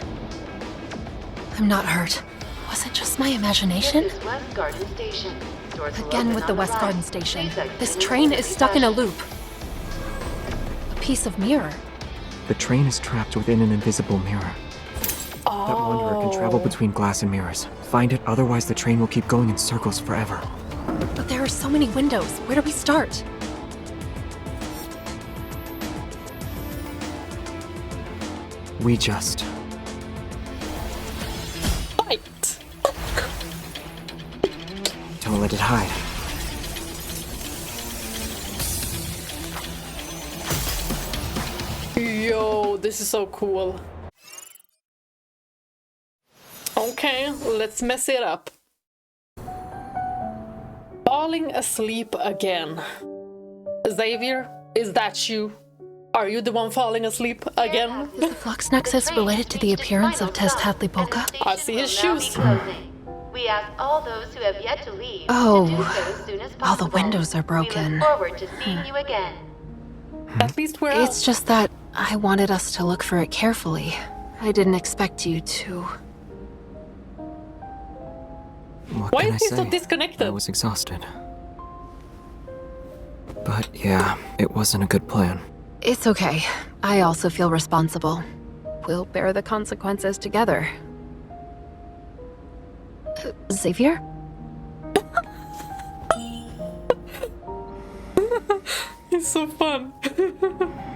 I'm not hurt. Was it just my imagination? This is West Garden Station. Doors will Again open with the on West right. Garden Station. Please exit This in an train is orderly stuck in a fashion. loop. A piece of mirror. The train is trapped within an invisible mirror. That wanderer can travel between glass and mirrors. Find it, otherwise the train will keep going in circles forever. But there are so many windows. Where do we start? We just... fight! Don't let it hide. Yo, this is so cool. Okay, let's mess it up. Falling asleep again. Xavier, is that you? Are you the one falling asleep again? Is the flux nexus related to the appearance of Tezcatlipoca? I see his shoes. We ask all those who have yet to leave Oh, to do so as soon as possible. all the windows are broken. We look forward to seeing you again. At least we're It's just that I wanted us to look for it carefully. I didn't expect you to. What Why can is he I so say? disconnected? I was exhausted. But yeah, it wasn't a good plan. It's okay. I also feel responsible. We'll bear the consequences together. Xavier? He's so fun.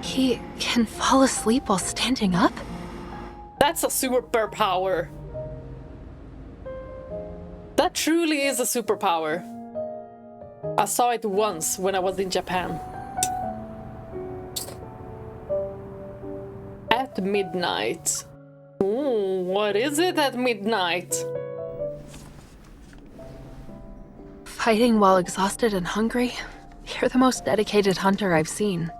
He can fall asleep while standing up? That's a superpower. That truly is a superpower. I saw it once when I was in Japan. At midnight. Ooh, what is it at midnight? Fighting while exhausted and hungry? You're the most dedicated hunter I've seen.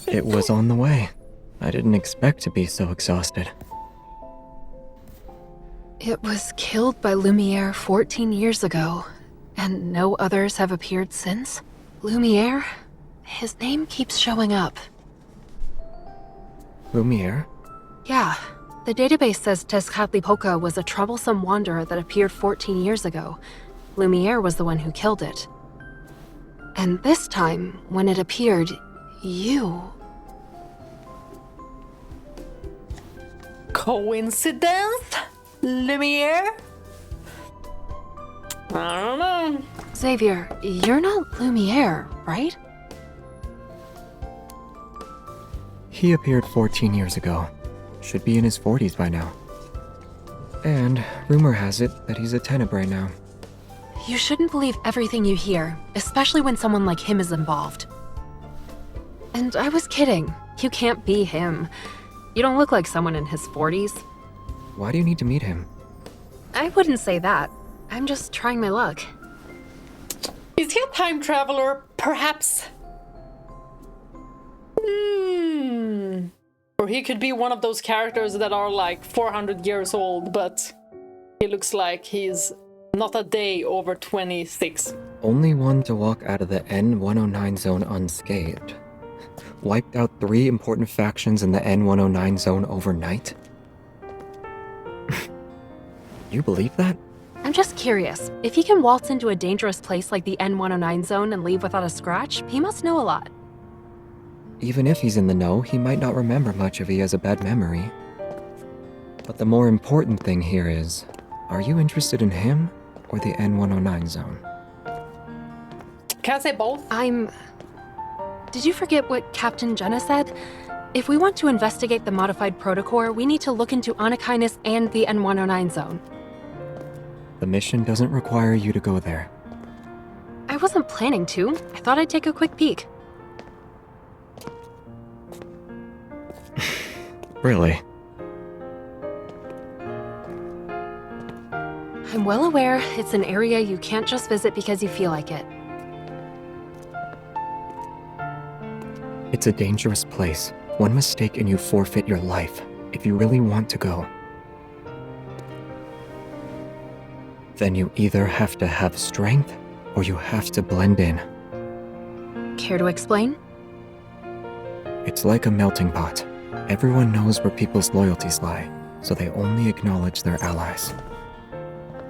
It was on the way. I didn't expect to be so exhausted. It was killed by Lumiere 14 years ago, and no others have appeared since? Lumiere? His name keeps showing up. Lumiere? Yeah, the database says Tezcatlipoca was a troublesome wanderer that appeared 14 years ago. Lumiere was the one who killed it. And this time, when it appeared, you... Coincidence? Lumiere? I don't know. Xavier, you're not Lumiere, right? He appeared 14 years ago. Should be in his 40s by now. And rumor has it that he's a Tenebrae now. You shouldn't believe everything you hear, especially when someone like him is involved. And I was kidding. You can't be him. You don't look like someone in his 40s. Why do you need to meet him? I wouldn't say that. I'm just trying my luck. Is he a time traveler, perhaps? Or he could be one of those characters that are like 400 years old, but he looks like he's not a day over 26. Only one to walk out of the N109 Zone unscathed. Wiped out 3 important factions in the N109 Zone overnight? You believe that? I'm just curious. If he can waltz into a dangerous place like the N109 Zone and leave without a scratch, he must know a lot. Even if he's in the know, he might not remember much if he has a bad memory. But the more important thing here is, are you interested in him or the N109 Zone? Can I say both? Did you forget what Captain Jenna said? If we want to investigate the modified protocore, we need to look into Anakinus and the N109 Zone. The mission doesn't require you to go there. I wasn't planning to. I thought I'd take a quick peek. Really? I'm well aware it's an area you can't just visit because you feel like it. It's a dangerous place. One mistake and you forfeit your life, if you really want to go. Then you either have to have strength, or you have to blend in. Care to explain? It's like a melting pot. Everyone knows where people's loyalties lie, so they only acknowledge their allies.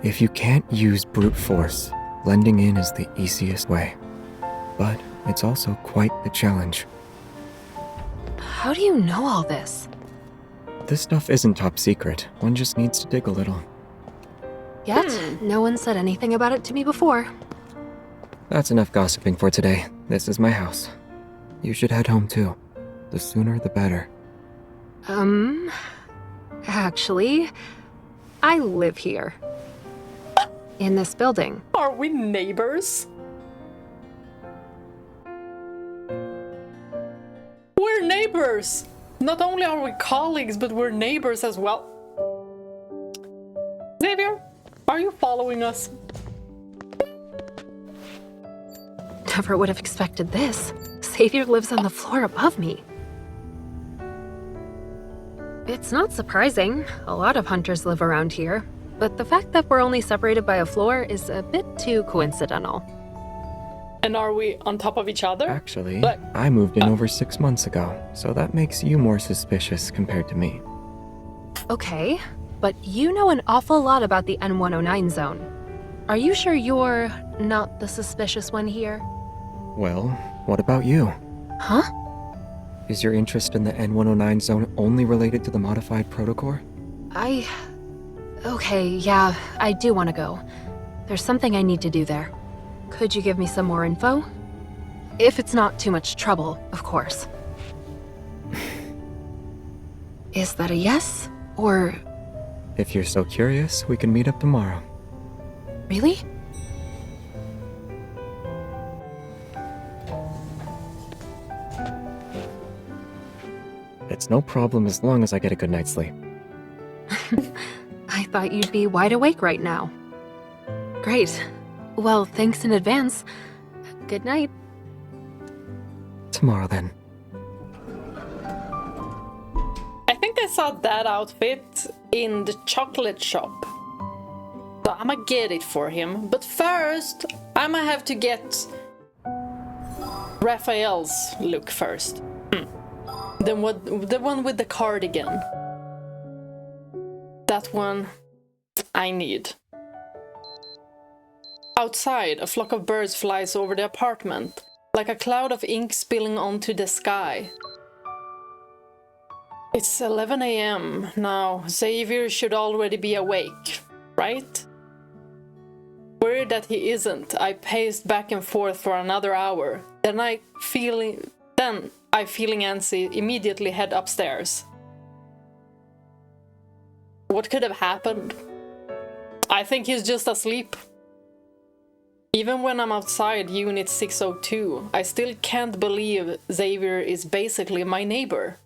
If you can't use brute force, blending in is the easiest way. But it's also quite the challenge. How do you know all this? This stuff isn't top secret. One just needs to dig a little. Yet, no one said anything about it to me before. That's enough gossiping for today. This is my house. You should head home too. The sooner the better. Actually, I live here. In this building. Are we neighbors? We're neighbors! Not only are we colleagues, but we're neighbors as well. Xavier, are you following us? Never would have expected this. Xavier lives on the floor above me. It's not surprising. A lot of hunters live around here. But the fact that we're only separated by a floor is a bit too coincidental. And are we on top of each other? Actually, I moved in over 6 months ago, so that makes you more suspicious compared to me. Okay, but you know an awful lot about the N109 Zone. Are you sure you're not the suspicious one here? Well, what about you? Huh? Is your interest in the N109 Zone only related to the modified protocore? Okay, yeah, I do want to go. There's something I need to do there. Could you give me some more info? If it's not too much trouble, of course. Is that a yes? Or... If you're so curious, we can meet up tomorrow. Really? It's no problem as long as I get a good night's sleep. I thought you'd be wide awake right now. Great. Well, thanks in advance. Good night. Tomorrow, then. I think I saw that outfit in the chocolate shop. So I'ma get it for him. But first, I'ma have to get Rafayel's look first. Then what? The one with the cardigan. That one I need. Outside, a flock of birds flies over the apartment, like a cloud of ink spilling onto the sky. It's 11 a.m. now. Xavier should already be awake, right? Worried that he isn't, I paced back and forth for another hour. Then I, feeling antsy, immediately head upstairs. What could have happened? I think he's just asleep. Even when I'm outside Unit 602, I still can't believe Xavier is basically my neighbor.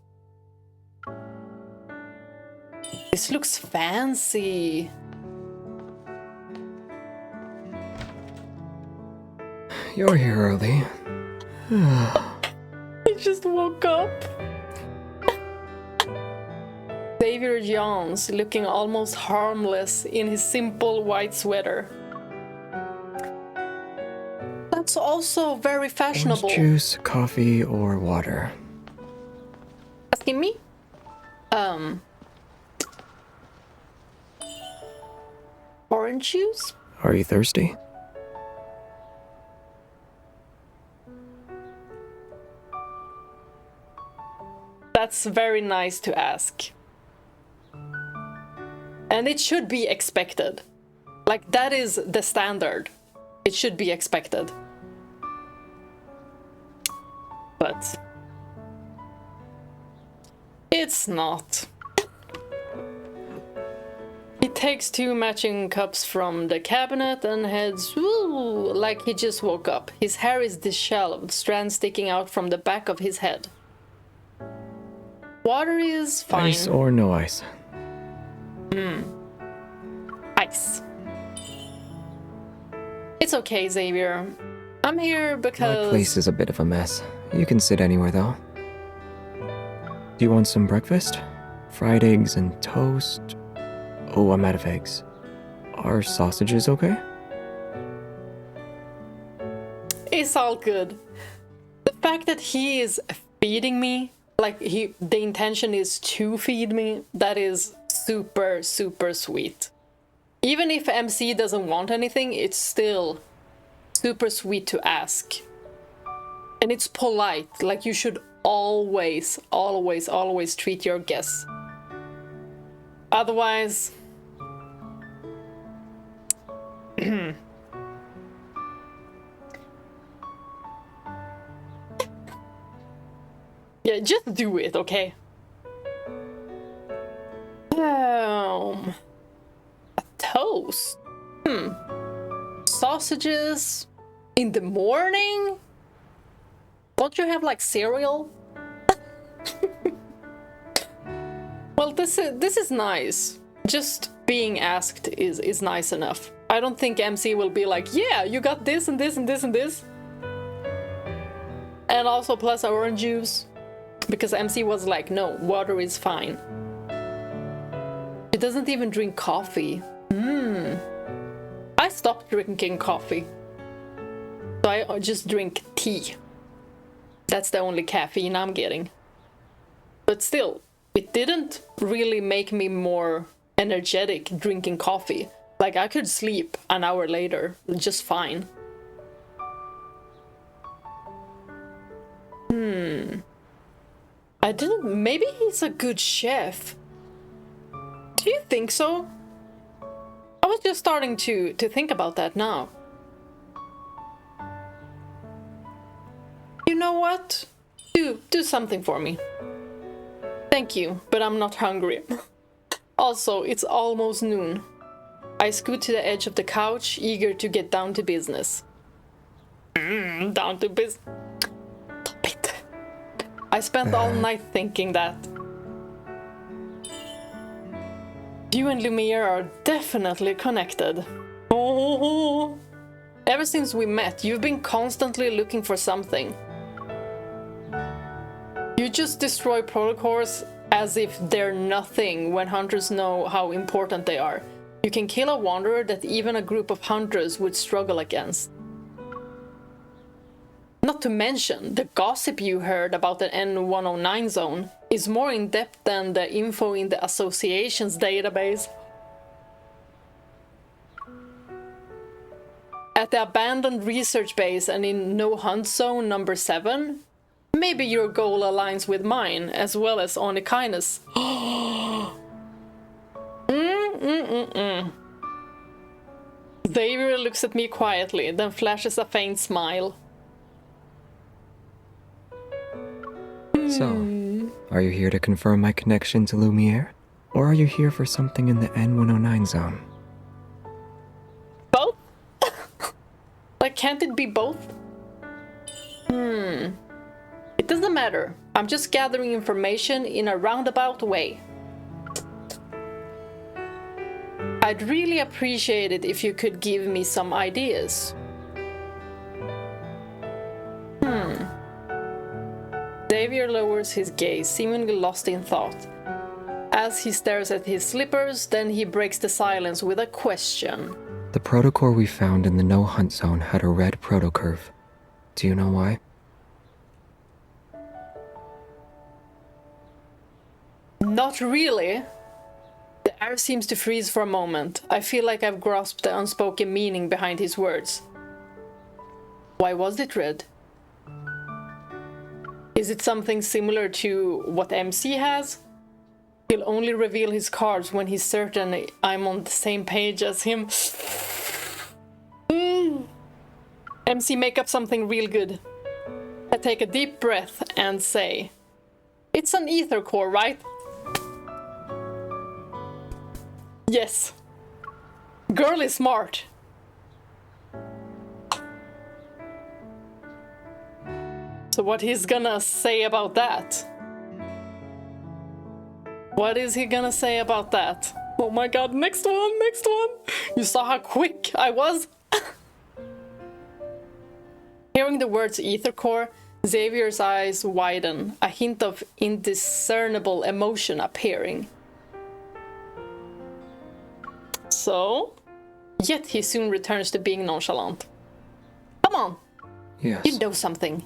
This looks fancy. You're here early. He just woke up. Xavier yawns, looking almost harmless in his simple white sweater. That's also very fashionable. Orange juice, coffee, or water? Asking me? Orange juice? Are you thirsty? That's very nice to ask. And it should be expected. Like, that is the standard. It should be expected. But it's not. He takes 2 matching cups from the cabinet and heads like he just woke up. His hair is disheveled, strands sticking out from the back of his head. Water is fine. Ice or no ice? Ice. It's okay, Xavier. I'm here because... My place is a bit of a mess. You can sit anywhere, though. Do you want some breakfast? Fried eggs and toast? Oh, I'm out of eggs. Are sausages okay? It's all good. The fact that he is feeding me, like the intention is to feed me, that is super, super sweet. Even if MC doesn't want anything, it's still super sweet to ask. And it's polite, like you should always, always, always treat your guests. Otherwise... Yeah, just do it, okay? toast. Sausages in the morning? Don't you have like cereal? Well, this is nice. Just being asked is nice enough. I don't think MC will be like, yeah, you got this and this and this and this. And also plus orange juice. Because MC was like, no, water is fine. She doesn't even drink coffee. I stopped drinking coffee. So I just drink tea. That's the only caffeine I'm getting. But still, it didn't really make me more energetic drinking coffee. Like, I could sleep an hour later, just fine. I didn't... Maybe he's a good chef. Do you think so? I was just starting to think about that now. You know what? Do something for me. Thank you, but I'm not hungry. Also, it's almost noon. I scoot to the edge of the couch, eager to get down to business. Down to business. Stop it. I spent all night thinking that. You and Lumiere are definitely connected. Oh. Ever since we met, you've been constantly looking for something. You just destroy protocols as if they're nothing when hunters know how important they are. You can kill a wanderer that even a group of hunters would struggle against. Not to mention, the gossip you heard about the N109 Zone is more in-depth than the info in the association's database. At the abandoned research base and in No Hunt Zone number 7, maybe your goal aligns with mine, as well as Onikaina's. Xavier looks at me quietly, then flashes a faint smile. So, are you here to confirm my connection to Lumiere? Or are you here for something in the N109 Zone? Both? Like, can't it be both? It doesn't matter. I'm just gathering information in a roundabout way. I'd really appreciate it if you could give me some ideas. Xavier lowers his gaze, seemingly lost in thought. As he stares at his slippers, then he breaks the silence with a question. The protocore we found in the No Hunt Zone had a red protocurve. Do you know why? Not really. The air seems to freeze for a moment. I feel like I've grasped the unspoken meaning behind his words. Why was it red? Is it something similar to what MC has? He'll only reveal his cards when he's certain I'm on the same page as him. MC, make up something real good. I take a deep breath and say, it's an ether core, right? Yes. Girl is smart. So what he's gonna say about that? What is he gonna say about that? Oh my god, next one, next one! You saw how quick I was? Hearing the words ether core, Xavier's eyes widen, a hint of indiscernible emotion appearing. So, yet he soon returns to being nonchalant. Come on! Yes. You know something.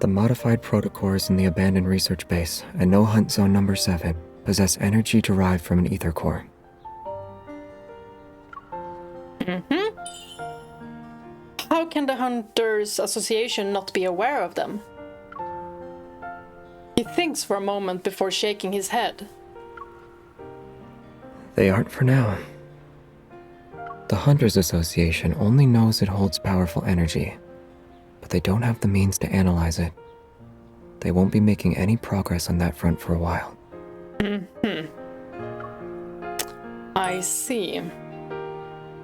The modified protocores in the abandoned research base and No Hunt Zone number 7 possess energy derived from an ether core. How can the Hunters Association not be aware of them? He thinks for a moment before shaking his head. They aren't for now. The Hunters Association only knows it holds powerful energy, but they don't have the means to analyze it. They won't be making any progress on that front for a while. I see.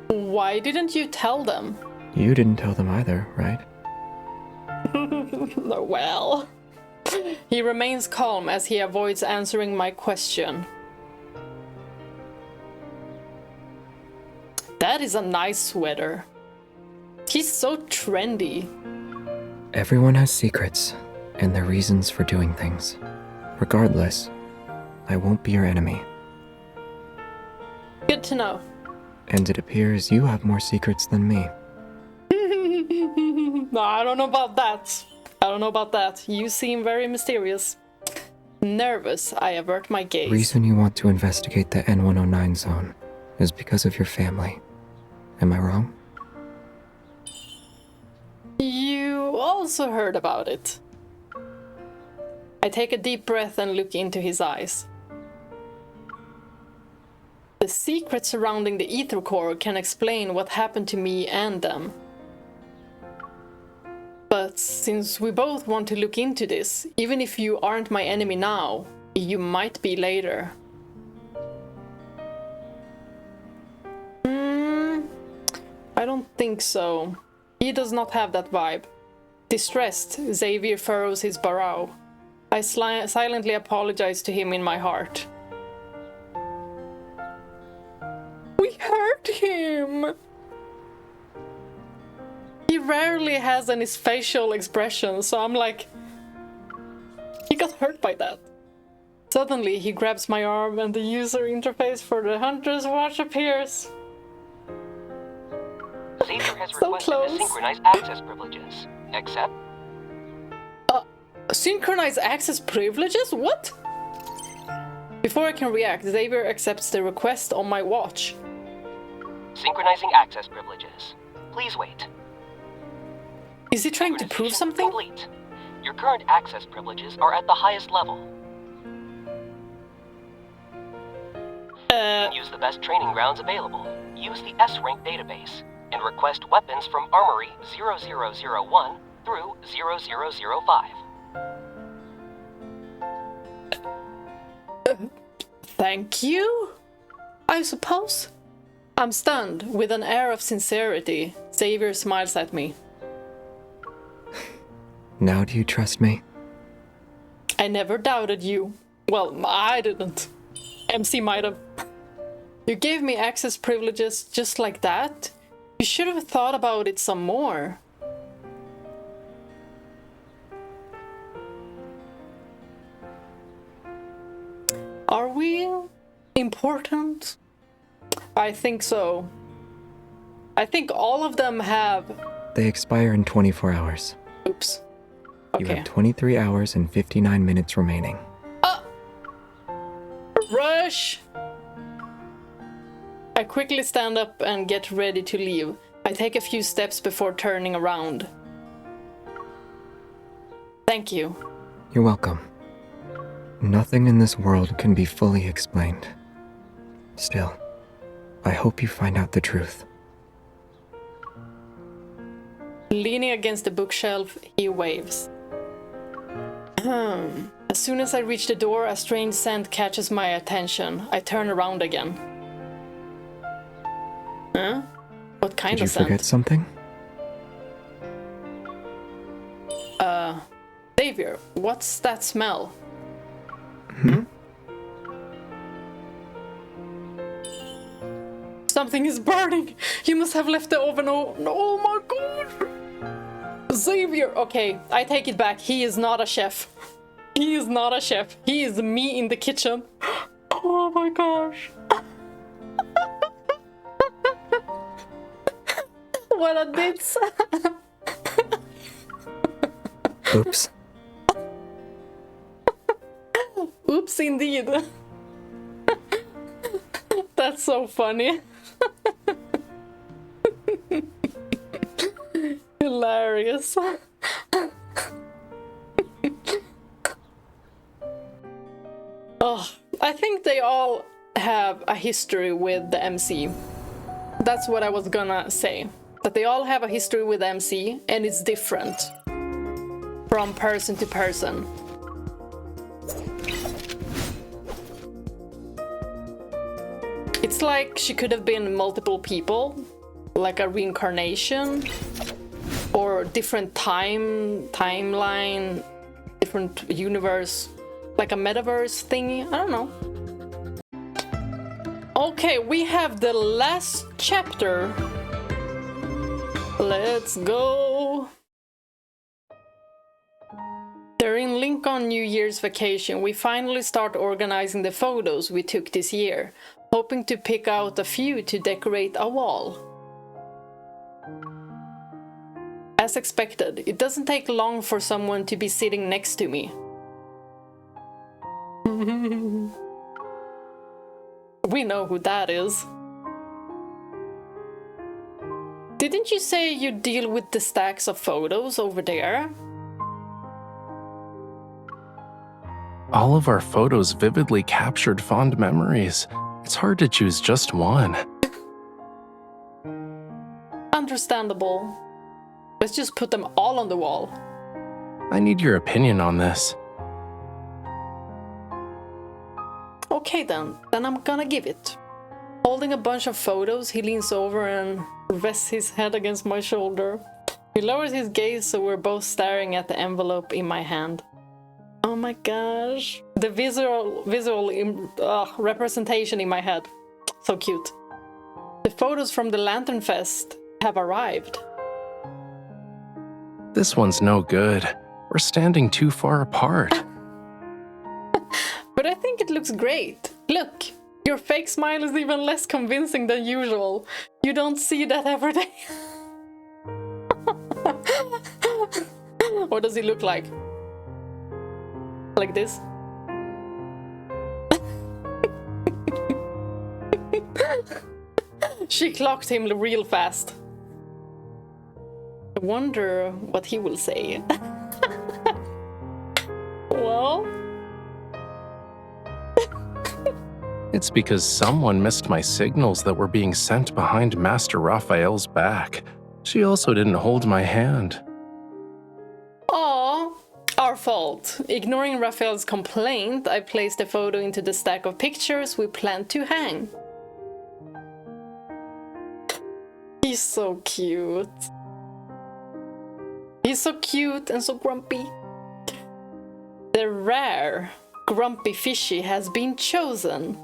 Why didn't you tell them? You didn't tell them either, right? Well... He remains calm as he avoids answering my question. That is a nice sweater. He's so trendy. Everyone has secrets and their reasons for doing things. Regardless, I won't be your enemy. Good to know. And it appears you have more secrets than me. No, I don't know about that. I don't know about that. You seem very mysterious. Nervous, I avert my gaze. The reason you want to investigate the N109 Zone is because of your family. Am I wrong? You also heard about it. I take a deep breath and look into his eyes. The secret surrounding the ether core can explain what happened to me and them. But since we both want to look into this, even if you aren't my enemy now, you might be later. I don't think so. He does not have that vibe. Distressed, Xavier furrows his brow. I silently apologize to him in my heart. We hurt him! He rarely has any facial expression, so I'm like... He got hurt by that. Suddenly, he grabs my arm and the user interface for the Hunter's Watch appears. Xavier has requested to synchronize access privileges. Accept? Synchronize access privileges? What? Before I can react, Xavier accepts the request on my watch. Synchronizing access privileges. Please wait. Is he trying to prove something? Complete. Your current access privileges are at the highest level. Use the best training grounds available. Use the S-Rank database. And request weapons from Armory 0001 through 0005. Thank you, I suppose. I'm stunned. With an air of sincerity, Xavier smiles at me. Now do you trust me? I never doubted you. Well, I didn't. MC might have. You gave me access privileges just like that? You should have thought about it some more. Are we important? I think so. I think all of them have... They expire in 24 hours. Oops. Okay. You have 23 hours and 59 minutes remaining. Rush! I quickly stand up and get ready to leave. I take a few steps before turning around. Thank you. You're welcome. Nothing in this world can be fully explained. Still, I hope you find out the truth. Leaning against the bookshelf, he waves. As soon as I reach the door, a strange scent catches my attention. I turn around again. Huh? What kind of scent? Did you forget something? Xavier, what's that smell? Something is burning! You must have left the oven open. Oh my god! Xavier! Okay, I take it back. He is not a chef. He is not a chef. He is me in the kitchen. Oh my gosh. What a ditz. Oops. Oops, indeed. That's so funny. Hilarious. Oh, I think they all have a history with the MC. That's what I was gonna say. That they all have a history with MC, and it's different from person to person. It's like she could have been multiple people, like a reincarnation, or different timeline, different universe, like a metaverse thingy. I don't know. Okay, we have the last chapter. Let's go. During Linkon New Year's vacation, we finally start organizing the photos we took this year, hoping to pick out a few to decorate a wall. As expected, it doesn't take long for someone to be sitting next to me. We know who that is. Didn't you say you deal with the stacks of photos over there? All of our photos vividly captured fond memories. It's hard to choose just one. Understandable. Let's just put them all on the wall. I need your opinion on this. Okay then I'm gonna give it. Holding a bunch of photos, he leans over and rests his head against my shoulder. He lowers his gaze so we're both staring at the envelope in my hand. Oh my gosh. The visual representation in my head. So cute. The photos from the Lantern Fest have arrived. This one's no good. We're standing too far apart. But I think it looks great. Look, your fake smile is even less convincing than usual. You don't see that every day. What does he look like? Like this? She clocked him real fast. I wonder what he will say. Well... It's because someone missed my signals that were being sent behind Master Rafayel's back. She also didn't hold my hand. Aww, our fault. Ignoring Rafayel's complaint, I placed the photo into the stack of pictures we planned to hang. He's so cute. He's so cute and so grumpy. The rare grumpy fishy has been chosen.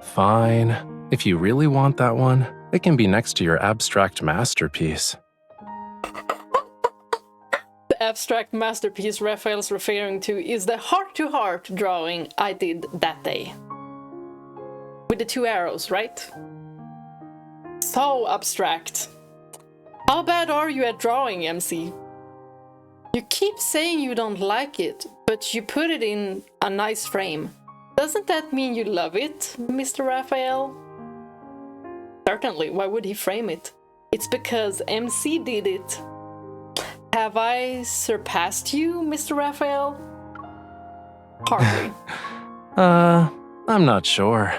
Fine. If you really want that one, it can be next to your abstract masterpiece. The abstract masterpiece Raphael's referring to is the heart-to-heart drawing I did that day. With the 2 arrows, right? So abstract. How bad are you at drawing, MC? You keep saying you don't like it, but you put it in a nice frame. Doesn't that mean you love it, Mr. Rafayel? Certainly, why would he frame it? It's because MC did it. Have I surpassed you, Mr. Rafayel? Hardly. I'm not sure.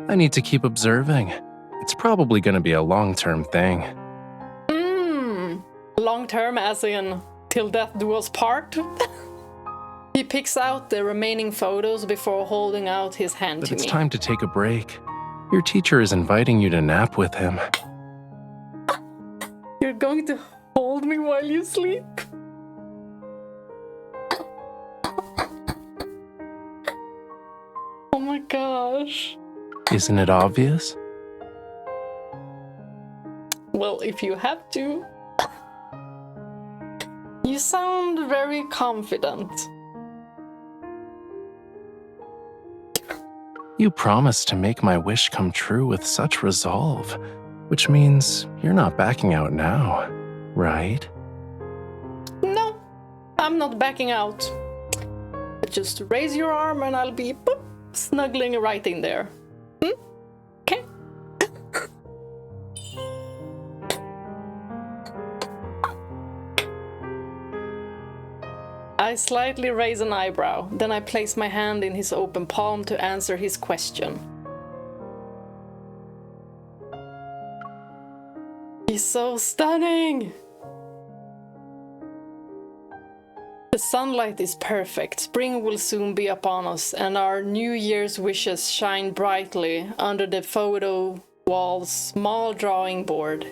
I need to keep observing. It's probably gonna be a long-term thing. Long-term as in till death do us part? He picks out the remaining photos before holding out his hand to me. But it's time to take a break. Your teacher is inviting you to nap with him. You're going to hold me while you sleep? Oh my gosh. Isn't it obvious? Well, if you have to. You sound very confident. You promised to make my wish come true with such resolve, which means you're not backing out now, right? No, I'm not backing out. Just raise your arm and I'll be boop, snuggling right in there. Okay. I slightly raise an eyebrow, then I place my hand in his open palm to answer his question. He's so stunning! The sunlight is perfect. Spring will soon be upon us, and our New Year's wishes shine brightly under the photo wall's small drawing board.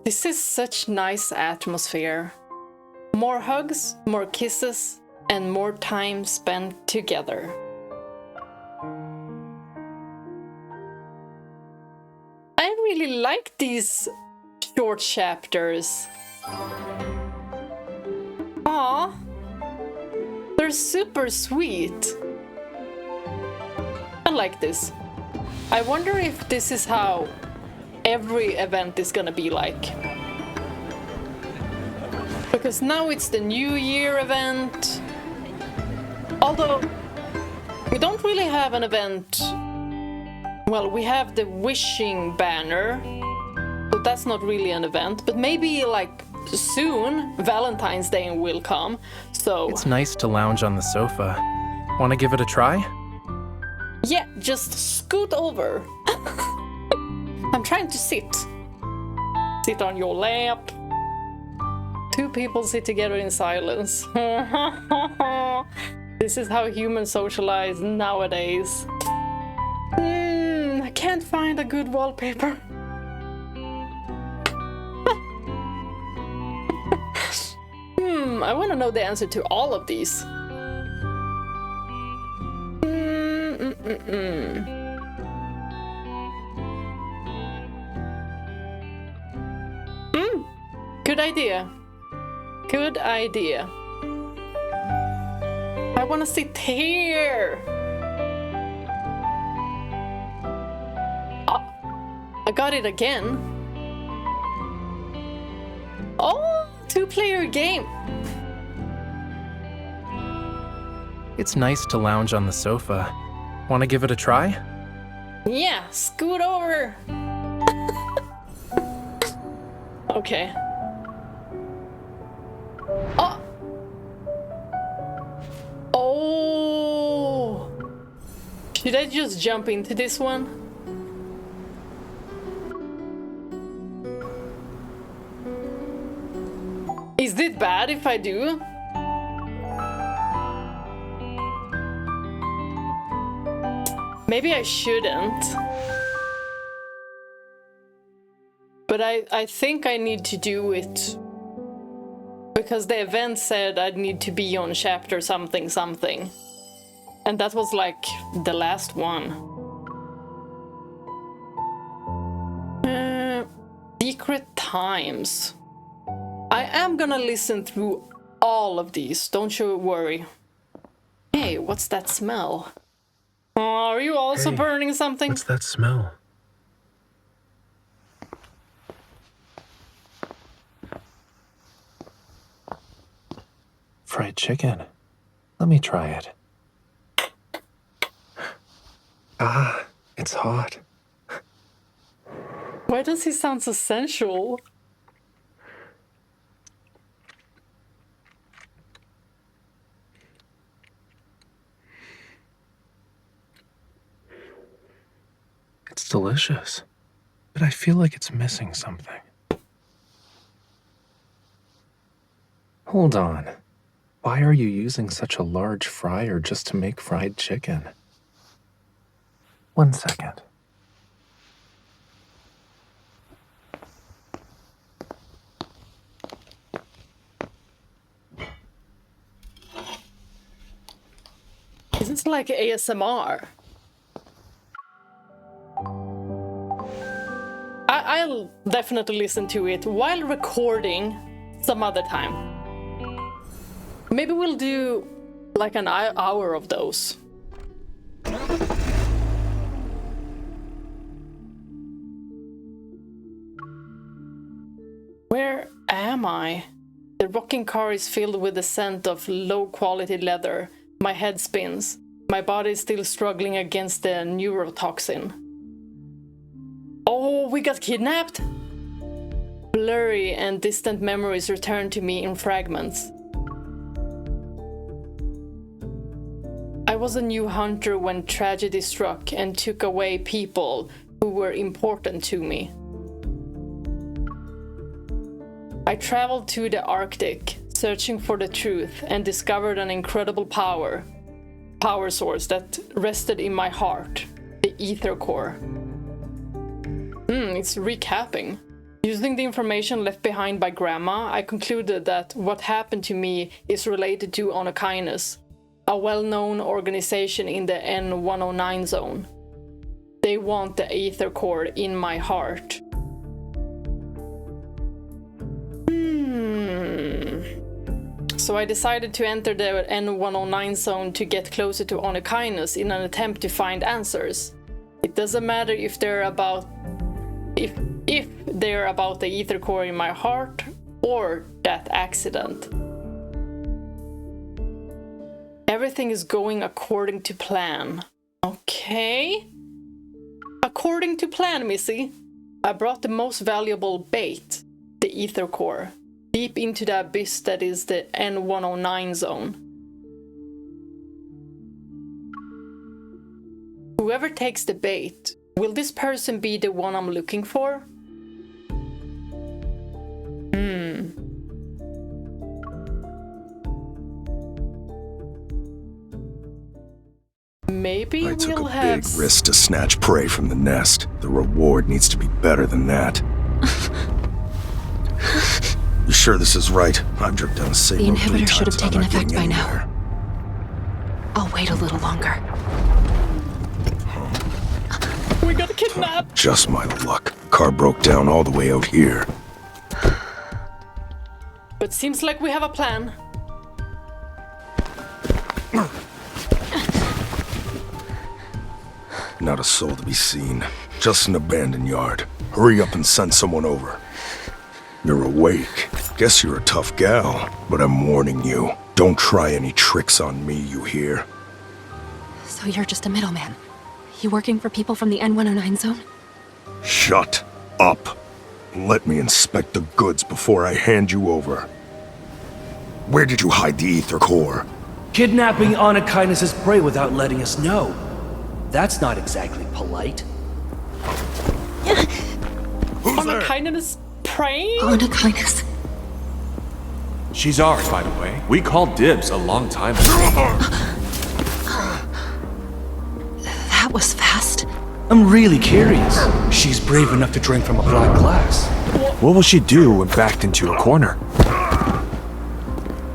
This is such nice atmosphere. More hugs, more kisses, and more time spent together. I really like these short chapters. Aw, they're super sweet. I like this. I wonder if this is how every event is gonna be like. Because now it's the New Year event. Although, we don't really have an event. Well, we have the wishing banner. So that's not really an event. But maybe, like, soon, Valentine's Day will come. So... It's nice to lounge on the sofa. Want to give it a try? Yeah, just scoot over. I'm trying to sit. Sit on your lap. Two people sit together in silence. This is how humans socialize nowadays. I can't find a good wallpaper. I want to know the answer to all of these. Good idea. Good idea. I want to sit here. Oh, I got it again. Oh, two-player game. It's nice to lounge on the sofa. Want to give it a try? Yeah, scoot over. Okay. Oh. Oh. Should I just jump into this one? Is it bad if I do? Maybe I shouldn't. But I think I need to do it. Because the event said I'd need to be on chapter something something. And that was like the last one. Secret times. I am gonna listen through all of these, don't you worry. Hey, what's that smell? Oh, are you also burning something? What's that smell? Fried chicken. Let me try it. Ah, it's hot. Why does he sound so sensual? It's delicious, but I feel like it's missing something. Hold on. Why are you using such a large fryer just to make fried chicken? 1 second. This is like ASMR. I'll definitely listen to it while recording some other time. Maybe we'll do like an hour of those. Where am I? The rocking car is filled with the scent of low-quality leather. My head spins. My body is still struggling against the neurotoxin. Oh, we got kidnapped? Blurry and distant memories return to me in fragments. I was a new hunter when tragedy struck and took away people who were important to me. I traveled to the Arctic, searching for the truth, and discovered an incredible power source that rested in my heart, the ether core. It's recapping. Using the information left behind by Grandma, I concluded that what happened to me is related to Onokines, a well-known organization in the N109 Zone. They want the ether core in my heart. So I decided to enter the N109 Zone to get closer to Onokines in an attempt to find answers. It doesn't matter if they're about the ether core in my heart or that accident. Everything is going according to plan. Okay. According to plan, Missy. I brought the most valuable bait, the ether core, deep into the abyss that is the N109 Zone. Whoever takes the bait, will this person be the one I'm looking for? Maybe I took we'll a have big risk to snatch prey from the nest. The reward needs to be better than that. You sure this is right? I've dripped down a safe. The inhibitor should have taken effect by now. I'll wait a little longer. We got kidnapped! Just my luck. Car broke down all the way out here. But seems like we have a plan. Not a soul to be seen. Just an abandoned yard. Hurry up and send someone over. You're awake. Guess you're a tough gal, but I'm warning you. Don't try any tricks on me, you hear? So you're just a middleman? You working for people from the N109 Zone? Shut up. Let me inspect the goods before I hand you over. Where did you hide the ether core? Kidnapping Onokines' prey without letting us know. That's not exactly polite. Onokines prey? Onokines. She's ours, by the way. We called dibs a long time ago. That was fast. I'm really curious. She's brave enough to drink from a black glass. What will she do when backed into a corner?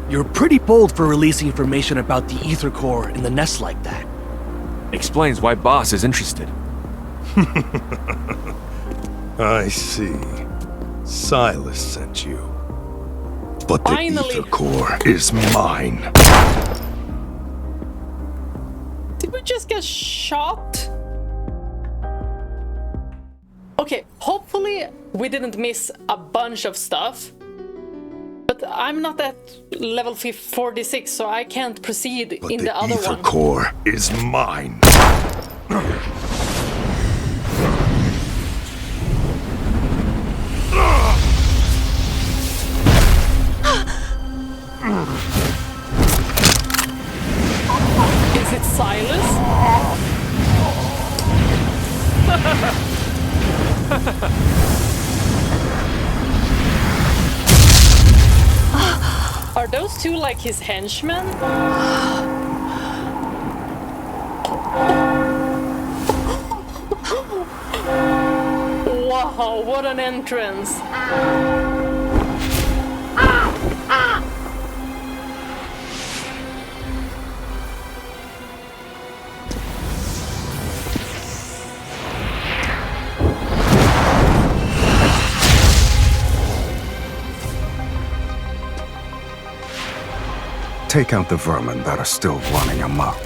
You're pretty bold for releasing information about the ether core in the nest like that. Explains why Boss is interested. I see. Silas sent you. But the ether core is mine. Did we just get shot? Okay, hopefully we didn't miss a bunch of stuff. But I'm not at level 46, so I can't proceed in the other one. The ether core is mine. Is it Silas? Are those two like his henchmen? Wow, what an entrance! Take out the vermin that are still running amok.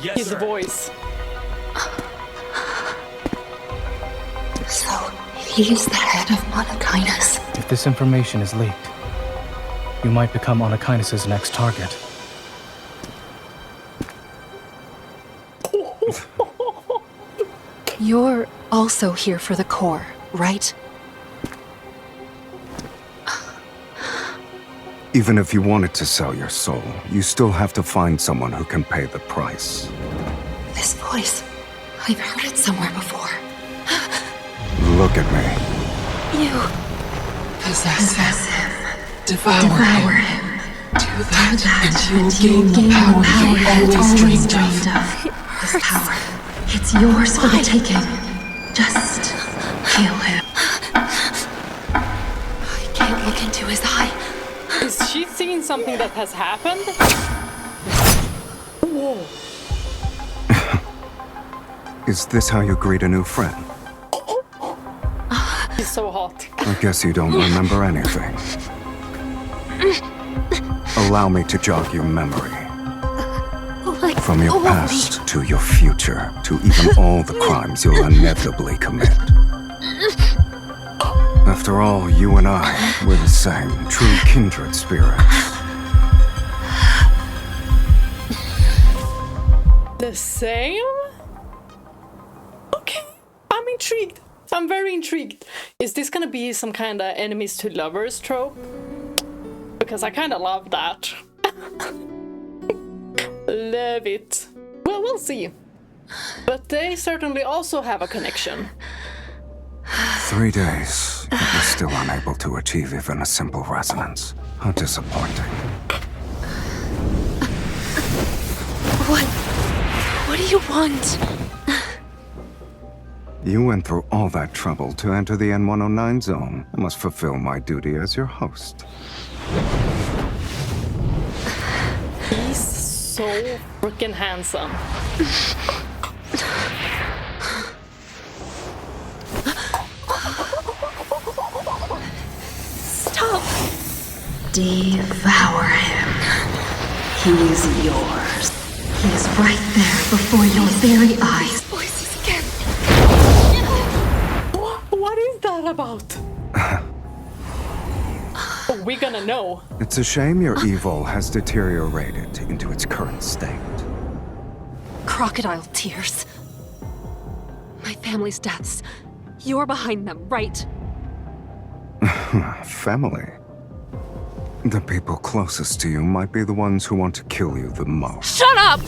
Yes, his voice. So, he's the head of Onokines. If this information is leaked, you might become Onokines' next target. You're also here for the core, right? Even if you wanted to sell your soul, you still have to find someone who can pay the price. This voice, I've heard it somewhere before. Look at me. You Possess him. Devour him. Do that, and you will gain the power you always dreamed of. This power, it's yours for the taking. Just kill him. I can't look into his eye. Is she seeing something that has happened? Whoa. Is this how you greet a new friend? He's so hot. I guess you don't remember anything. Allow me to jog your memory. From your past to your future, to even all the crimes you'll inevitably commit. After all, you and I, we're the same, true kindred spirits. The same? Okay, I'm intrigued. I'm very intrigued. Is this gonna be some kind of enemies to lovers trope? Because I kind of love that. Love it. Well, we'll see. But they certainly also have a connection. 3 days, but we're still unable to achieve even a simple resonance. How disappointing. What do you want? You went through all that trouble to enter the N109 Zone. I must fulfill my duty as your host. He's so freaking handsome. Stop! Devour him. He's yours. He's right there before your very eyes. Voices again. What is that about? Oh, we're gonna know. It's a shame your evil has deteriorated into its current state. Crocodile tears. My family's deaths. You're behind them, right? Family? The people closest to you might be the ones who want to kill you the most. Shut up!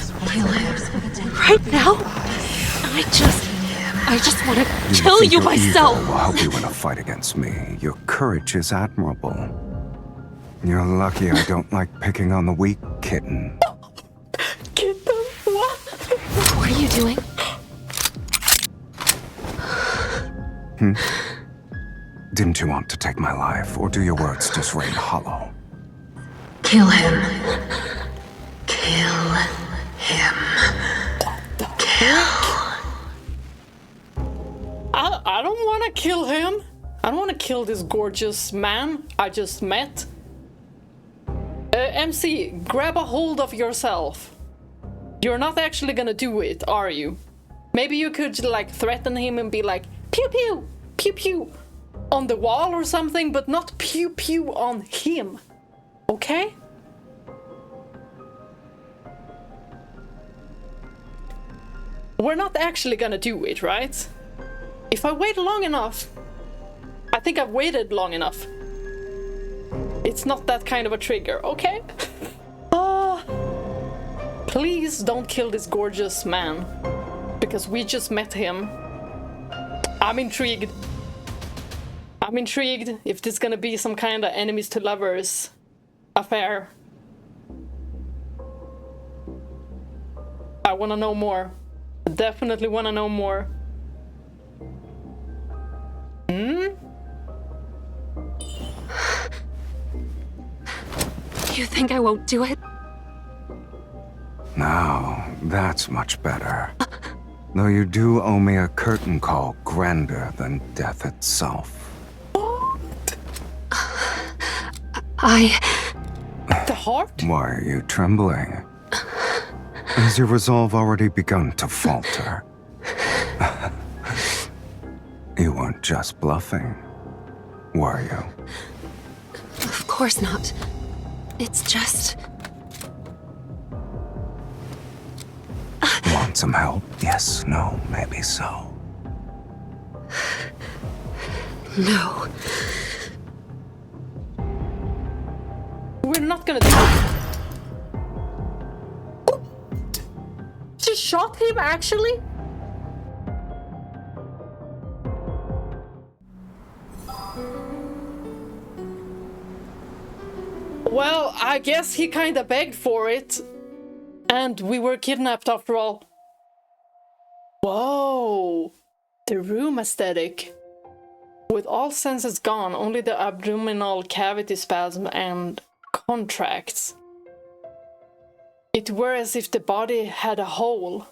Right now? I just want to kill you myself! Evil will help you in a fight against me. Your courage is admirable. You're lucky I don't like picking on the weak, kitten. Kitten? What? What are you doing? Didn't you want to take my life, or do your words just ring hollow? Kill him. Kill him. Kill. I don't want to kill him. I don't want to kill this gorgeous man I just met. MC, grab a hold of yourself. You're not actually gonna do it, are you? Maybe you could like threaten him and be like, pew pew, pew pew, on the wall or something, but not pew pew on him. Okay? We're not actually gonna do it, right? If I wait long enough, I think I've waited long enough. It's not that kind of a trigger, okay? Please don't kill this gorgeous man, because we just met him. I'm intrigued. I'm intrigued if this is gonna be some kind of enemies to lovers affair. I wanna know more. Definitely wanna know more. You think I won't do it? Now, that's much better. Though you do owe me a curtain call grander than death itself. The heart? Why are you trembling? Has your resolve already begun to falter? You weren't just bluffing, were you? Of course not. It's just... Want some help? Yes, no, maybe so. No. We're not gonna do it. She shot him, actually? I guess he kinda begged for it. And we were kidnapped after all. Whoa! The room aesthetic. With all senses gone, only the abdominal cavity spasm and contracts. It were as if the body had a hole.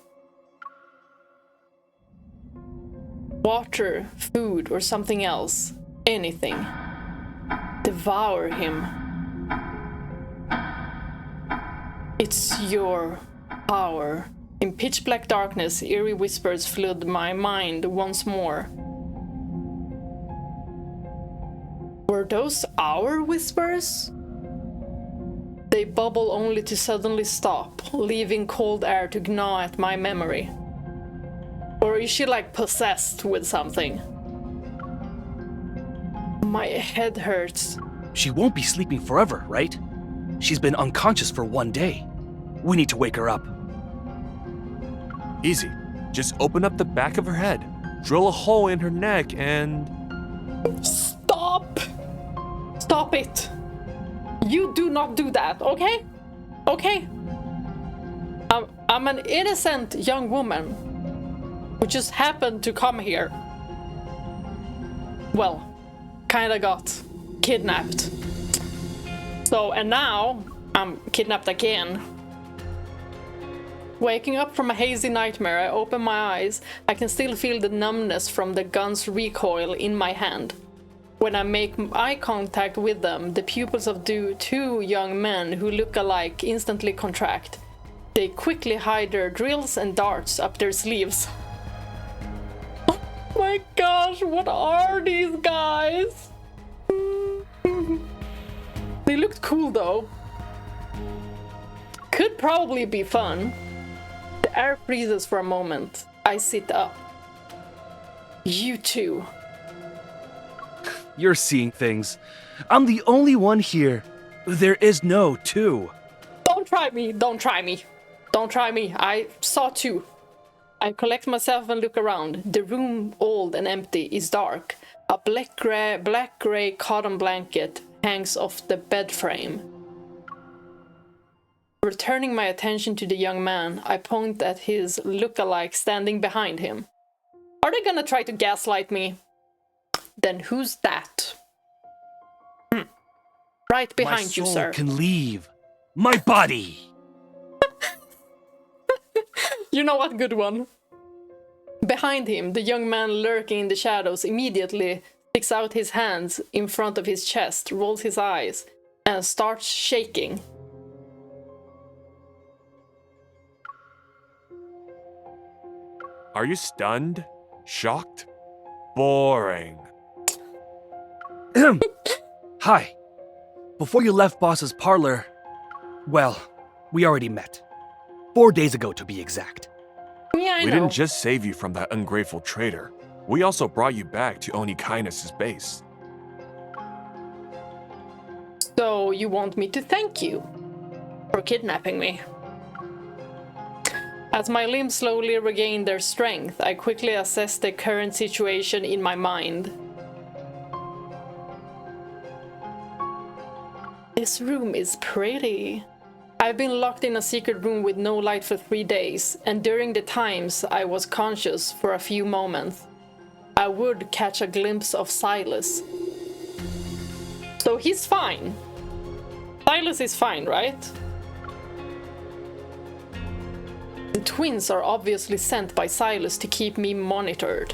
Water, food, or something else. Anything. Devour him. It's your power. In pitch black darkness, eerie whispers flood my mind once more. Were those our whispers? They bubble only to suddenly stop, leaving cold air to gnaw at my memory. Or is she like possessed with something? My head hurts. She won't be sleeping forever, right? She's been unconscious for 1 day. We need to wake her up. Easy. Just open up the back of her head, drill a hole in her neck, and... Stop! Stop it! You do not do that, okay? Okay? I'm an innocent young woman who just happened to come here. Well, kinda got kidnapped. So, and now I'm kidnapped again. Waking up from a hazy nightmare, I open my eyes. I can still feel the numbness from the gun's recoil in my hand. When I make eye contact with them, the pupils of two young men who look alike instantly contract. They quickly hide their drills and darts up their sleeves. Oh my gosh, what are these guys? They looked cool though. Could probably be fun. The air freezes for a moment. I sit up. You two. You're seeing things. I'm the only one here. There is no two. Don't try me, don't try me. Don't try me, I saw two. I collect myself and look around. The room, old and empty, is dark. A black gray cotton blanket hangs off the bed frame. Returning my attention to the young man, I point at his look-alike standing behind him. Are they gonna try to gaslight me? Then who's that? Right behind you, sir. My soul can leave. My body! You know what, good one. Behind him, the young man lurking in the shadows immediately sticks out his hands in front of his chest, rolls his eyes, and starts shaking. Are you stunned? Shocked? Boring. Hi. Before you left Boss's parlor, well, we already met. 4 days ago, to be exact. Yeah, I know. We didn't just save you from that ungrateful traitor. We also brought you back to Oni Kindness's base. So you want me to thank you for kidnapping me? As my limbs slowly regain their strength, I quickly assess the current situation in my mind. This room is pretty. I've been locked in a secret room with no light for 3 days, and during the times I was conscious for a few moments, I would catch a glimpse of Silas. So he's fine. Silas is fine, right? The twins are obviously sent by Silas to keep me monitored.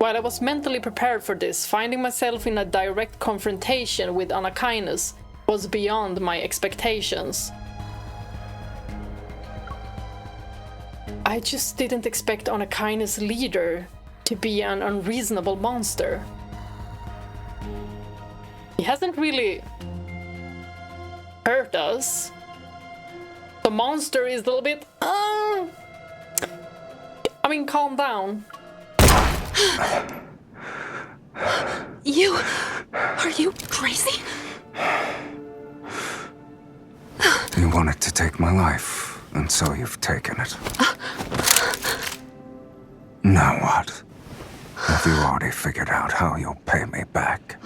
While I was mentally prepared for this, finding myself in a direct confrontation with Anakainis was beyond my expectations. I just didn't expect Anakainis' leader to be an unreasonable monster. He hasn't really hurt us. The monster is a little bit... calm down. Are you crazy? You wanted to take my life, and so you've taken it. Now what? Have you already figured out how you'll pay me back?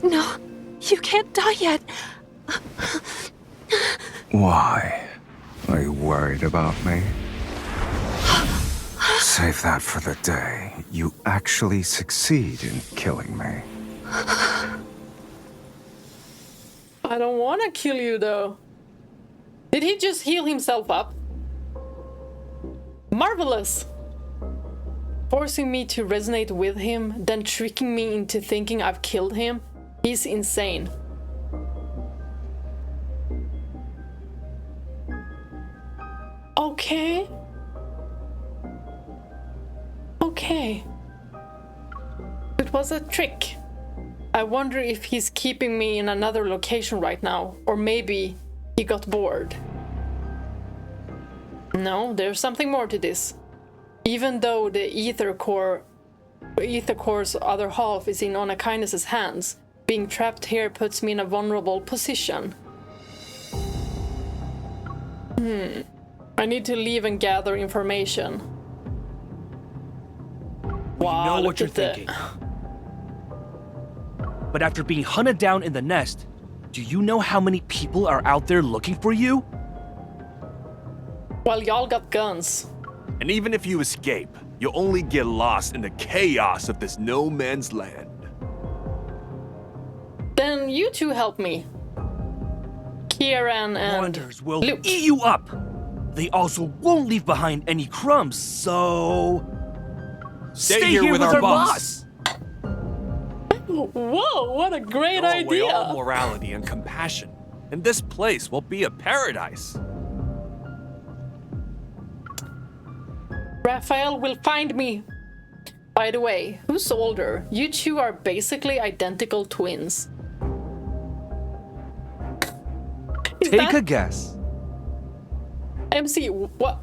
No, you can't die yet. Why? Are you worried about me? Save that for the day you actually succeed in killing me. I don't want to kill you, though. Did he just heal himself up? Marvelous! Forcing me to resonate with him, then tricking me into thinking I've killed him. He's insane. Okay. Okay. It was a trick. I wonder if he's keeping me in another location right now, or maybe he got bored. No, there's something more to this. Even though the ether core's other half is in Onakainus' hands, being trapped here puts me in a vulnerable position. I need to leave and gather information. Wow, we know what you're thinking. But after being hunted down in the nest, do you know how many people are out there looking for you? Well, y'all got guns. And even if you escape, you'll only get lost in the chaos of this no man's land. Then you two help me. Kieran and Wonders will Luke. eat you up. They also won't leave behind any crumbs, so... Stay here with our boss. Whoa, what a great Throw away idea. all morality and compassion, and this place will be a paradise. Rafayel will find me. By the way, who's older? You two are basically identical twins. Take a guess. MC, what?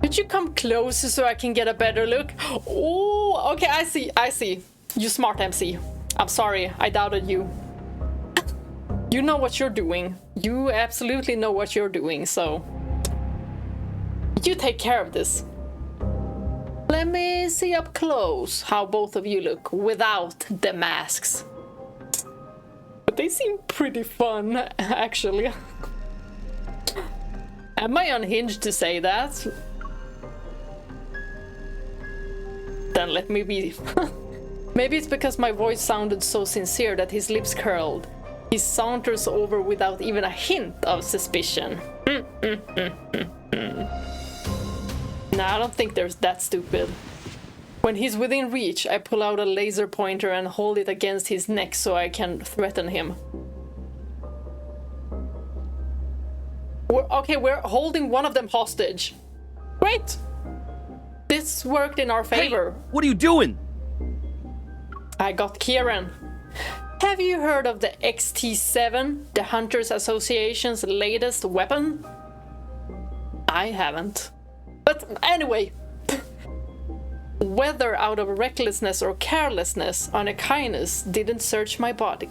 Could you come closer so I can get a better look? Oh, okay, I see. You smart MC. I'm sorry, I doubted you. You know what you're doing. You absolutely know what you're doing, so... You take care of this. Let me see up close how both of you look without the masks. But they seem pretty fun, actually. Am I unhinged to say that? Then let me be. Maybe it's because my voice sounded so sincere that his lips curled. He saunters over without even a hint of suspicion. No, I don't think they're that stupid. When he's within reach, I pull out a laser pointer and hold it against his neck so I can threaten him. We're holding one of them hostage. Great! This worked in our favor. Hey, what are you doing? I got Kieran. Have you heard of the XT7, the Hunters Association's latest weapon? I haven't. But anyway, whether out of recklessness or carelessness, Onakainus didn't search my body.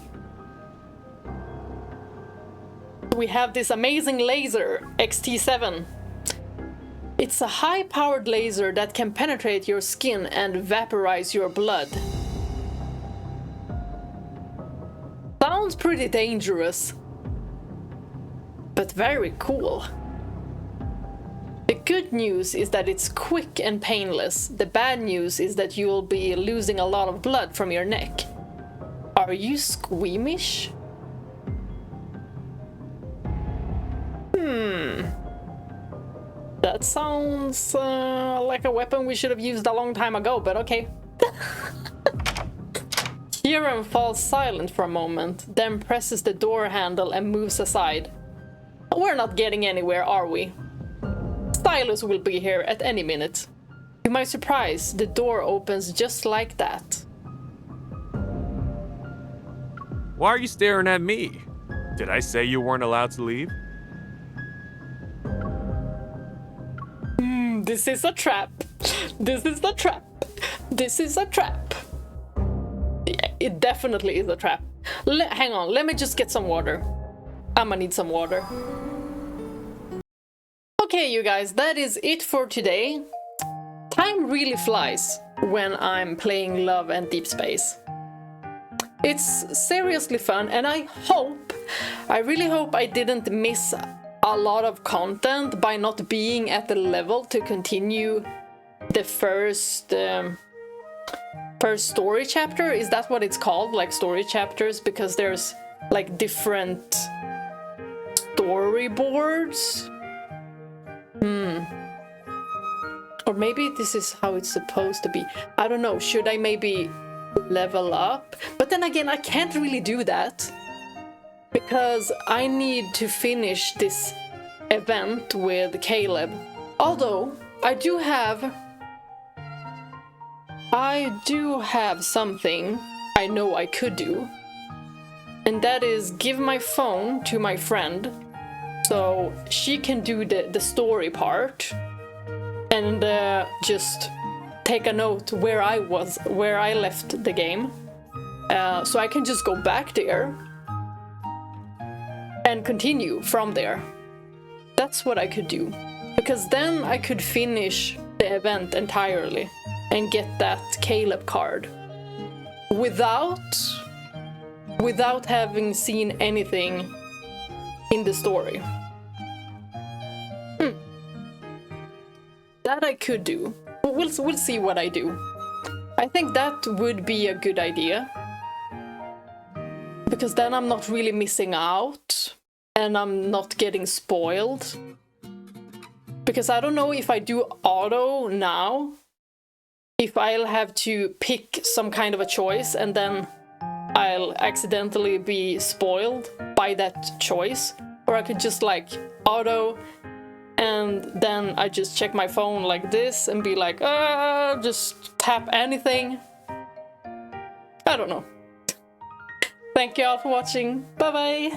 We have this amazing laser, XT7. It's a high-powered laser that can penetrate your skin and vaporize your blood. Sounds pretty dangerous, but very cool. The good news is that it's quick and painless. The bad news is that you'll be losing a lot of blood from your neck. Are you squeamish? That sounds like a weapon we should have used a long time ago, but okay. Kieran falls silent for a moment, then presses the door handle and moves aside. We're not getting anywhere, are we? Silas will be here at any minute. To my surprise, the door opens just like that. Why are you staring at me? Did I say you weren't allowed to leave? This is a trap. This is a trap. This is a trap. Yeah, it definitely is a trap. Hang on, let me just get some water. I'ma need some water. Okay, you guys, that is it for today. Time really flies when I'm playing Love and Deepspace. It's seriously fun, and I really hope I didn't miss a lot of content by not being at the level to continue the first story chapter. Is that what it's called? Like story chapters? Because there's like different storyboards. Or maybe this is how it's supposed to be. I don't know. Should I maybe level up? But then again, I can't really do that because I need to finish this event with Caleb. Although I do have something I know I could do, and that is give my phone to my friend so she can do the story part and just take a note where I left the game, so I can just go back there and continue from there. That's what I could do, because then I could finish the event entirely and get that Caleb card without having seen anything in the story. That I could do. We'll see what I do. I think that would be a good idea, because then I'm not really missing out and I'm not getting spoiled. Because I don't know if I do auto now, if I'll have to pick some kind of a choice and then I'll accidentally be spoiled by that choice, or I could just like auto and then I just check my phone like this and be like, just tap anything. I don't know. Thank you all for watching. Bye bye.